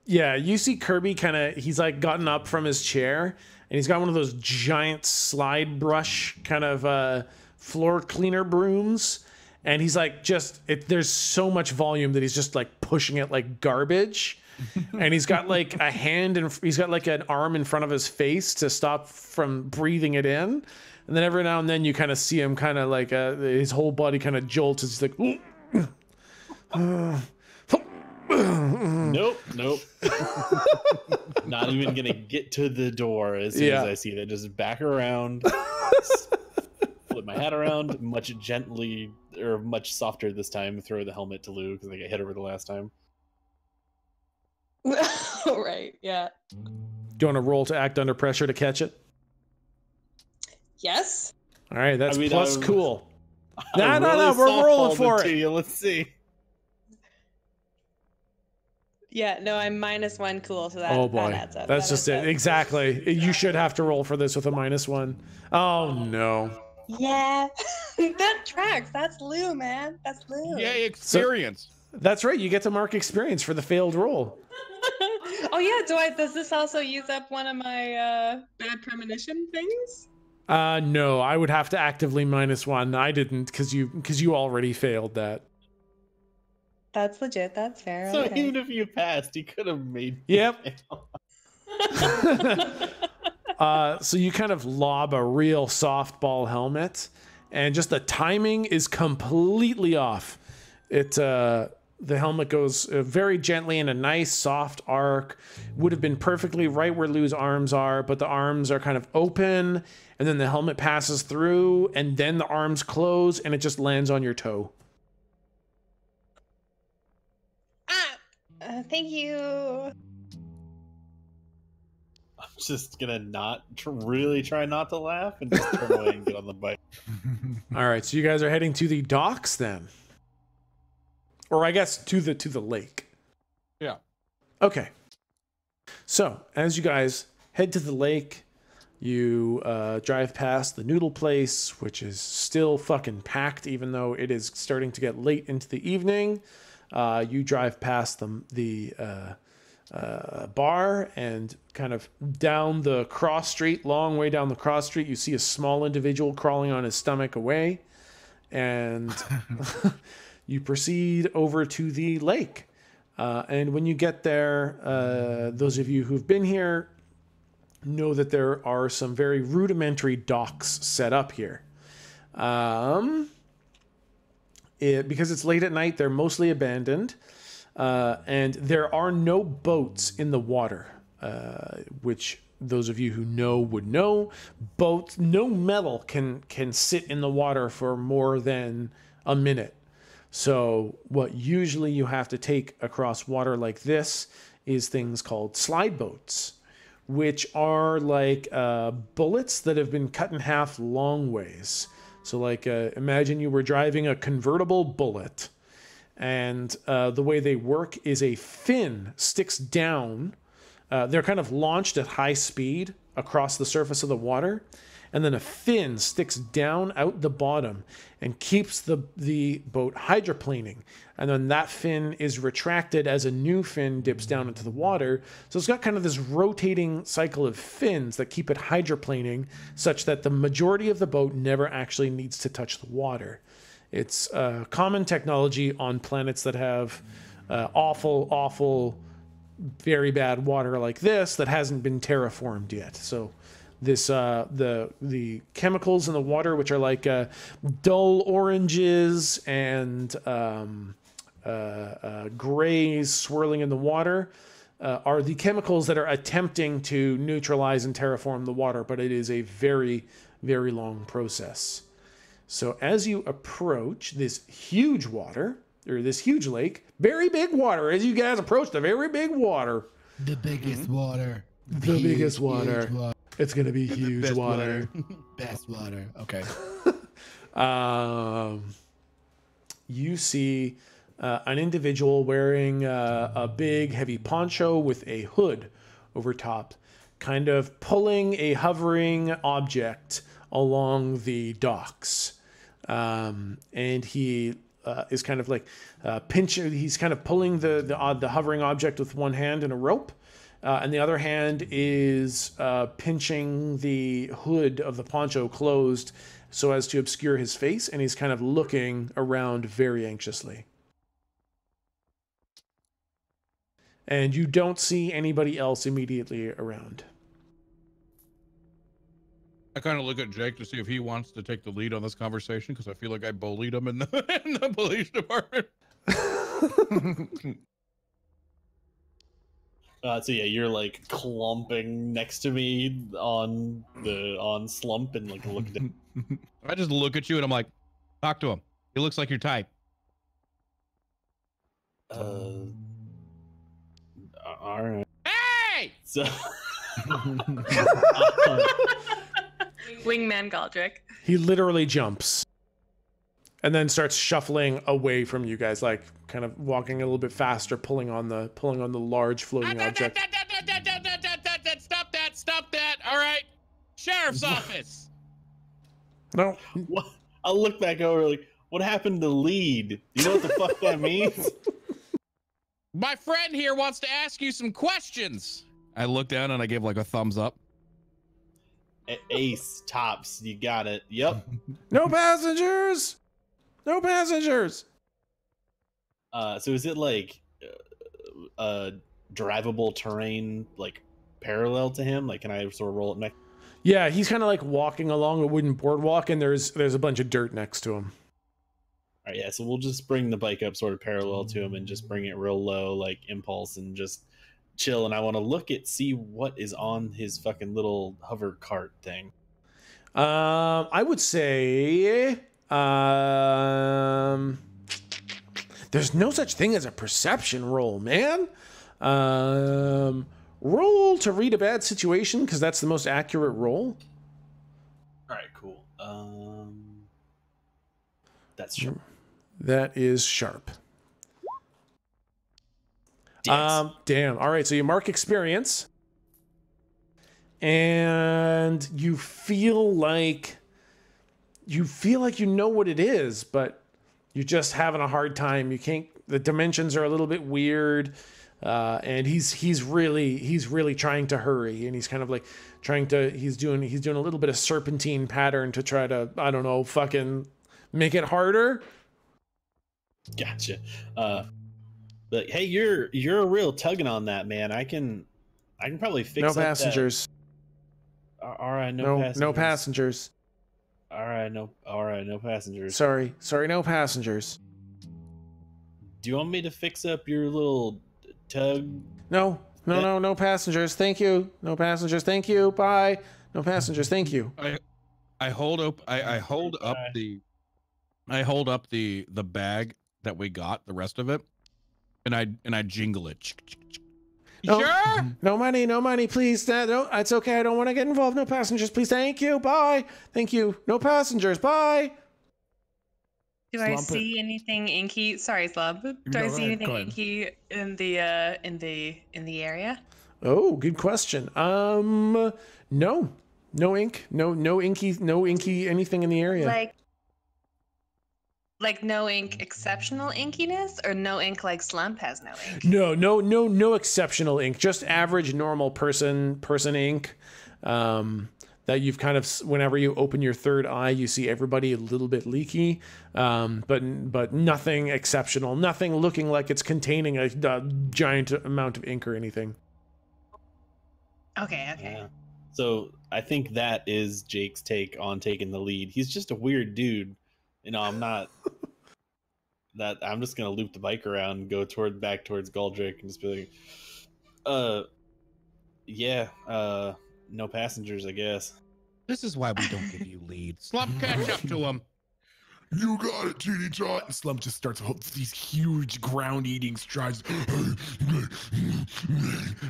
S1: Yeah, you see Kirby he's like gotten up from his chair, and he's got one of those giant slide brush kind of floor cleaner brooms, and he's like there's so much volume that he's just like pushing it like garbage. And he's got like a hand and he's got like an arm in front of his face to stop from breathing it in. And then every now and then you kind of see him kind of like his whole body kind of jolts. It's like,
S2: Nope. Not even gonna get to the door as soon as I see that. Just back around, flip my hat around, much gently or much softer this time. Throw the helmet to Lou because I got hit over the last time.
S7: Right, yeah.
S1: Do you want to roll to act under pressure to catch it?
S7: Yes.
S1: All right, that's
S2: I mean,
S1: plus cool.
S2: I
S1: No,
S2: really
S1: we're rolling
S2: softballed
S1: for
S2: to
S1: it.
S2: you. Let's see.
S7: Yeah, no, I'm -1 cool, so that,
S1: Oh
S7: that
S1: boy,
S7: adds up.
S1: that's
S7: That
S1: just
S7: adds
S1: it.
S7: up.
S1: Exactly. You should have to roll for this with a -1. Oh no.
S7: Yeah, that tracks. That's Lou, man. That's Lou.
S4: Yay, experience.
S1: That's right. You get to mark experience for the failed roll.
S7: Oh yeah, does this also use up one of my bad premonition things?
S1: No, I would have to actively -1. I didn't because you already failed that.
S7: That's legit. That's fair.
S2: So
S7: okay.
S2: even if you passed, you could have made.
S1: Yep. So you kind of lob a real softball helmet, and just the timing is completely off. The helmet goes very gently in a nice soft arc. Would have been perfectly right where Lou's arms are, but the arms are kind of open, and then the helmet passes through, and then the arms close, and it just lands on your toe.
S7: Thank you.
S2: I'm just gonna really try not to laugh and just turn away and get on the bike.
S1: All right, so you guys are heading to the docks then, or I guess to the lake.
S4: Yeah.
S1: Okay. So as you guys head to the lake, you drive past the noodle place, which is still fucking packed, even though it is starting to get late into the evening. You drive past the bar, and kind of down the cross street, long way down the cross street, you see a small individual crawling on his stomach away, and you proceed over to the lake. And when you get there, those of you who've been here know that there are some very rudimentary docks set up here. Because it's late at night, they're mostly abandoned. And there are no boats in the water, which those of you who know would know. No metal can sit in the water for more than a minute. So what usually you have to take across water like this is things called slide boats, which are like bullets that have been cut in half long ways. So like imagine you were driving a convertible bullet, and the way they work is a fin sticks down. They're kind of launched at high speed across the surface of the water, and then a fin sticks down out the bottom and keeps the boat hydroplaning. And then that fin is retracted as a new fin dips down into the water. So it's got kind of this rotating cycle of fins that keep it hydroplaning, such that the majority of the boat never actually needs to touch the water. It's common technology on planets that have awful, very bad water like this that hasn't been terraformed yet. So this the chemicals in the water, which are like dull oranges and grays swirling in the water, are the chemicals that are attempting to neutralize and terraform the water, but it is a very, very long process. So as you approach this huge water, or this huge lake, very big water, as you guys approach the very big water.
S8: The biggest water.
S1: The biggest water. It's going to be huge water.
S8: Best water. Okay.
S1: You see an individual wearing a big heavy poncho with a hood over top, kind of pulling a hovering object along the docks. And he is kind of like pinching, he's kind of pulling the hovering object with one hand in a rope. And the other hand is pinching the hood of the poncho closed so as to obscure his face, and he's kind of looking around very anxiously. And you don't see anybody else immediately around.
S4: I kind of look at Jake to see if he wants to take the lead on this conversation, because I feel like I bullied him in the police department.
S2: So yeah, you're like clumping next to me on slump and like look at him.
S4: I just look at you and I'm like, talk to him. He looks like your type.
S2: All right.
S4: Hey!
S2: So
S7: Wingman Galdrick.
S1: He literally jumps and then starts shuffling away from you guys, like kind of walking a little bit faster, pulling on the large floating object.
S4: Stop that. All right. Sheriff's office.
S1: No.
S2: What? I'll look back over like, what happened to lead? You know what the fuck that means?
S4: My friend here wants to ask you some questions. I look down and I give like a thumbs up.
S2: Ace, tops, you got it. Yep.
S1: No passengers. No passengers.
S2: So is it like drivable terrain, like parallel to him? Like, can I sort of roll it next?
S1: Yeah, he's kind of like walking along a wooden boardwalk, and there's a bunch of dirt next to him.
S2: All right, yeah. So we'll just bring the bike up sort of parallel to him and just bring it real low, like impulse, and just chill. And I want to see what is on his fucking little hover cart thing.
S1: I would say there's no such thing as a perception roll, man. Roll to read a bad situation, because that's the most accurate roll.
S2: All right, cool. That's sharp.
S1: That is sharp.
S2: Damn.
S1: All right, so you mark experience, and you feel like you know what it is, but you're just having a hard time. You can't. The dimensions are a little bit weird. And he's really trying to hurry, and he's kind of like he's doing a little bit of serpentine pattern to try to, I don't know, fucking make it harder.
S2: Gotcha. But hey, you're a real tugging on that, man. I can probably fix
S1: no passengers.
S2: All right, no passengers.
S1: No passengers.
S2: All right, no passengers.
S1: Sorry, no passengers.
S2: Do you want me to fix up your little tug?
S1: No passengers. Thank you. No passengers. Thank you. Bye. No passengers. Thank you.
S4: I hold up the bag that we got, the rest of it, and I jingle it.
S1: No,
S4: Sure?
S1: No money, please. No, it's okay. I don't want to get involved. No passengers, please. Thank you. Bye. Thank you. No passengers. Bye.
S7: Do I see anything inky? Sorry, Slub. Do I see anything inky in the area?
S1: Oh, good question. No ink, no inky, anything in the area.
S7: Like no ink exceptional inkiness, or no ink like Slump has no ink?
S1: No exceptional ink. Just average normal person ink. That you've kind of, whenever you open your third eye, you see everybody a little bit leaky, but nothing exceptional, nothing looking like it's containing a giant amount of ink or anything.
S7: Okay.
S2: Yeah. So I think that is Jake's take on taking the lead. He's just a weird dude. You know, I'm not that. I'm just gonna loop the bike around and go back towards Galdrick and just be like, no passengers, I guess.
S4: This is why we don't give you leads. Slump, catch up to him.
S6: You got it, Teeny Tot.
S5: Slump just starts these huge ground-eating strides,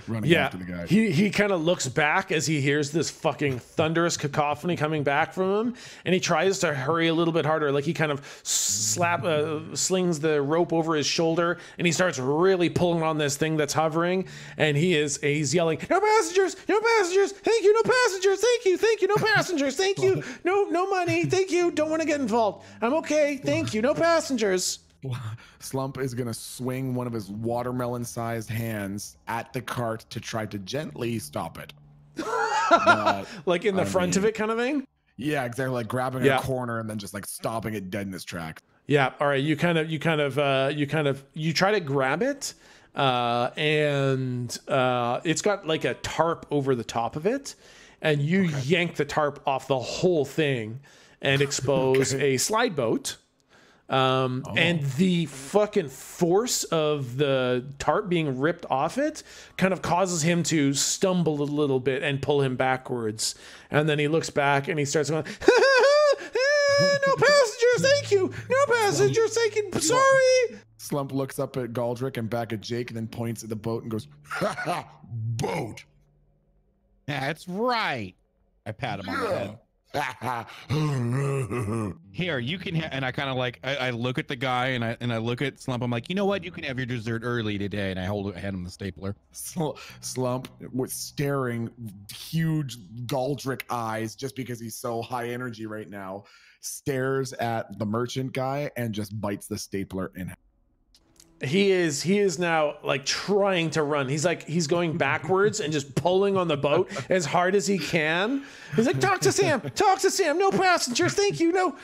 S5: running after the guy.
S1: He kind of looks back as he hears this fucking thunderous cacophony coming back from him, and he tries to hurry a little bit harder. Like he kind of slings the rope over his shoulder, and he starts really pulling on this thing that's hovering. And he's yelling, "No passengers! No passengers! Thank you! No passengers! Thank you! Thank you! No passengers! Thank you! No money! Thank you! Don't want to get involved. I'm okay. Thank you. No passengers."
S5: Slump is going to swing one of his watermelon-sized hands at the cart to try to gently stop it.
S1: Like in the front of it kind of thing?
S5: Yeah, exactly. Like grabbing a corner and then just like stopping it dead in its tracks.
S1: Yeah. All right. You try to grab it, and it's got like a tarp over the top of it, and you yank the tarp off the whole thing and expose a slide boat. And the fucking force of the tarp being ripped off it kind of causes him to stumble a little bit and pull him backwards. And then he looks back and he starts going, "No passengers, thank you. No passengers, thank you. Sorry."
S5: Slump looks up at Galdrick and back at Jake and then points at the boat and goes, "Ha ha, boat."
S4: That's right. I pat him on the head. Here, you can and I kind of like I look at the guy and I look at Slump. I'm like, you know what? You can have your dessert early today. And I hand him the stapler.
S5: Slump with staring huge Galdric eyes, just because he's so high energy right now, stares at the merchant guy and just bites the stapler in half.
S1: He is now like trying to run. He's going backwards and just pulling on the boat as hard as he can. He's like, talk to Sam, no passengers, thank you, no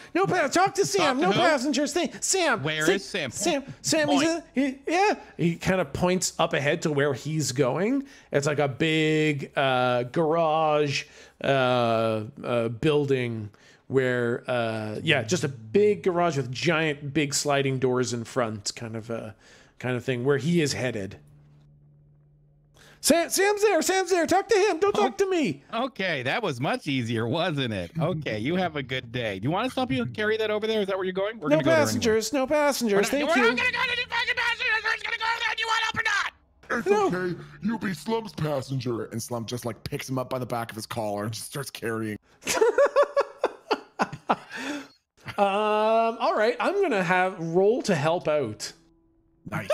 S1: talk to Sam, no passengers, Sam.
S4: Where is Sam?
S1: Sam, he kind of points up ahead to where he's going. It's like a big garage building where just a big garage with giant big sliding doors in front, kind of thing, where he is headed. Sam's there, talk to him, don't talk to me.
S4: Okay, that was much easier, wasn't it? Okay, you have a good day. Do you want to stop you and carry that over there? Is that where you're going?
S1: No passengers, thank you.
S4: We're not gonna go to any fucking passengers. We're just gonna go there. Do you want help or not?
S6: It's okay. You'll be Slump's passenger.
S5: And Slump just like picks him up by the back of his collar and just starts carrying.
S1: All right, I'm gonna have roll to help out.
S5: Nice.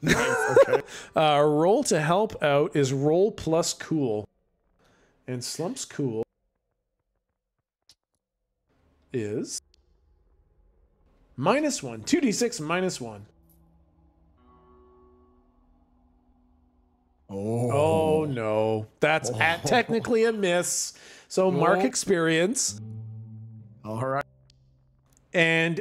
S5: Nice. Okay.
S1: Roll to help out is roll plus cool, and Slump's cool is -1. 2d6 -1. Oh no, that's technically a miss. So mark experience.
S5: All right.
S1: And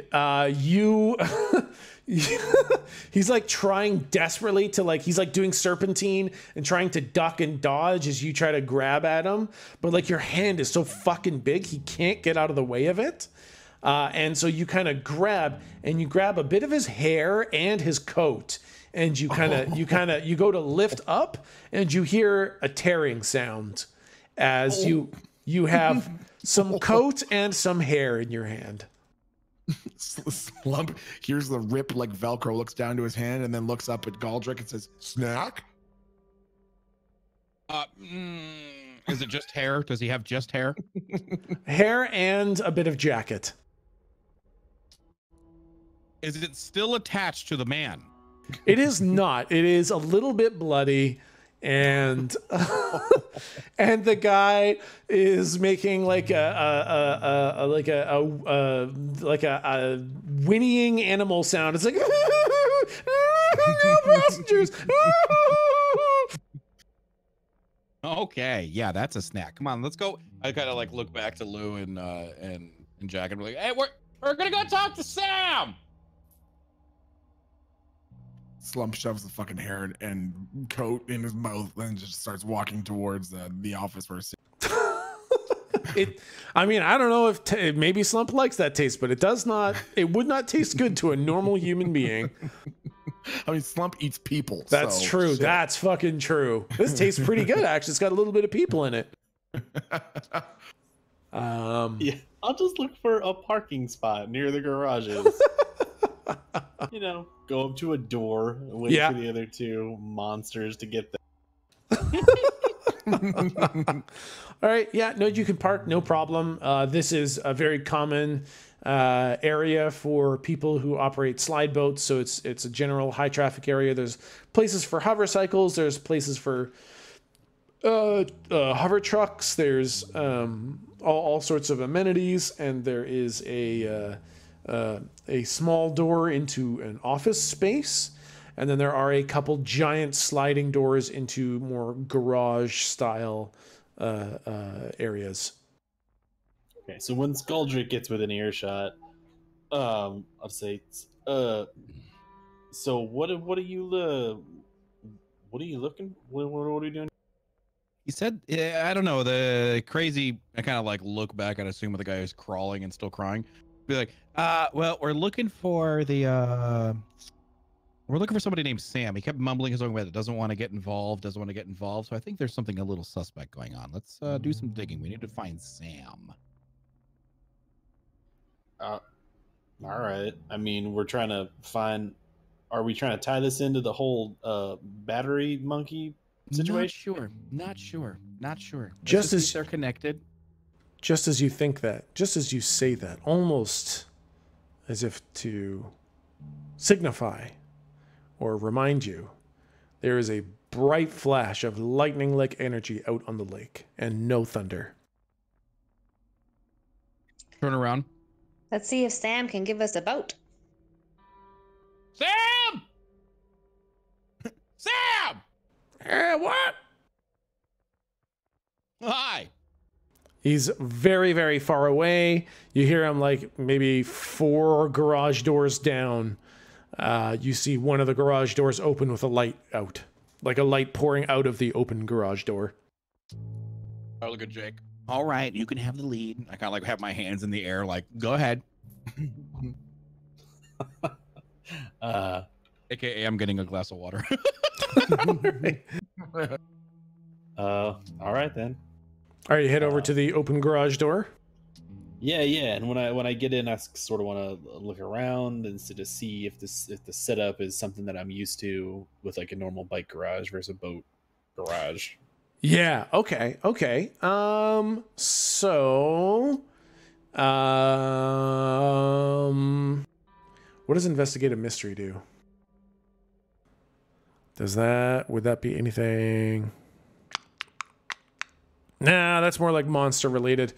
S1: he's like trying desperately to he's like doing serpentine and trying to duck and dodge as you try to grab at him, but like your hand is so fucking big he can't get out of the way of it. And so you kind of grab a bit of his hair and his coat, and you go to lift up, and you hear a tearing sound as you have some coat and some hair in your hand.
S5: Slump here's the rip like Velcro, looks down to his hand, and then looks up at Galdric and says, "Snack?"
S4: Is it just hair? Does he have just hair?
S1: Hair and a bit of jacket.
S4: Is it still attached to the man?
S1: It is not. It is a little bit bloody, and and the guy is making like a whinnying animal sound. It's like passengers.
S4: Okay, yeah, that's a snack. Come on, let's go. I kind of like look back to Lou and Jack, and we're like, hey, we're gonna go talk to Sam.
S5: Slump shoves the fucking hair and coat in his mouth and just starts walking towards the office for a second.
S1: I mean, I don't know if maybe Slump likes that taste, but it would not taste good to a normal human being.
S5: I mean, Slump eats people.
S1: That's true. Shit. That's fucking true. This tastes pretty good, actually. It's got a little bit of people in it.
S2: Yeah, I'll just look for a parking spot near the garages. Go up to a door, wait for the other two monsters to get there.
S1: All right, yeah, no, you can park, no problem. This is a very common area for people who operate slide boats, so it's a general high traffic area. There's places for hover cycles, there's places for hover trucks, there's all sorts of amenities, and there is a small door into an office space, and then there are a couple giant sliding doors into more garage style areas.
S2: Okay, so when Galdric gets within earshot, I'll say, so what are you looking? What are you doing?
S4: He said, I don't know, the crazy. I kind of like look back and assume the guy who's crawling and still crying. Be like, well, we're looking for somebody named Sam. He kept mumbling his own way that doesn't want to get involved. So I think there's something a little suspect going on. Let's do some digging. We need to find Sam.
S2: All right. I mean, we're trying to find. Are we trying to tie this into the whole battery monkey situation?
S4: Not sure.
S1: Just as
S4: they're connected.
S1: just as you think that, just as you say that, almost as if to signify or remind you, there is a bright flash of lightning-like energy out on the lake and no thunder.
S4: Turn around.
S7: Let's see if Sam can give us a boat.
S4: Sam! Sam!
S1: What?
S4: Hi.
S1: He's very, very far away. You hear him like maybe 4 garage doors down. You see one of the garage doors open with a light out. Like a light pouring out of the open garage door.
S4: I look at Jake. All right, you can have the lead. I kind of like have my hands in the air, like, go ahead. AKA, I'm getting a glass of water.
S2: All right then.
S1: All right, you head over to the open garage door.
S2: Yeah. And when I get in, I sort of want to look around and to see if the setup is something that I'm used to with like a normal bike garage versus a boat garage.
S1: Yeah. Okay. So, what does investigate a mystery do? Would that be anything? Nah, that's more like monster related.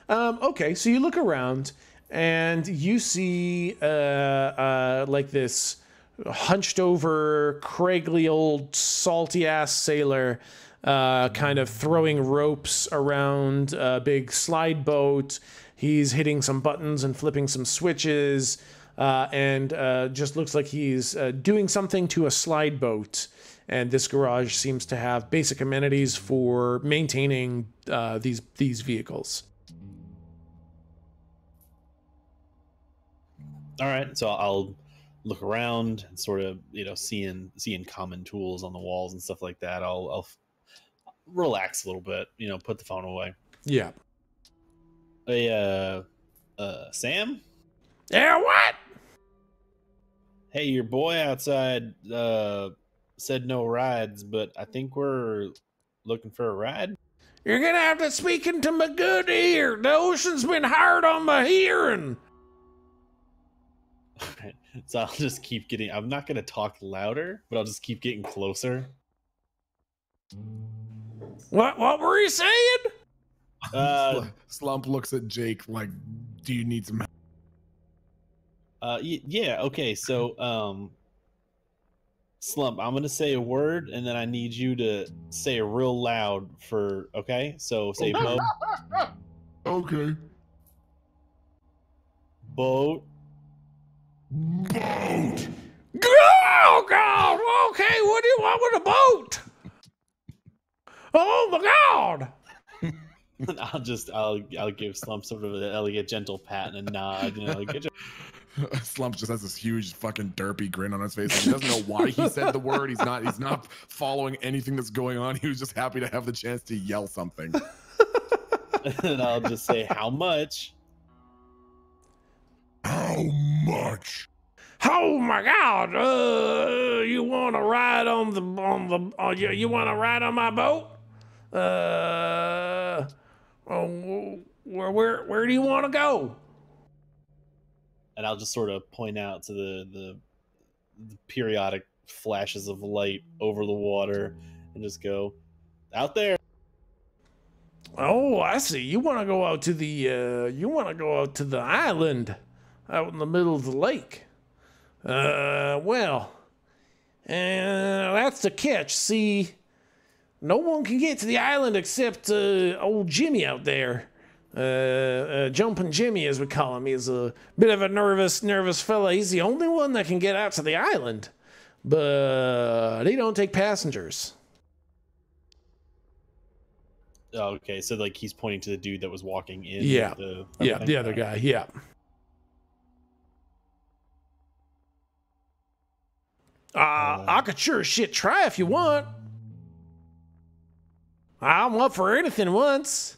S1: Okay, so you look around and you see like this hunched over, craggly old salty ass sailor kind of throwing ropes around a big slide boat. He's hitting some buttons and flipping some switches and just looks like he's doing something to a slide boat. And this garage seems to have basic amenities for maintaining these vehicles.
S2: All right, so I'll look around and sort of, seeing common tools on the walls and stuff like that. I'll relax a little bit, put the phone away.
S1: Yeah.
S2: Hey, Sam?
S1: Yeah, what?
S2: Hey, your boy outside said no rides, but I think we're looking for a ride.
S1: You're gonna have to speak into my good ear. The ocean's been hard on my hearing.
S2: So I'll just keep getting, I'm not going to talk louder, but I'll just keep getting closer.
S1: What were you saying?
S5: Slump looks at Jake like, do you need some help?
S2: Yeah, okay, so, Slump, I'm going to say a word, and then I need you to say it real loud okay? So say boat.
S6: Okay.
S2: Boat.
S6: Boat!
S1: Oh, God! Okay, what do you want with a boat? Oh, my God!
S2: I'll give Slump sort of a gentle pat and a nod, get your...
S5: Slump just has this huge fucking derpy grin on his face. Like, he doesn't know why he said the word. He's not following anything that's going on. He was just happy to have the chance to yell something.
S2: And I'll just say, how much?
S6: How much?
S1: Oh my God! You want to ride on you want to ride on my boat? Where do you want to go?
S2: And I'll just sort of point out to the periodic flashes of light over the water and just go, out there.
S1: Oh, I see. You want to go out to the island out in the middle of the lake. That's the catch. See, no one can get to the island except old Jimmy out there. Jumping Jimmy, as we call him. He's a bit of a nervous fella. He's the only one that can get out to the island, but he don't take passengers.
S2: Okay, so like he's pointing to the dude that was walking in.
S1: Yeah,
S2: the
S1: other guy. Yeah. I could sure as shit try if you want. I'm up for anything once.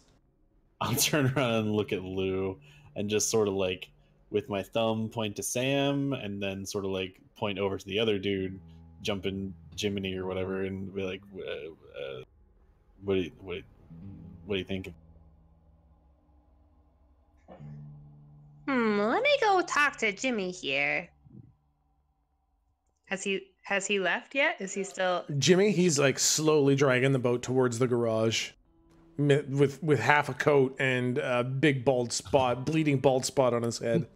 S2: I'll turn around and look at Lou and just sort of like with my thumb point to Sam and then sort of like point over to the other dude, jumping Jiminy or whatever, and be like, what do you think?
S7: Let me go talk to Jimmy here. Has he left yet? Is he still?
S1: Jimmy, he's like slowly dragging the boat towards the garage, with half a coat and a big bleeding bald spot on his head.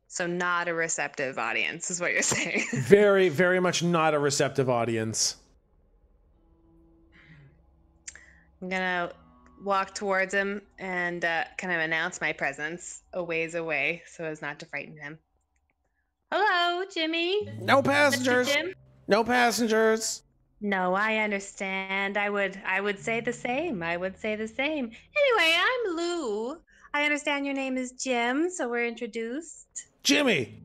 S7: So not a receptive audience, is what you're saying.
S1: Very, very much not a receptive audience.
S7: I'm gonna walk towards him and kind of announce my presence a ways away so as not to frighten him. Hello, Jimmy.
S1: No passengers.
S7: Mr. Jim?
S1: No passengers.
S7: No, I understand. I would say the same. I would say the same. Anyway, I'm Lou. I understand your name is Jim, so we're introduced.
S1: Jimmy.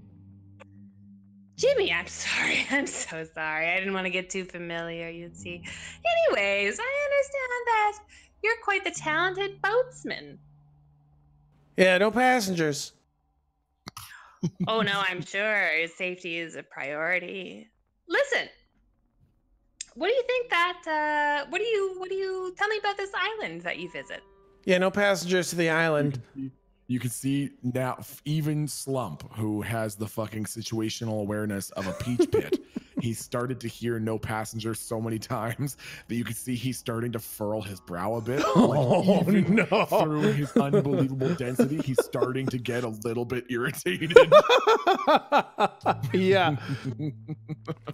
S7: Jimmy, I'm sorry. I'm so sorry. I didn't want to get too familiar, you'd see. Anyways, I understand that you're quite the talented boatsman.
S1: Yeah, no passengers.
S7: Oh no, I'm sure safety is a priority. Listen, what do you think that? What do you tell me about this island that you visit?
S1: Yeah, no passengers to the island.
S5: You can see now even Slump, who has the fucking situational awareness of a peach pit. He started to hear no passengers so many times that you can see he's starting to furl his brow a bit.
S1: Oh, no.
S5: Through his unbelievable density, he's starting to get a little bit irritated.
S1: Yeah.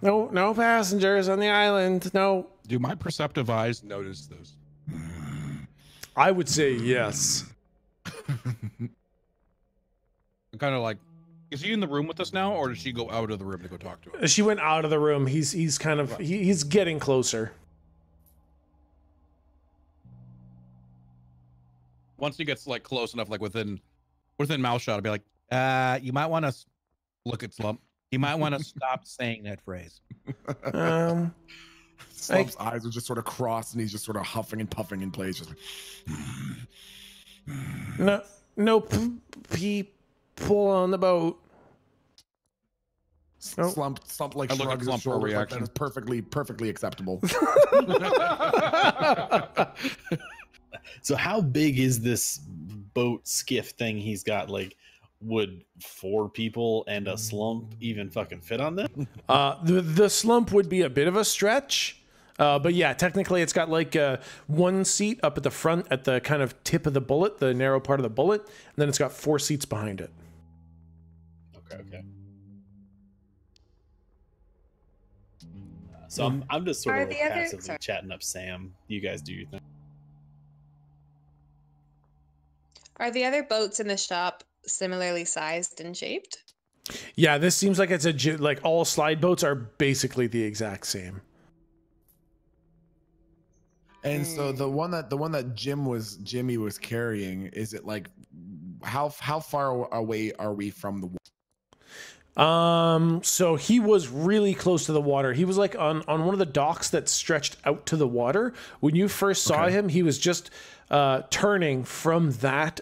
S1: No passengers on the island. No.
S4: Do my perceptive eyes notice this?
S1: I would say yes.
S4: I'm kind of like, is he in the room with us now, or did she go out of the room to go talk to him?
S1: She went out of the room. He's kind of he's getting closer.
S4: Once he gets like close enough, like within mouth shot, I'll be like, you might want to look at Slump. You might want to stop saying that phrase.
S5: Slump's eyes are just sort of crossed, and he's just sort of huffing and puffing in place, just like.
S1: No people on the boat. Nope.
S5: Slump like shrugs his shoulders. Like that is perfectly acceptable.
S2: So how big is this boat skiff thing he's got? Like, would 4 people and a Slump even fucking fit on them?
S1: The Slump would be a bit of a stretch. But yeah, technically it's got like one seat up at the front at the kind of tip of the bullet, the narrow part of the bullet, and then it's got 4 seats behind it.
S2: Okay. So I'm just sort of like passively chatting up Sam. You guys do your thing.
S7: Are the other boats in the shop similarly sized and shaped?
S1: Yeah, this seems like it's like all slide boats are basically the exact same.
S5: And so the one that Jimmy was carrying, is it like how far away are we from the water?
S1: So he was really close to the water. He was like on one of the docks that stretched out to the water. When you first saw him, he was just turning from that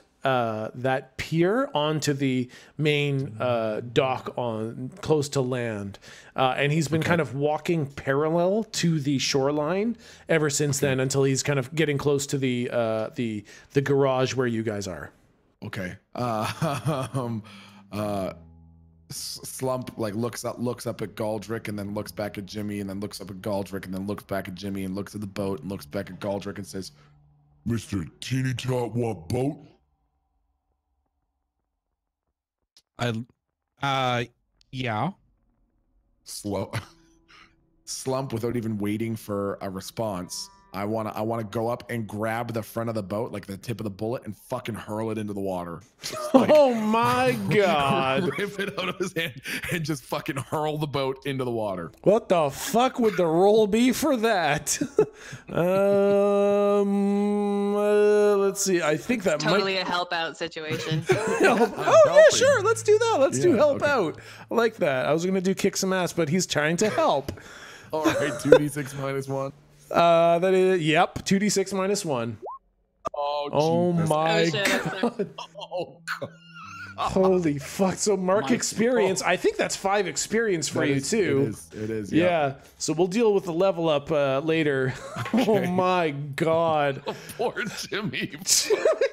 S1: pier onto the main dock on close to land, and he's been kind of walking parallel to the shoreline ever since then, until he's kind of getting close to the garage where you guys are.
S5: Okay. Slump like looks up at Galdrick, and then looks back at Jimmy, and then looks up at Galdrick, and then looks back at Jimmy, and looks at the boat, and looks back at Galdrick, and says,
S6: Mr. Teeny Tot want boat?
S4: Yeah.
S5: Slump, without even waiting for a response, I wanna go up and grab the front of the boat, like the tip of the bullet, and fucking hurl it into the water. Like,
S1: oh my god!
S5: Rip it out of his hand and just fucking hurl the boat into the water.
S1: What the fuck would the roll be for that? Let's see. I think that
S7: totally a help out situation.
S1: Yeah, sure. Let's do that. Let's do help out. I like that. I was gonna do kick some ass, but he's trying to help.
S5: All right, 2d6 minus 1.
S1: That is, yep, 2d6 minus 1.
S5: Oh
S1: my god.
S5: Oh god.
S1: Holy fuck. So mark
S5: My
S1: experience.
S5: God.
S1: I think that's 5 experience for
S5: That
S1: you
S5: is-
S1: too.
S5: It is.
S1: Yeah. So we'll deal with the level up later. Oh my god.
S4: Poor Jimmy.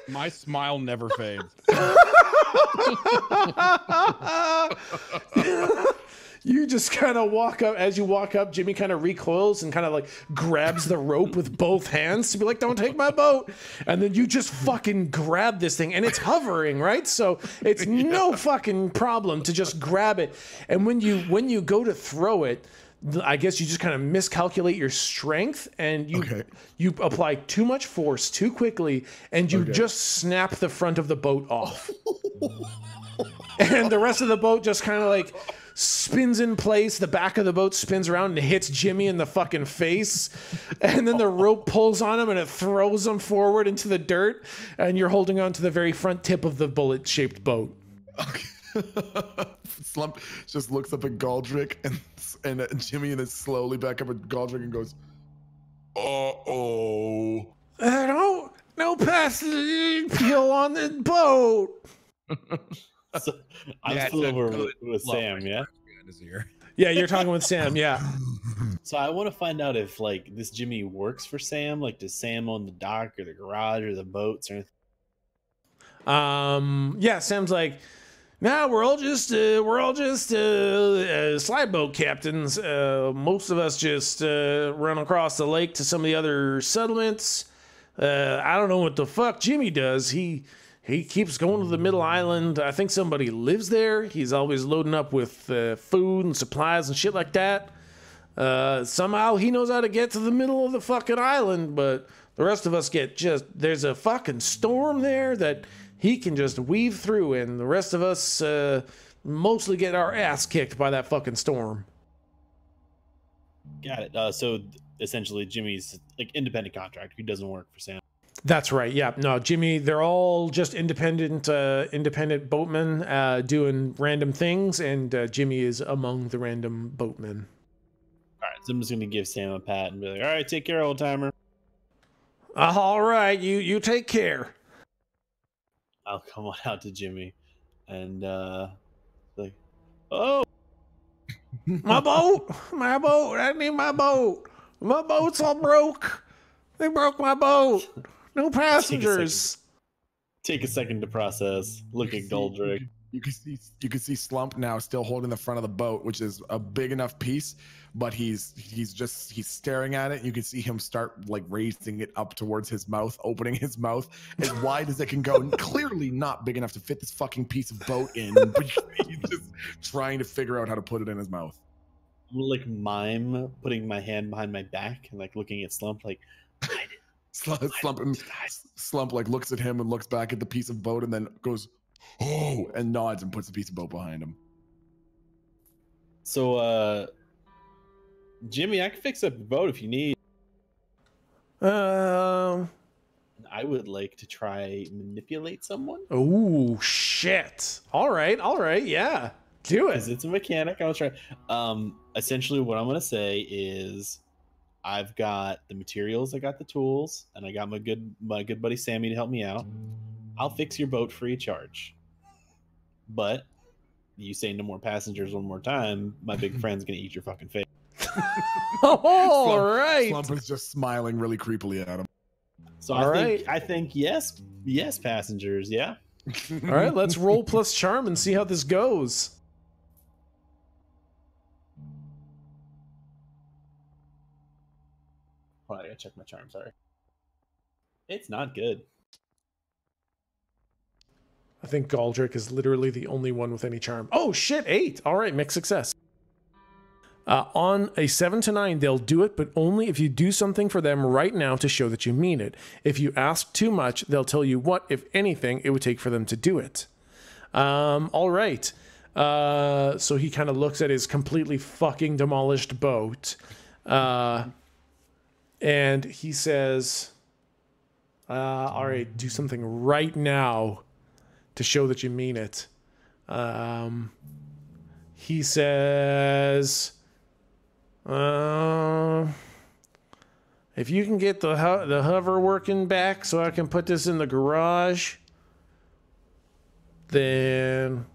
S4: My smile never fades.
S1: You just kind of walk up. As you walk up, Jimmy kind of recoils and kind of like grabs the rope with both hands to be like, don't take my boat. And then you just fucking grab this thing and it's hovering, right? So it's no fucking problem to just grab it. And when you go to throw it, I guess you just kind of miscalculate your strength and you apply too much force too quickly and you just snap the front of the boat off. And the rest of the boat just kind of like spins in place. The back of the boat spins around and hits Jimmy in the fucking face. And then the rope pulls on him and it throws him forward into the dirt. And you're holding on to the very front tip of the bullet-shaped boat.
S5: Okay. Slump just looks up at Galdrick and Jimmy and then slowly back up at Galdrick and goes, uh-oh.
S1: No passenger peel on the boat.
S2: So, I'm still over with Sam, yeah?
S1: Yeah, you're talking with Sam, yeah.
S2: So I want to find out if like this Jimmy works for Sam. Like, does Sam own the dock or the garage or the boats or anything?
S1: Yeah, Sam's like, nah, we're all just slide boat captains. Most of us just run across the lake to some of the other settlements. I don't know what the fuck Jimmy does. He keeps going to the middle island. I think somebody lives there. He's always loading up with food and supplies and shit like that. Somehow he knows how to get to the middle of the fucking island, but the rest of us there's a fucking storm there that he can just weave through, and the rest of us mostly get our ass kicked by that fucking storm.
S2: Got it. So essentially Jimmy's like independent contractor. He doesn't work for Sam.
S1: That's right. Yeah. No, Jimmy, they're all just independent boatmen doing random things, and Jimmy is among the random boatmen.
S2: All right, so I'm just gonna give Sam a pat and be like, "All right, take care, old timer."
S1: All right, you take care.
S2: I'll come on out to Jimmy, and like, oh,
S1: My boat, I need my boat. My boat's all broke. They broke my boat. No passengers.
S2: Take a second to process. Look at Goldrick.
S5: You can see Slump now still holding the front of the boat, which is a big enough piece, but he's staring at it. You can see him start like raising it up towards his mouth, opening his mouth as wide as it can go. Clearly not big enough to fit this fucking piece of boat in, but he's just trying to figure out how to put it in his mouth.
S2: I'm like mime putting my hand behind my back and like looking at Slump like,
S5: Slump like looks at him and looks back at the piece of boat and then goes, oh, and nods and puts the piece of boat behind him.
S2: So, Jimmy, I can fix up your boat if you need. I would like to try manipulate someone.
S1: Oh shit! All right, yeah, do
S2: Because
S1: it.
S2: it's a mechanic. I'll try. Essentially, what I'm gonna say is, I've got the materials, I got the tools, and I got my good buddy Sammy to help me out. I'll fix your boat free of charge. But you say no more passengers one more time, my big friend's gonna eat your fucking face.
S1: All right.
S5: Slump is just smiling really creepily at him.
S2: So
S1: All
S2: I think yes, passengers, yeah.
S1: All right, let's roll plus charm and see how this goes.
S2: Hold on, I gotta check my charm. Sorry, it's not good.
S1: I think Galdrick is literally the only one with any charm. Oh shit, 8. All right, mixed success. On a 7 to 9, they'll do it, but only if you do something for them right now to show that you mean it. If you ask too much, they'll tell you what, if anything, it would take for them to do it. All right. So he kind of looks at his completely fucking demolished boat. And he says, all right, do something right now to show that you mean it. He says, if you can get the hover working back so I can put this in the garage, then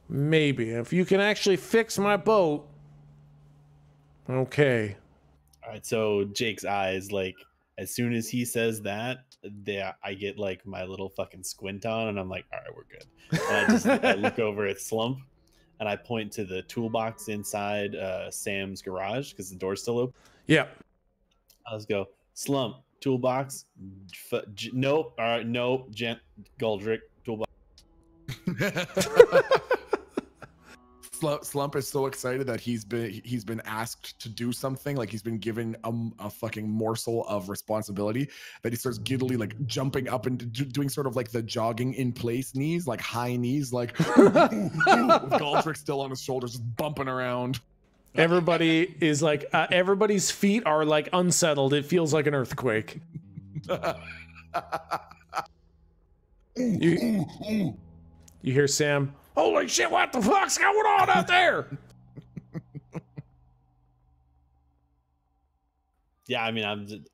S1: maybe. If you can actually fix my boat, okay.
S2: All right, so Jake's eyes, like, as soon as he says that, I get like my little fucking squint on, and I'm like, all right, we're good. And I look over at Slump, and I point to the toolbox inside Sam's garage because the door's still open.
S1: Yeah.
S2: Let's go, Slump, toolbox. Nope. All right, nope. Goldrick, toolbox.
S5: Slump is so excited that he's been asked to do something, like he's been given a fucking morsel of responsibility, that he starts giddily like jumping up and doing sort of like the jogging in place knees, like high knees, like with Goldrick still on his shoulders, just bumping around.
S1: Everybody is like, everybody's feet are like unsettled. It feels like an earthquake. You hear Sam, holy shit, what the fuck's going on out there?
S2: Yeah, I mean,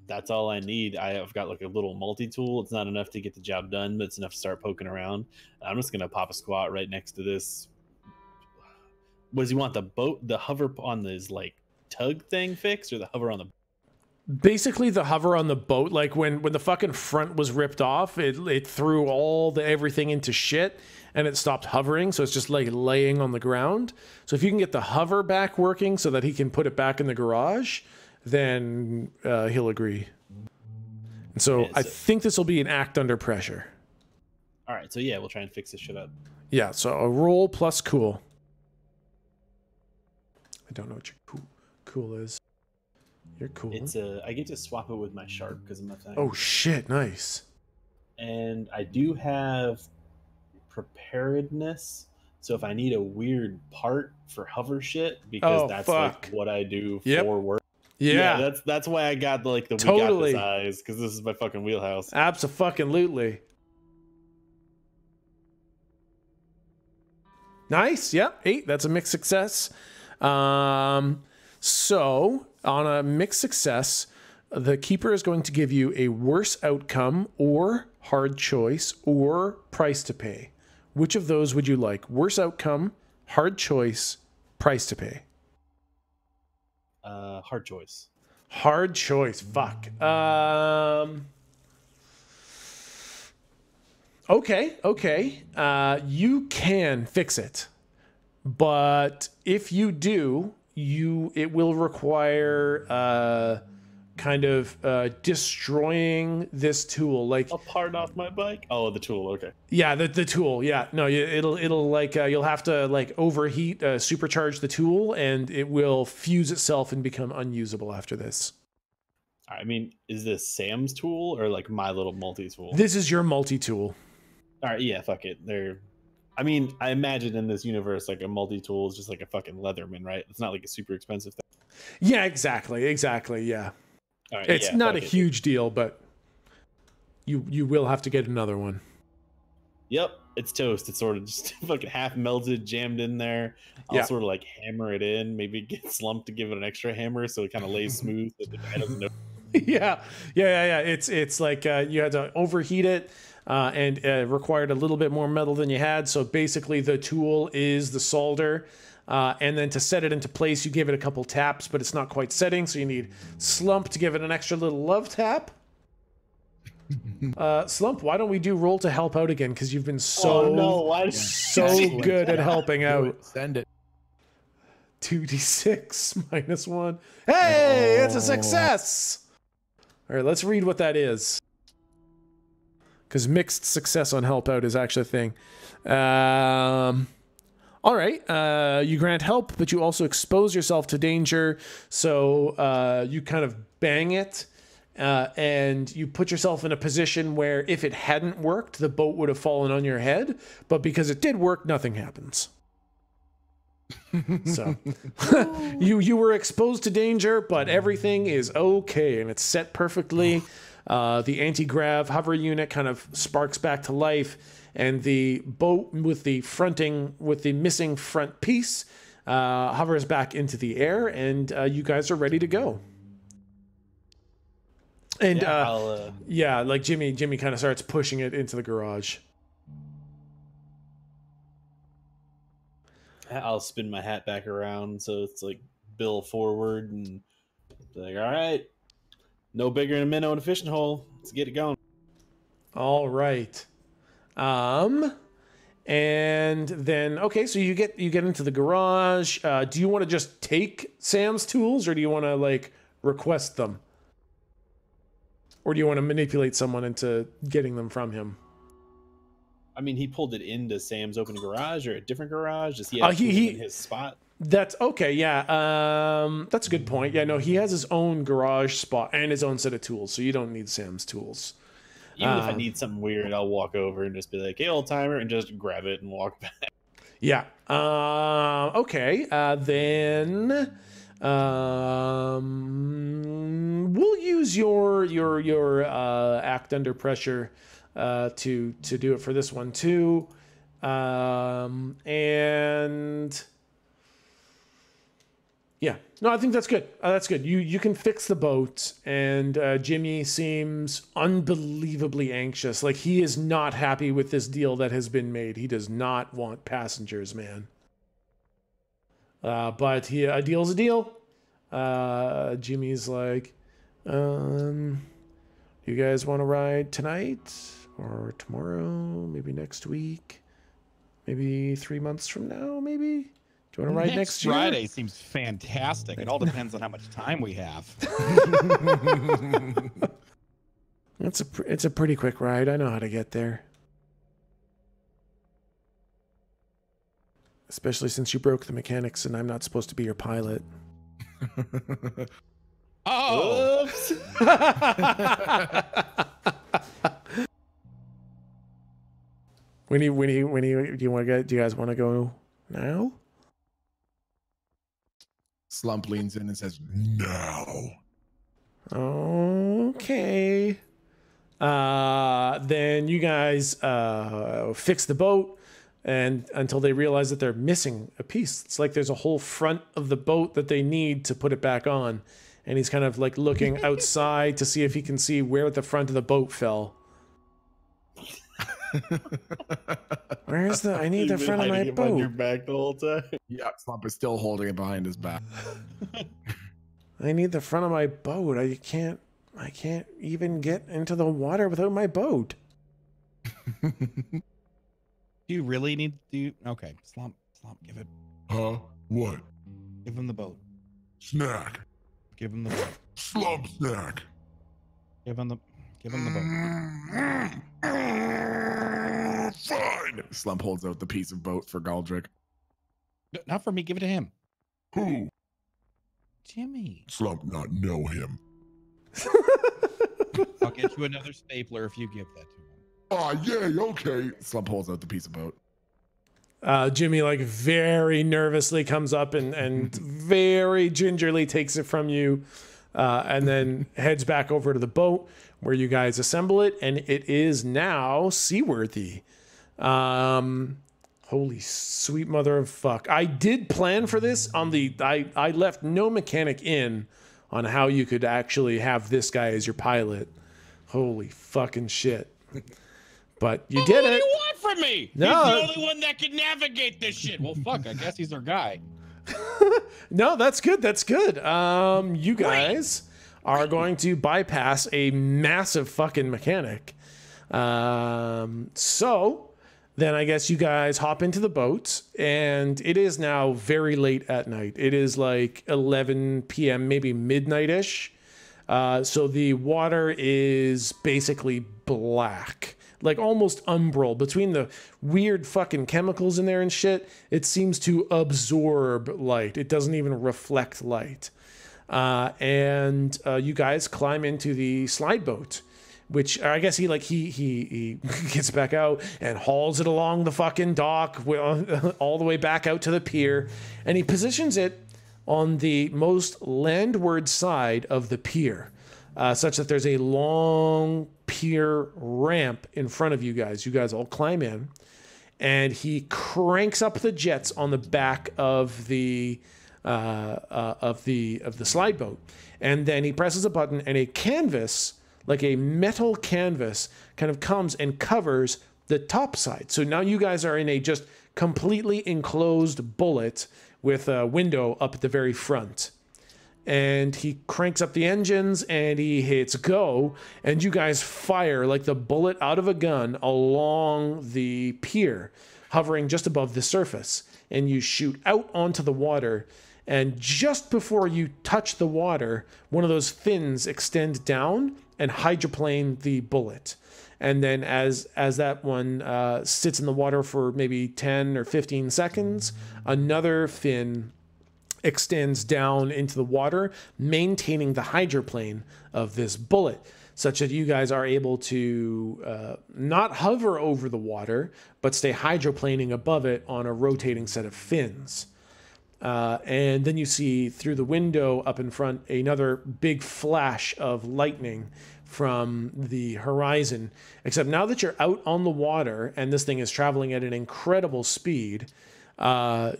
S2: that's all I need. I've got like a little multi-tool. It's not enough to get the job done, but it's enough to start poking around. I'm just gonna pop a squat right next to this. What does he want? The hover on this like tug thing fixed, or the hover on the?
S1: Basically the hover on the boat, like when the fucking front was ripped off, it threw all the everything into shit and it stopped hovering, so it's just like laying on the ground. So if you can get the hover back working so that he can put it back in the garage, then he'll agree. And so I think this will be an act under pressure.
S2: All right, so yeah, we'll try and fix this shit up.
S1: Yeah, so a roll plus cool. I don't know what your cool is. You're cool.
S2: It's I get to swap it with my sharp because I'm a thing.
S1: Oh shit, nice.
S2: And I do have preparedness, so if I need a weird part for hover shit, because that's like what I do for work. Yeah, that's why I got the we got this eyes, because this is my fucking wheelhouse.
S1: Abso-fucking-lutely. Nice. Yep. 8. That's a mixed success. So on a mixed success, the keeper is going to give you a worse outcome or hard choice or price to pay. Which of those would you like? Worse outcome, hard choice, price to pay.
S2: Hard choice.
S1: Hard choice. Fuck. Okay. You can fix it, but if you do, it will require kind of destroying this tool, like
S2: a part off my bike. Oh, the tool. Okay.
S1: Yeah, the tool. Yeah, no, it'll like you'll have to like overheat, supercharge the tool, and it will fuse itself and become unusable after this.
S2: I mean, is this Sam's tool or like my little multi-tool?
S1: This is your multi-tool.
S2: All right, yeah, fuck it. I mean, I imagine in this universe, like a multi-tool is just like a fucking Leatherman, right? It's not like a super expensive thing.
S1: Yeah, exactly, yeah.
S2: All right,
S1: it's not a huge deal, but you will have to get another one.
S2: Yep, it's toast. It's sort of just fucking half melted, jammed in there. I'll sort of like hammer it in, maybe get Slump to give it an extra hammer so it kind of lays smooth so the guy doesn't know.
S1: Yeah. It's like you had to overheat it. And required a little bit more metal than you had. So basically the tool is the solder. And then to set it into place, you give it a couple taps, but it's not quite setting. So you need Slump to give it an extra little love tap. Slump, why don't we do roll to help out again? Because you've been so good at helping out.
S8: Send it.
S1: 2d6 minus 1. Hey, it's a success. All right, let's read what that is. Because mixed success on help out is actually a thing. All right. You grant help, but you also expose yourself to danger. So you kind of bang it, and you put yourself in a position where if it hadn't worked, the boat would have fallen on your head. But because it did work, nothing happens. So you were exposed to danger, but everything is okay, and it's set perfectly. The anti-grav hover unit kind of sparks back to life, and the boat with the missing front piece hovers back into the air, and you guys are ready to go. And like Jimmy kind of starts pushing it into the garage.
S2: I'll spin my hat back around so it's like bill forward and be like, all right, no bigger than a minnow in a fishing hole. Let's get it going.
S1: All right. And then okay, so you get into the garage. Do you want to just take Sam's tools, or do you want to like request them, or do you want to manipulate someone into getting them from him?
S2: I mean, he pulled it into Sam's open garage or a different garage. Does he have tools in his spot?
S1: That's okay. Yeah, that's a good point. Yeah, no, he has his own garage spot and his own set of tools, so you don't need Sam's tools.
S2: Even if I need something weird, I'll walk over and just be like, hey, old timer, and just grab it and walk back.
S1: Yeah. Okay. Then we'll use your act under pressure to do it for this one too. And yeah, no, I think that's good. That's good. You can fix the boat, and Jimmy seems unbelievably anxious. Like he is not happy with this deal that has been made. He does not want passengers, man. But a deal's a deal. Jimmy's like, you guys want to ride tonight or tomorrow? Maybe next week? Maybe 3 months from now? Maybe. Do you want to ride next year?
S4: Friday seems fantastic. It all depends on how much time we have.
S1: It's a pretty quick ride. I know how to get there. Especially since you broke the mechanics and I'm not supposed to be your pilot.
S4: Oh!
S2: Oops.
S1: Do you guys want to go now?
S5: Slump leans in and says, "No."
S1: Okay. Then you guys fix the boat, and until they realize that they're missing a piece. It's like there's a whole front of the boat that they need to put it back on. And he's kind of like looking outside to see if he can see where the front of the boat fell. Where's the? I need the front of my boat.
S2: On your back the whole time.
S5: Yeah, Slump is still holding it behind his back.
S1: I need the front of my boat. I can't even get into the water without my boat.
S4: Do you really need to? Okay, Slump, give it.
S6: Huh? What?
S4: Give him the boat.
S6: Snack.
S4: Give him the boat.
S6: Slump snack.
S4: Give him the boat.
S5: Fine. Slump holds out the piece of boat for Galdrick.
S4: Not for me. Give it to him.
S6: Who?
S4: Jimmy.
S6: Slump not know him.
S4: I'll get you another stapler if you give that to him.
S6: Ah, yay, okay.
S5: Slump holds out the piece of boat.
S1: Jimmy like very nervously comes up and very gingerly takes it from you, and then heads back over to the boat where you guys assemble it, and it is now seaworthy. Holy sweet mother of fuck. I did plan for this on the I left no mechanic in on how you could actually have this guy as your pilot. Holy fucking shit. But you did it.
S4: What do you want from me?
S1: No.
S4: He's the only one that can navigate this shit. Well, fuck, I guess he's our guy.
S1: No, that's good. That's good. You guys are going to bypass a massive fucking mechanic. So then I guess you guys hop into the boat, and it is now very late at night. It is like 11 p.m., maybe midnight-ish. So the water is basically black. Like almost umbral. Between the weird fucking chemicals in there and shit, it seems to absorb light. It doesn't even reflect light. And you guys climb into the slide boat, which I guess he gets back out and hauls it along the fucking dock all the way back out to the pier, and he positions it on the most landward side of the pier, such that there's a long pier ramp in front of you guys. You guys all climb in, and he cranks up the jets on the back of the slide boat, and then he presses a button, and a canvas, like a metal canvas, kind of comes and covers the top side. So now you guys are in a just completely enclosed bullet with a window up at the very front. And he cranks up the engines and he hits go, and you guys fire like the bullet out of a gun along the pier, hovering just above the surface. And you shoot out onto the water, and just before you touch the water, one of those fins extend down and hydroplane the bullet. And then as that one sits in the water for maybe 10 or 15 seconds, another fin extends down into the water, maintaining the hydroplane of this bullet, such that you guys are able to not hover over the water, but stay hydroplaning above it on a rotating set of fins. And then you see through the window up in front another big flash of lightning from the horizon, except now that you're out on the water and this thing is traveling at an incredible speed,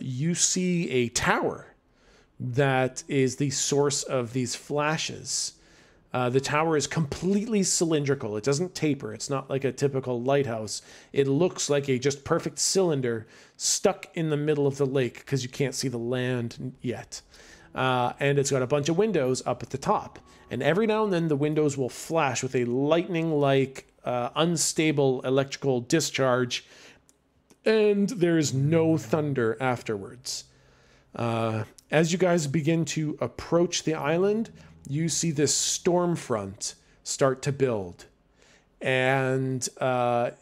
S1: you see a tower that is the source of these flashes. The tower is completely cylindrical. It doesn't taper. It's not like a typical lighthouse. It looks like a just perfect cylinder stuck in the middle of the lake because you can't see the land yet. And it's got a bunch of windows up at the top. And every now and then the windows will flash with a lightning-like, unstable electrical discharge, and there is no thunder afterwards. As you guys begin to approach the island, you see this storm front start to build. And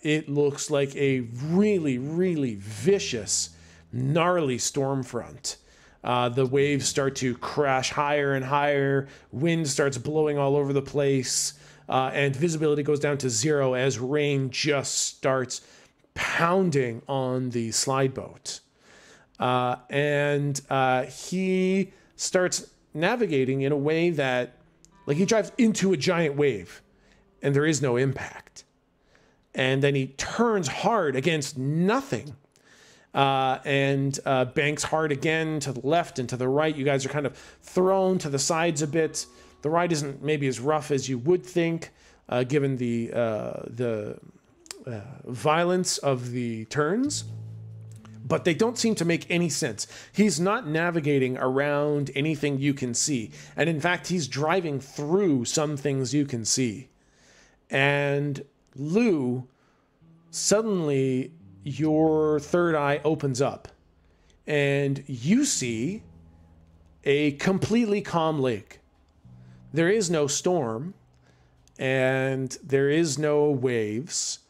S1: it looks like a really, really vicious, gnarly storm front. The waves start to crash higher and higher. Wind starts blowing all over the place. And visibility goes down to 0 as rain just starts pounding on the slide boat. And he starts navigating in a way that, like, he drives into a giant wave and there is no impact. And then he turns hard against nothing. And banks hard again to the left and to the right. You guys are kind of thrown to the sides a bit. The ride isn't maybe as rough as you would think, given the violence of the turns. But they don't seem to make any sense. He's not navigating around anything you can see. And in fact, he's driving through some things you can see. And Lou, suddenly your third eye opens up and you see a completely calm lake. There is no storm and there is no waves.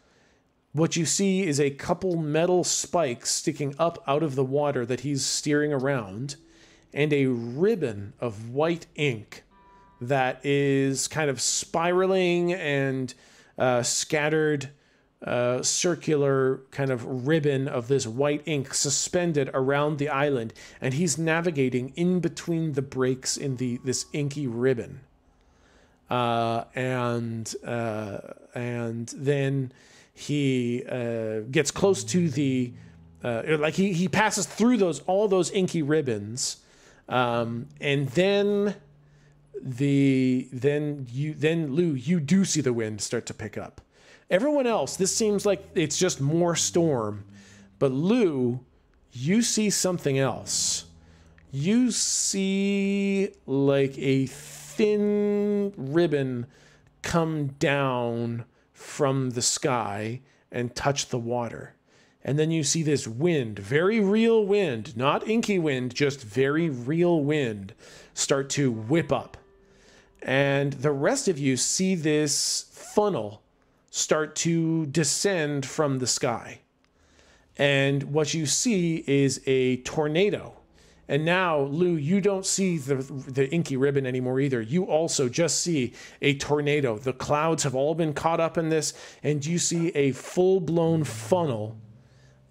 S1: What you see is a couple metal spikes sticking up out of the water that he's steering around, and a ribbon of white ink that is kind of spiraling and scattered, circular kind of ribbon of this white ink suspended around the island, and he's navigating in between the breaks in this inky ribbon. And then he gets close to the he passes through all those inky ribbons, and then Lou, you do see the wind start to pick up. Everyone else, this seems like it's just more storm, but Lou, you see something else. You see like a thin ribbon come down from the sky and touch the water. And then you see this wind, very real wind, not inky wind, just very real wind, start to whip up. And the rest of you see this funnel start to descend from the sky. And what you see is a tornado. And now, Lou, you don't see the inky ribbon anymore either. You also just see a tornado. The clouds have all been caught up in this, and you see a full-blown funnel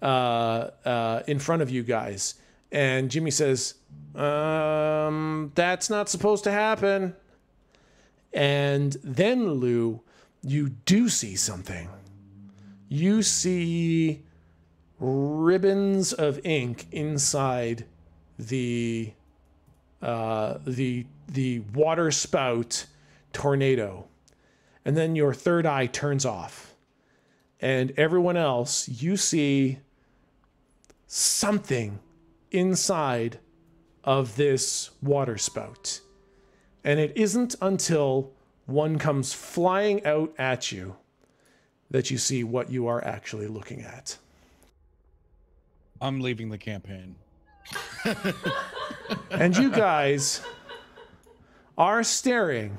S1: in front of you guys. And Jimmy says, that's not supposed to happen. And then, Lou, you do see something. You see ribbons of ink inside the water spout tornado. And then your third eye turns off. and everyone else, you see something inside of this water spout. And it isn't until one comes flying out at you that you see what you are actually looking at.
S4: I'm leaving the campaign.
S1: And you guys are staring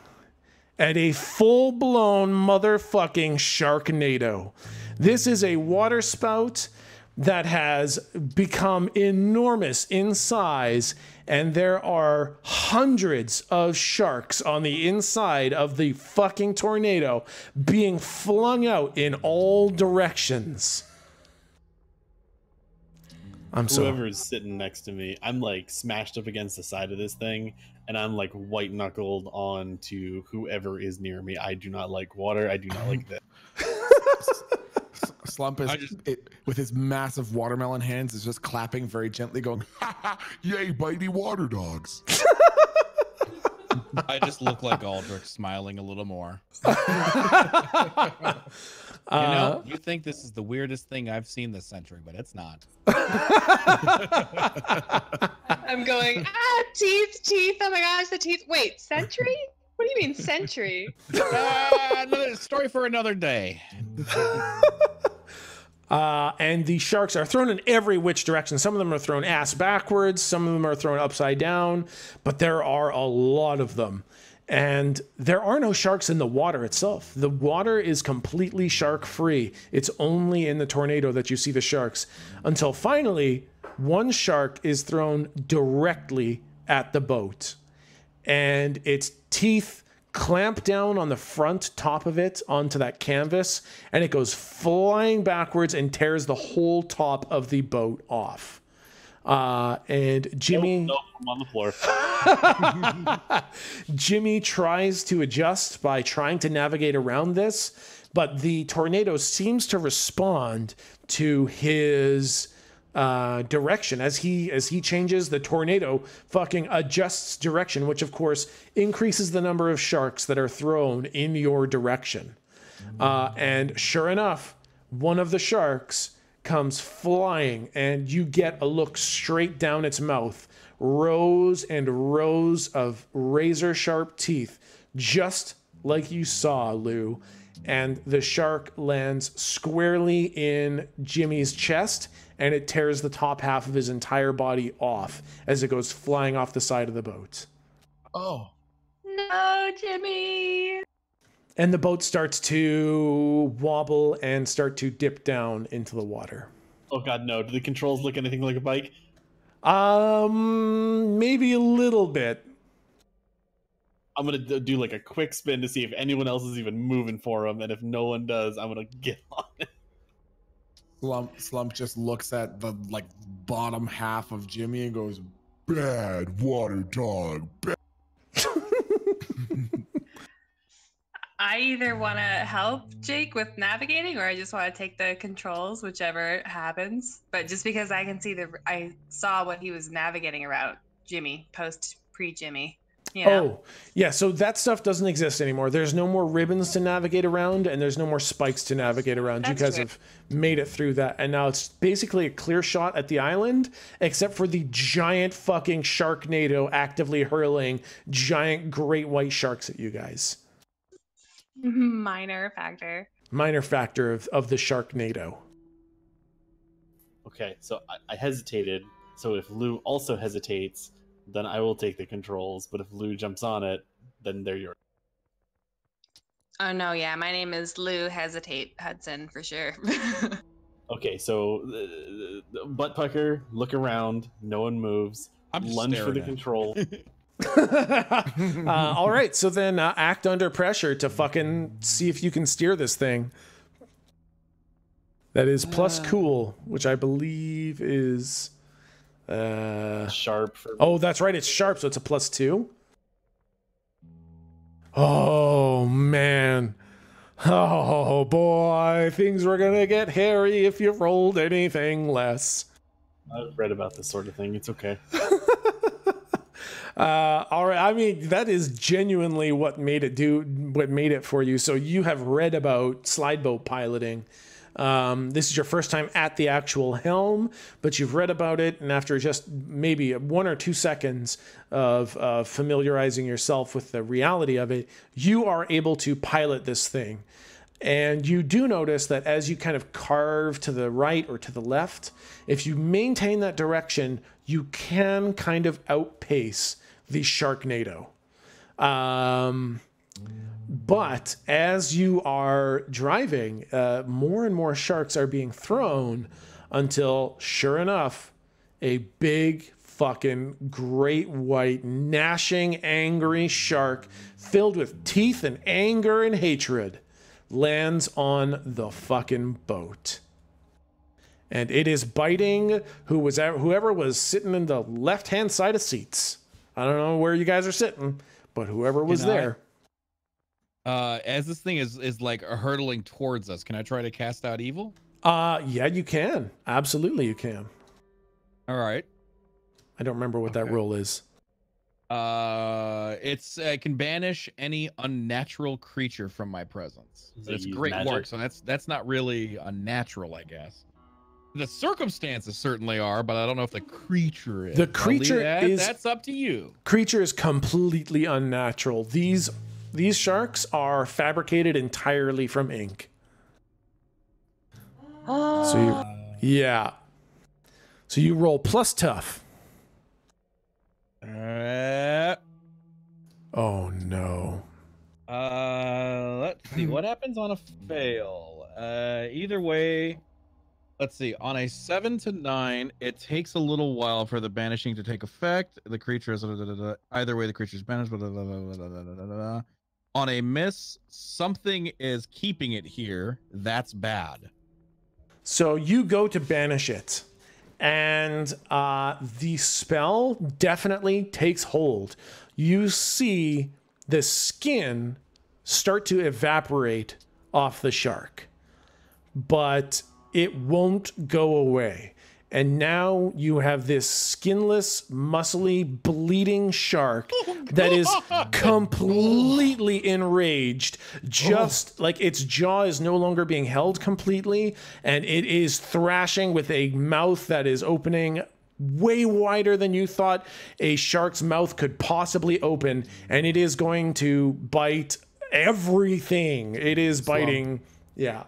S1: at a full-blown motherfucking Sharknado. This is a water spout that has become enormous in size, and there are hundreds of sharks on the inside of the fucking tornado being flung out in all directions.
S2: Whoever's sitting next to me, I'm like smashed up against the side of this thing, and I'm like white knuckled on to whoever is near me. I do not like water. I do not like that.
S5: Slump is with his massive watermelon hands is just clapping very gently, going,
S6: Ha ha! Yay, bitey water dogs.
S4: I just look like Aldrich, smiling a little more. You think this is the weirdest thing I've seen this century, but it's not.
S7: I'm going, teeth. Oh my gosh, the teeth. Wait, century? What do you mean century?
S4: Another story for another day.
S1: And the sharks are thrown in every which direction. Some of them are thrown ass backwards. Some of them are thrown upside down. But there are a lot of them. And there are no sharks in the water itself. The water is completely shark-free. It's only in the tornado that you see the sharks. Until finally, one shark is thrown directly at the boat. And its teeth clamp down on the front top of it onto that canvas, and it goes flying backwards and tears the whole top of the boat off. And Jimmy...
S2: Nope, I'm on the floor.
S1: Jimmy tries to adjust by trying to navigate around this, but the tornado seems to respond to his direction. As he changes, the tornado fucking adjusts direction, which of course increases the number of sharks that are thrown in your direction. And sure enough, one of the sharks comes flying, and you get a look straight down its mouth. Rows and rows of razor sharp teeth, just like you saw, Lou. And the shark lands squarely in Jimmy's chest, and it tears the top half of his entire body off as it goes flying off the side of the boat.
S5: oh.
S7: No, Jimmy.
S1: And the boat starts to wobble and start to dip down into the water.
S2: Oh god, no. Do the controls look anything like a bike?
S1: Maybe a little bit.
S2: I'm gonna do like a quick spin to see if anyone else is even moving for him, and if no one does, I'm gonna get on it.
S5: Slump just looks at the bottom half of Jimmy and goes,
S6: Bad water dog. Bad.
S7: I either want to help Jake with navigating, or I just want to take the controls, whichever happens. But just because I can see I saw what he was navigating around, Jimmy, pre-Jimmy. You know?
S1: Oh, yeah, so that stuff doesn't exist anymore. There's no more ribbons to navigate around, and there's no more spikes to navigate around. You guys have made it through that, and now it's basically a clear shot at the island, except for the giant fucking Sharknado actively hurling giant great white sharks at you guys.
S7: Minor factor
S1: of the Sharknado.
S2: Okay, so I hesitated. So if Lou also hesitates, then I will take the controls. But if Lou jumps on it, then they're yours.
S7: Oh no, yeah, my name is Lou Hesitate Hudson for sure.
S2: Okay, so butt pucker, look around, no one moves.
S4: I'm just
S2: lunge for the
S4: staring at
S2: control.
S1: All right, so then act under pressure to fucking see if you can steer this thing. That is plus cool, which I believe is
S2: Sharp.
S1: Oh, that's right, it's sharp, so it's a +2. Oh man. Oh boy, things were gonna get hairy if you rolled anything less.
S2: I've read about this sort of thing. It's okay.
S1: All right. I mean, that is genuinely what made it for you. So you have read about slide boat piloting. This is your first time at the actual helm, but you've read about it, and after just maybe 1 or 2 seconds of familiarizing yourself with the reality of it, you are able to pilot this thing. And you do notice that as you kind of carve to the right or to the left, if you maintain that direction, you can kind of outpace the Sharknado. But as you are driving, more and more sharks are being thrown until, sure enough, a big fucking great white, gnashing, angry shark filled with teeth and anger and hatred lands on the fucking boat. And it is biting whoever was sitting in the left-hand side of seats. I don't know where you guys are sitting, but whoever was there.
S4: As this thing is like hurtling towards us, can I try to cast out evil?
S1: Yeah, you can. Absolutely, you can.
S4: All right.
S1: I don't remember what that roll is.
S4: It can banish any unnatural creature from my presence.
S2: So
S4: It's
S2: use
S4: great
S2: magic?
S4: work. So that's not really unnatural, I guess. The circumstances certainly are, but I don't know if the creature is.
S1: The creature
S4: that's up to you.
S1: Creature is completely unnatural. These sharks are fabricated entirely from ink. So you roll plus tough. Oh no.
S4: Let's see what happens on a fail. Either way, let's see. On a 7 to 9, it takes a little while for the banishing to take effect. The creature is either way. The creature is banished. On a miss, something is keeping it here. That's bad.
S1: So you go to banish it, and the spell definitely takes hold. You see the skin start to evaporate off the shark, but it won't go away. And now you have this skinless, muscly, bleeding shark that is completely enraged. Just like its jaw is no longer being held completely, and it is thrashing with a mouth that is opening way wider than you thought a shark's mouth could possibly open, and it is going to bite everything. It is biting. Yeah.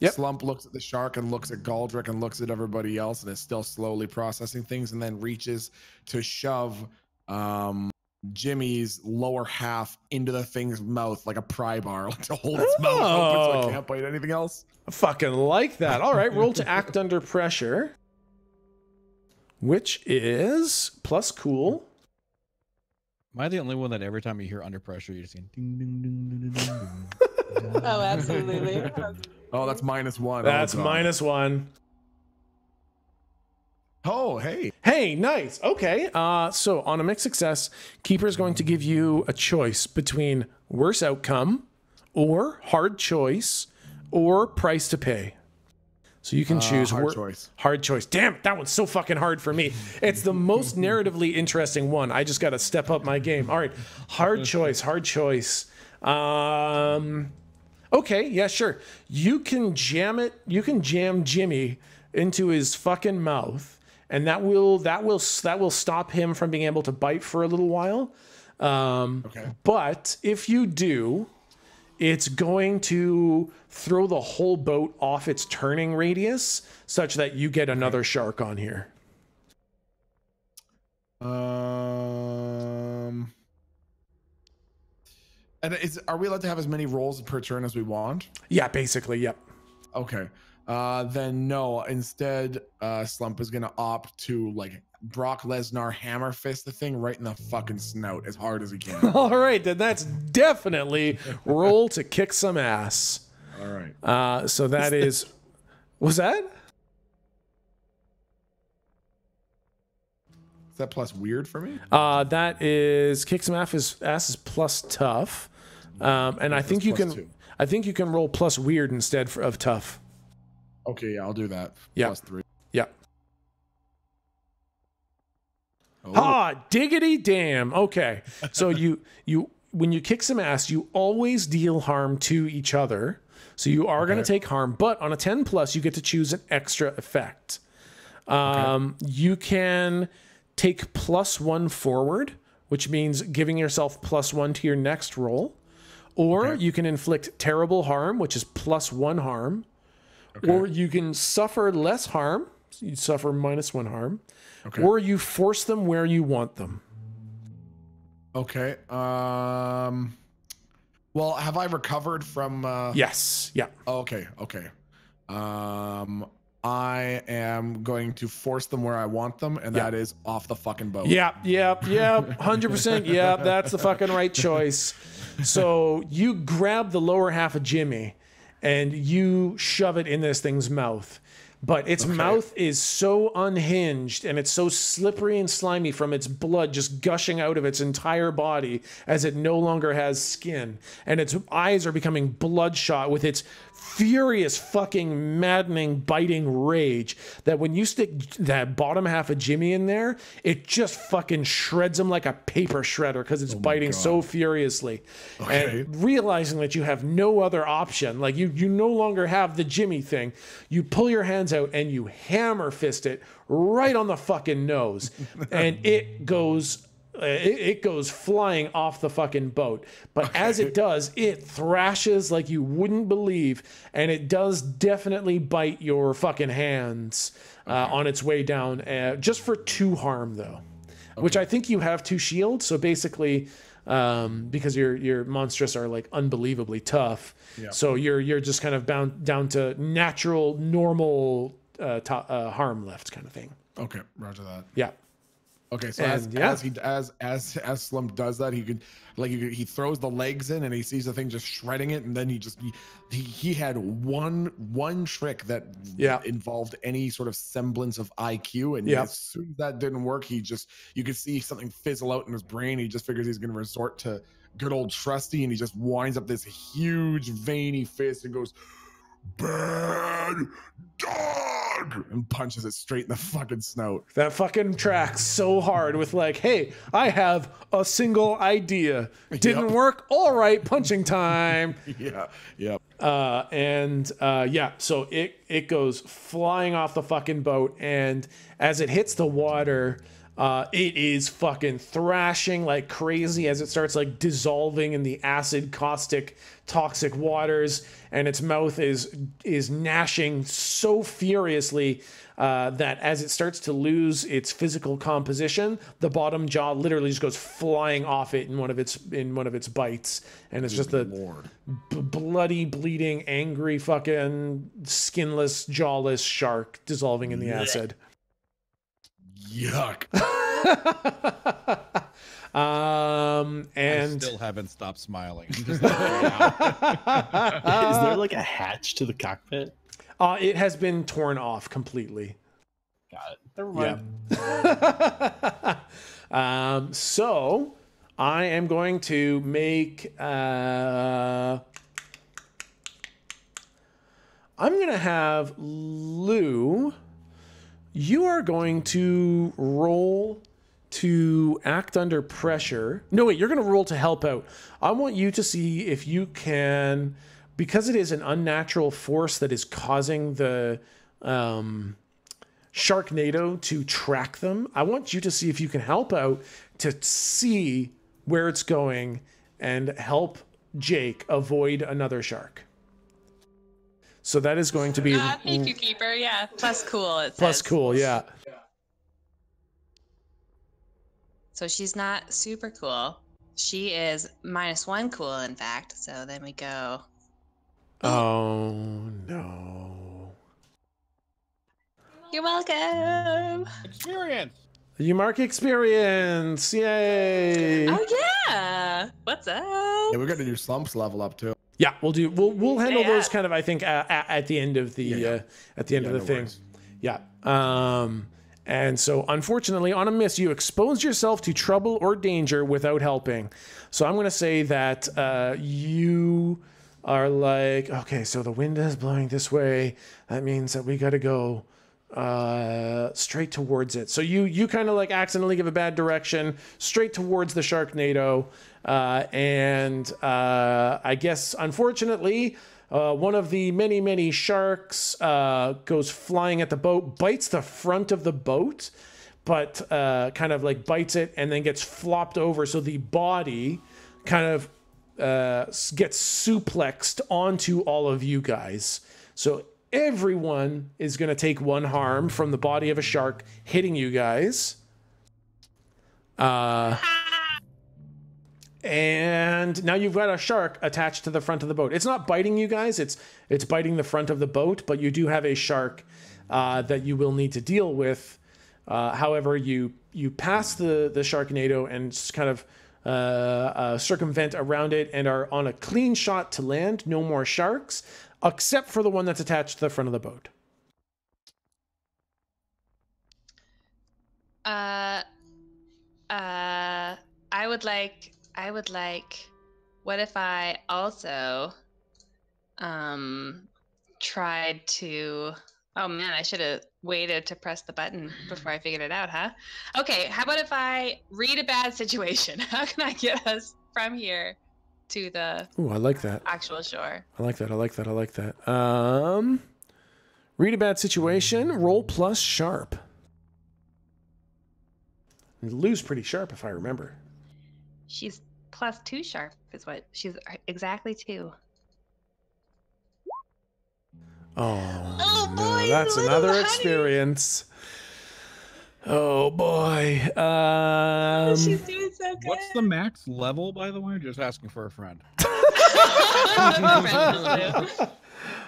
S1: Yep.
S5: Slump looks at the shark and looks at Galdrick and looks at everybody else and is still slowly processing things, and then reaches to shove Jimmy's lower half into the thing's mouth like a pry bar, like to hold its mouth open so it can't bite anything else.
S1: I fucking like that. All right, roll to act under pressure, which is plus cool.
S4: Am I the only one that every time you hear under pressure, you're just saying ding ding ding ding ding ding?
S7: Oh, absolutely.
S5: Oh, that's -1.
S1: That's
S5: Oh, God.
S1: -1.
S5: Oh, hey.
S1: Hey, nice. Okay. So on a mixed success, Keeper is going to give you a choice between worse outcome or hard choice or price to pay. So you can choose
S5: hard choice.
S1: Hard choice. Damn it, that one's so fucking hard for me. It's the most narratively interesting one. I just got to step up my game. All right. Hard choice. Hard choice. Okay, yeah, sure. You can jam it. You can jam Jimmy into his fucking mouth, and that will stop him from being able to bite for a little while.
S5: Okay.
S1: But if you do, it's going to throw the whole boat off its turning radius, such that you get another shark on here.
S5: And are we allowed to have as many rolls per turn as we want?
S1: Yeah, basically, yep.
S5: Okay. Then no. Instead, Slump is gonna opt to like Brock Lesnar hammer fist the thing right in the fucking snout as hard as he can.
S1: All right, then that's definitely roll to kick some ass.
S5: All right.
S1: So that is, was that?
S5: Is that plus weird for me?
S1: That is kick some ass is plus tough, and I think you can.
S5: 2.
S1: I think you can roll plus weird instead of tough.
S5: Okay, yeah, I'll do that.
S1: Yeah.
S5: Plus 3.
S1: Yeah.
S5: Oh.
S1: Ah, diggity damn. Okay, so you when you kick some ass, you always deal harm to each other. So you are going to
S5: Okay.
S1: take harm, but on a 10 plus, you get to choose an extra effect. You can take +1 forward, which means giving yourself +1 to your next roll. Or you can inflict terrible harm, which is +1 harm. Or you can suffer less harm. So you suffer -1 harm. Or you force them where you want them.
S5: Okay. Well, have I recovered from?
S1: Yes. Yeah.
S5: Okay. Okay. I am going to force them where I want them, and that is off the fucking boat.
S1: Yep. 100%. Yep. That's the fucking right choice. So you grab the lower half of Jimmy and you shove it in this thing's mouth. But its mouth is so unhinged and it's so slippery and slimy from its blood just gushing out of its entire body as it no longer has skin. And its eyes are becoming bloodshot with its furious, fucking, maddening, biting rage that when you stick that bottom half of Jimmy in there, it just fucking shreds him like a paper shredder because it's biting so furiously. And realizing that you have no other option, like you no longer have the Jimmy thing, you pull your hands out and you hammer fist it right on the fucking nose. And it goes flying off the fucking boat. But as it does, it thrashes like you wouldn't believe, and it does definitely bite your fucking hands on its way down, just for 2 harm though, which I think you have 2 shields. So basically, because your monstrous are like unbelievably tough, so you're just kind of bound down to natural, normal harm left kind of thing.
S5: Okay, roger that.
S1: Yeah.
S5: Okay, so
S1: And,
S5: as Slump does that, he throws the legs in and he sees the thing just shredding it, and then he had one trick that involved any sort of semblance of IQ, and as soon as that didn't work, you could see something fizzle out in his brain. He just figures he's going to resort to good old trusty, and he just winds up this huge veiny fist and goes, "Bad dog," and punches it straight in the fucking snout.
S1: That fucking tracks so hard with like, hey, I have a single idea. Didn't work? All right, punching time. So it goes flying off the fucking boat, and as it hits the water, it is fucking thrashing like crazy as it starts like dissolving in the acid, caustic, toxic waters, and its mouth is gnashing so furiously that as it starts to lose its physical composition, the bottom jaw literally just goes flying off it in one of its bites, and it's just a bloody, bleeding, angry, fucking skinless, jawless shark dissolving in the acid.
S5: Yuck.
S4: I still haven't stopped smiling.
S2: Is there like a hatch to the cockpit?
S1: It has been torn off completely.
S2: Got it. Never mind.
S1: Yeah. So I am going to make. I'm going to have Lou. You are going to roll to act under pressure. No, wait, you're going to roll to help out. I want you to see if you can, because it is an unnatural force that is causing the Sharknado to track them. I want you to see if you can help out to see where it's going and help Jake avoid another shark. So that is going to be
S3: thank you, Keeper. Yeah, plus cool. It
S1: plus
S3: says.
S1: cool, yeah.
S3: So she's not super cool. She is -1 cool, in fact. So then we go.
S1: Oh no!
S3: You're welcome.
S4: Experience.
S1: You mark experience. Yay!
S3: Oh yeah. What's up?
S5: Yeah, we got to do Slump's level up too.
S1: Yeah, we'll handle those kind of, I think, at the end of the at the end of the thing.
S5: Worries.
S1: Yeah. And so unfortunately, on a miss, you expose yourself to trouble or danger without helping. So I'm going to say that you are like, okay, so the wind is blowing this way. That means that we got to go straight towards it. So you kind of like accidentally give a bad direction straight towards the Sharknado. I guess, unfortunately, One of the many sharks goes flying at the boat, bites the front of the boat, but kind of like bites it and then gets flopped over. So the body kind of gets suplexed onto all of you guys. So everyone is going to take 1 harm from the body of a shark hitting you guys. And now you've got a shark attached to the front of the boat. It's not biting you guys. It's biting the front of the boat, but you do have a shark that you will need to deal with. However, you pass the Sharknado and kind of circumvent around it and are on a clean shot to land. No more sharks, except for the one that's attached to the front of the boat.
S7: I would like, what if I also tried to, oh man, I should have waited to press the button before I figured it out, huh? Okay, how about if I read a bad situation? How can I get us from here to the
S1: Ooh, I like that.
S7: actual shore?
S1: I like that. Read a bad situation, roll plus sharp. Lou's pretty sharp if I remember.
S7: She's +2 sharp is what she's exactly 2.
S1: Oh,
S7: boy,
S1: no, that's
S7: little
S1: another
S7: honey.
S1: experience. Oh boy.
S7: She's doing so good.
S4: What's the max level, by the way? Just asking for a friend.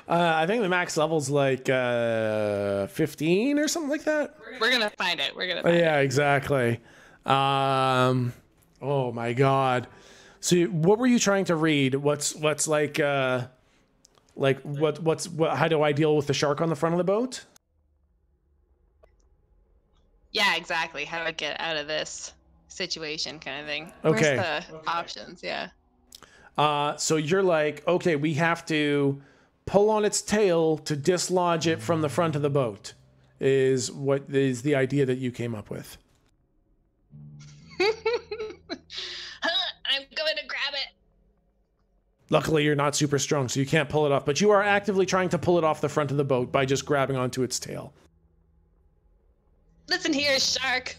S1: I think the max level's like 15 or something like that.
S7: We're gonna find it.
S1: Yeah, exactly. Oh my god. So what were you trying to read? What's like how do I deal with the shark on the front of the boat?
S7: Yeah, exactly. How do I get out of this situation kind of thing?
S1: Okay.
S7: Where's the options? Yeah.
S1: So you're like, okay, we have to pull on its tail to dislodge it from the front of the boat, is what is the idea that you came up with.
S7: I'm going to grab it.
S1: Luckily, you're not super strong, so you can't pull it off, but you are actively trying to pull it off the front of the boat by just grabbing onto its tail.
S7: Listen here, shark.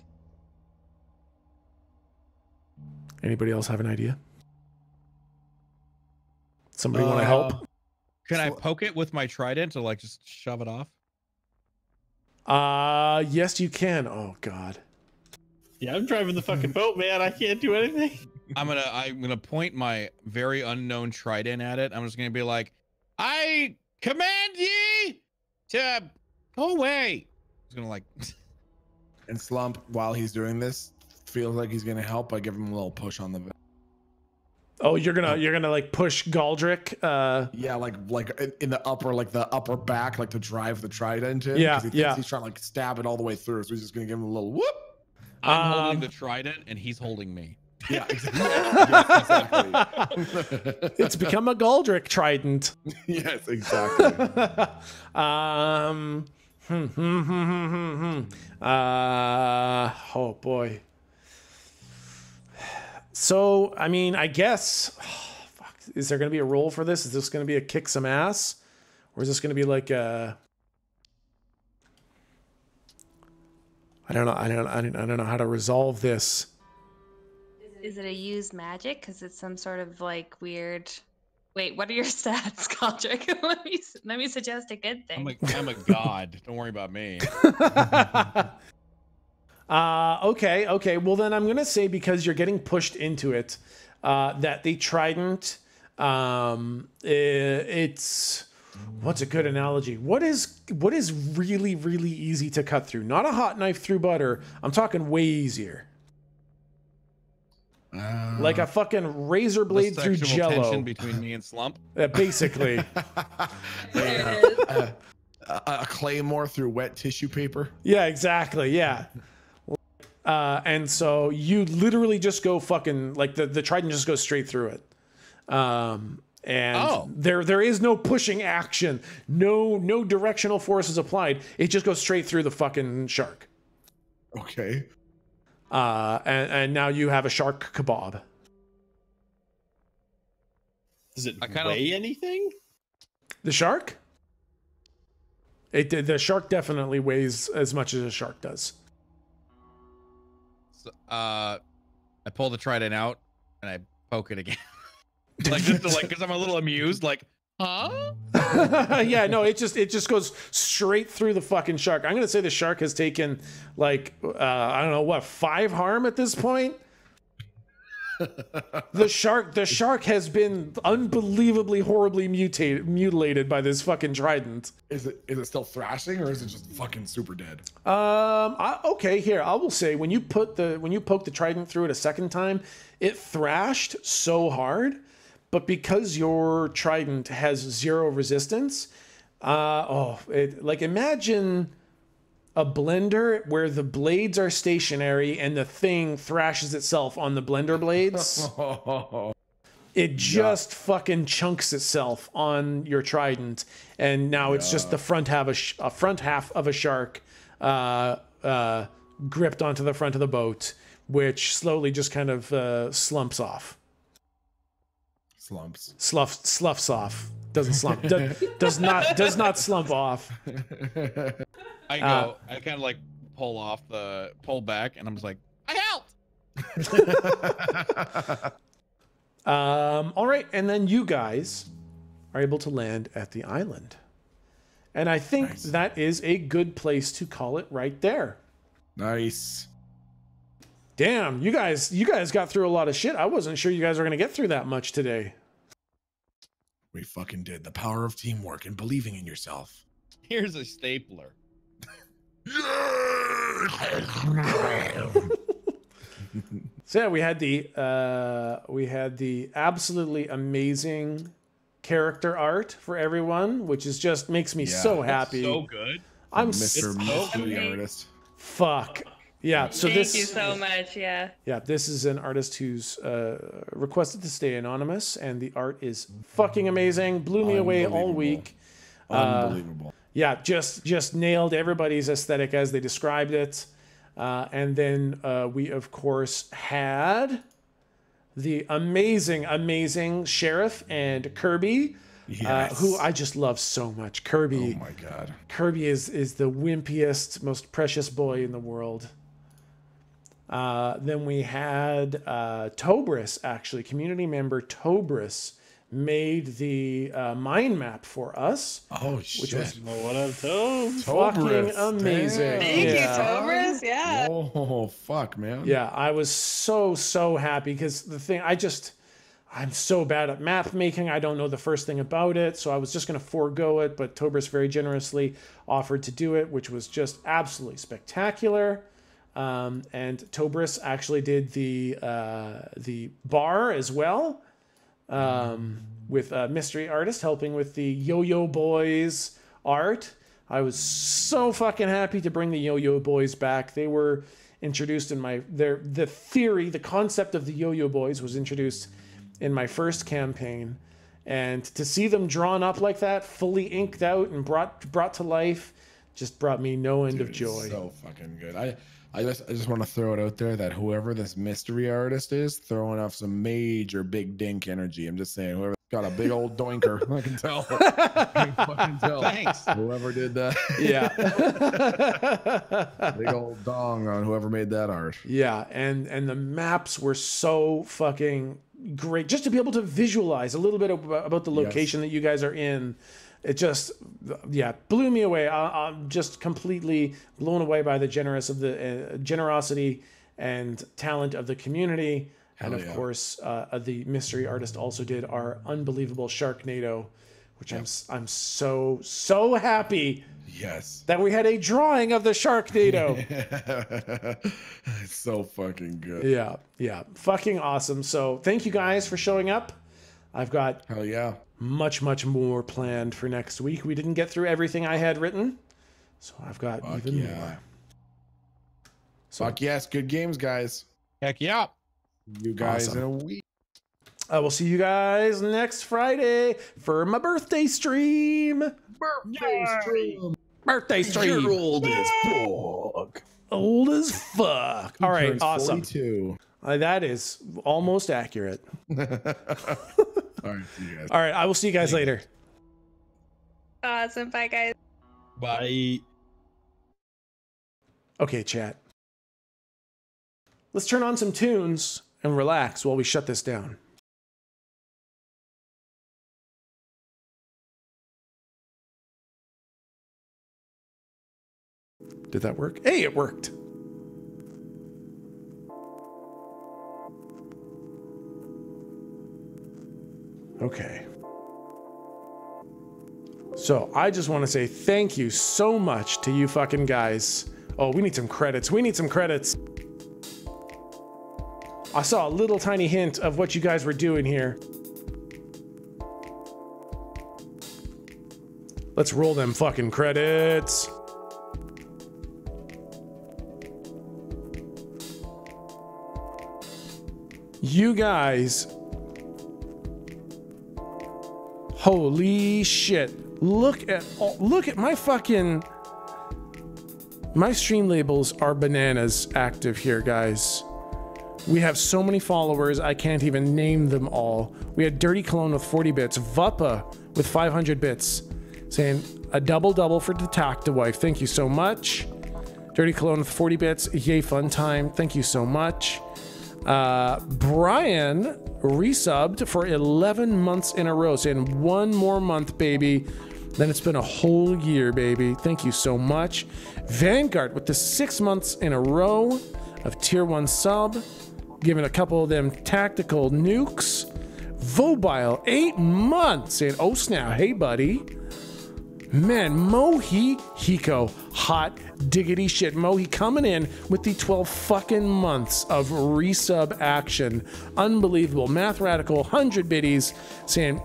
S1: Anybody else have an idea? Somebody want to help?
S4: Can I poke it with my trident to like just shove it off?
S1: Yes, you can. Oh god.
S2: Yeah, I'm driving the fucking boat, man. I can't do anything.
S4: I'm gonna point my very unknown trident at it. I'm just gonna be like, I command ye to go away. He's gonna like
S5: And Slump, while he's doing this, feels like he's gonna help by giving him a little push on the.
S1: Oh, you're gonna like push Galdrick.
S5: Yeah, like in the upper back, like to drive the trident in.
S1: Yeah,
S5: 'cause he
S1: yeah.
S5: thinks he's trying to like stab it all the way through, so he's just gonna give him a little whoop.
S4: I'm holding the trident and he's holding me.
S5: Yeah, exactly. Yes, exactly.
S1: It's become a Galdrick trident.
S5: Yes, exactly.
S1: Oh boy. So, I mean, I guess, fuck, is there going to be a roll for this? Is this going to be a kick some ass? Or is this going to be like a, I don't know how to resolve this.
S7: Is it a use magic? Because it's some sort of like weird. Wait, what are your stats, Galdrick? let me suggest a good thing.
S4: I'm a god. Don't worry about me.
S1: Okay. Well, then I'm gonna say, because you're getting pushed into it, that the trident, it's, what's a good analogy? What is really, really easy to cut through? Not a hot knife through butter. I'm talking way easier. Like a fucking razor blade through
S4: Sexual
S1: Jello.
S4: tension between me and Slump.
S1: Basically.
S5: A claymore through wet tissue paper.
S1: Yeah, exactly. Yeah. And so you literally just go fucking, like the trident just goes straight through it. And there is no pushing action. No directional force is applied. It just goes straight through the fucking shark.
S5: Okay.
S1: And now you have a shark kebab.
S2: Does it
S4: I kinda-
S2: weigh anything?
S1: The shark? The shark definitely weighs as much as a shark does.
S4: So, I pull the trident out and I poke it again. Like just to, like, because I'm a little amused, like, huh?
S1: Yeah, no, it just goes straight through the fucking shark. I'm gonna say the shark has taken like I don't know what, 5 harm at this point. The shark has been unbelievably horribly mutilated by this fucking trident.
S5: Is it still thrashing or is it just fucking super dead?
S1: Okay, here I will say when you poke the trident through it a second time, it thrashed so hard, but because your trident has 0 resistance, like imagine a blender where the blades are stationary and the thing thrashes itself on the blender blades. It just fucking chunks itself on your trident, and now it's just the front half of a shark gripped onto the front of the boat, which slowly just kind of slumps off. Sloughs off. Doesn't slump. does not slump off.
S4: I kind of like pull back, and I'm just like, I helped.
S1: All right, and then you guys are able to land at the island, and I think that is a good place to call it right there.
S5: Nice.
S1: Damn, you guys got through a lot of shit. I wasn't sure you guys were gonna get through that much today.
S5: We fucking did. The power of teamwork and believing in yourself.
S4: Here's a stapler.
S1: So yeah, we had the absolutely amazing character art for everyone, which is just makes me so happy.
S2: So good.
S1: I'm
S5: Mr. Mystery Artist.
S1: Fuck. Yeah, so
S7: Thank you so much. Yeah.
S1: Yeah, this is an artist who's requested to stay anonymous, and the art is fucking amazing. Blew me away all week.
S5: Unbelievable.
S1: Yeah, just nailed everybody's aesthetic as they described it. And then we, of course, had the amazing Sheriff and Kirby, who I just love so much. Kirby.
S5: Oh my God.
S1: Kirby is the wimpiest, most precious boy in the world. Then we had Tobris, actually, community member Tobris made the mind map for us.
S5: Oh shit!
S1: Which was
S2: what up, Tobris?
S1: Fucking amazing.
S7: Thank you, Tobris. Yeah.
S5: Oh fuck, man.
S1: Yeah, I was so happy because the thing I'm so bad at map making. I don't know the first thing about it, so I was just going to forego it. But Tobris very generously offered to do it, which was just absolutely spectacular. And Tobris actually did the bar as well, with a mystery artist helping with the Yo-Yo Boys art. I was so fucking happy to bring the Yo-Yo Boys back. They were introduced in the concept of the Yo-Yo Boys was introduced in my first campaign, and to see them drawn up like that, fully inked out and brought to life, just brought me no end of joy.
S5: So fucking good. I just want to throw it out there that whoever this mystery artist is, throwing off some major big dink energy. I'm just saying, whoever got a big old doinker, I can tell. I can fucking tell.
S4: Thanks.
S5: Whoever did that.
S1: Yeah.
S5: Big old dong on whoever made that art.
S1: Yeah, and the maps were so fucking great. Just to be able to visualize a little bit about the location that you guys are in. It just, blew me away. I'm just completely blown away by the generosity and talent of the community. And of course, the mystery artist also did our unbelievable Sharknado, which I'm so happy.
S5: Yes.
S1: That we had a drawing of the Sharknado.
S5: It's so fucking good.
S1: Yeah. Fucking awesome. So thank you guys for showing up. I've got
S5: hell yeah.
S1: Much more planned for next week. We didn't get through everything I had written, so I've got even more. So,
S5: fuck yes, good games, guys.
S4: Heck yeah.
S5: You guys in a week.
S1: I will see you guys next Friday for my birthday stream. Birthday stream.
S5: You're old as fuck.
S1: Old as fuck. All right, awesome.
S5: 42.
S1: That is almost accurate.
S5: All right, see you guys.
S1: All right, I will see you guys later.
S7: Awesome. Bye, guys.
S2: Bye.
S1: Okay, chat. Let's turn on some tunes and relax while we shut this down. Did that work? Hey, it worked. Okay. So I just want to say thank you so much to you fucking guys. Oh, we need some credits. We need some credits. I saw a little tiny hint of what you guys were doing here. Let's roll them fucking credits. You guys. Holy shit. Look at my fucking... My stream labels are bananas active here, guys. We have so many followers, I can't even name them all. We had Dirty Cologne with 40 bits, Vuppa with 500 bits, saying a double for Detacta Wife. Thank you so much. Dirty Cologne with 40 bits, yay fun time. Thank you so much. Brian resubbed for 11 months in a row, saying one more month, baby. Then it's been a whole year, baby. Thank you so much. Vanguard with the 6 months in a row of tier 1 sub, giving a couple of them tactical nukes. Vobile, 8 months, saying, oh snap, hey buddy. Man, Mohi Hiko, hot diggity shit. Mohi coming in with the 12 fucking months of resub action. Unbelievable. Mathradical, 100 biddies, saying,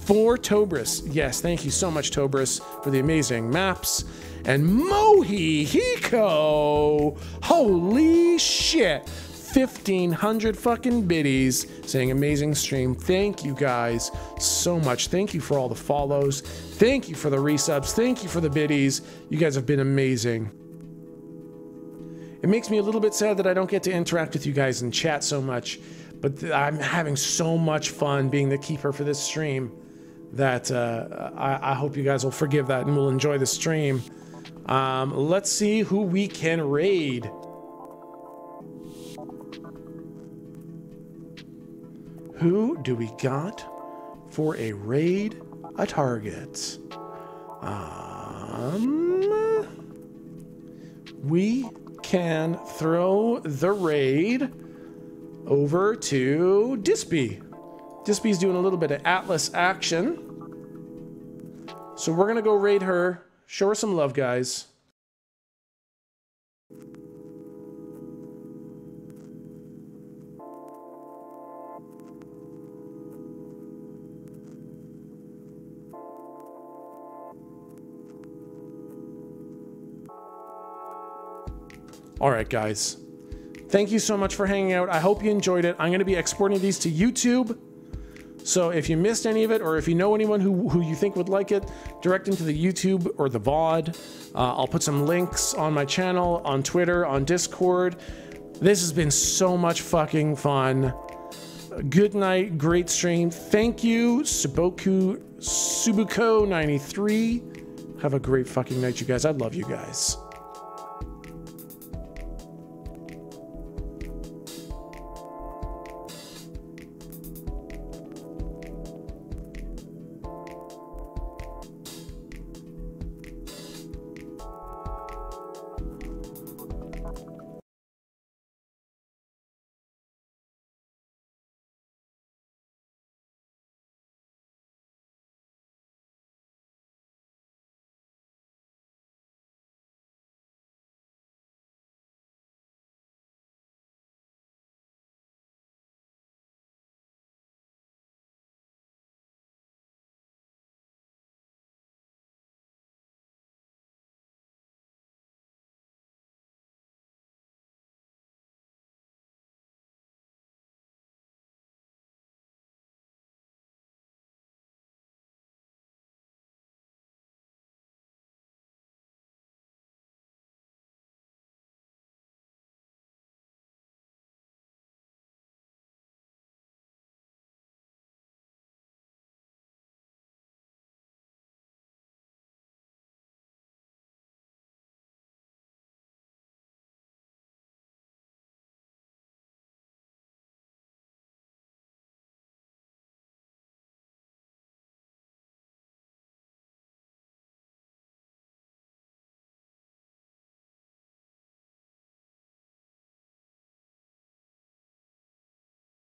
S1: for Tobris. Yes, thank you so much, Tobris, for the amazing maps. And Mohi Hiko, holy shit, 1,500 fucking biddies, saying amazing stream. Thank you guys so much. Thank you for all the follows. Thank you for the resubs. Thank you for the biddies. You guys have been amazing. It makes me a little bit sad that I don't get to interact with you guys in chat so much, but I'm having so much fun being the keeper for this stream that I hope you guys will forgive that and will enjoy the stream. Let's see who we can raid. Who do we got for a raid a target? We can throw the raid over to Dispy. Dispy's doing a little bit of Atlas action. So we're gonna go raid her. Show her some love, guys. All right, guys. Thank you so much for hanging out. I hope you enjoyed it. I'm going to be exporting these to YouTube. So if you missed any of it, or if you know anyone who you think would like it, direct them to the YouTube or the VOD. I'll put some links on my channel, on Twitter, on Discord. This has been so much fucking fun. Good night, great stream. Thank you, Subuko93. Have a great fucking night, you guys. I love you guys.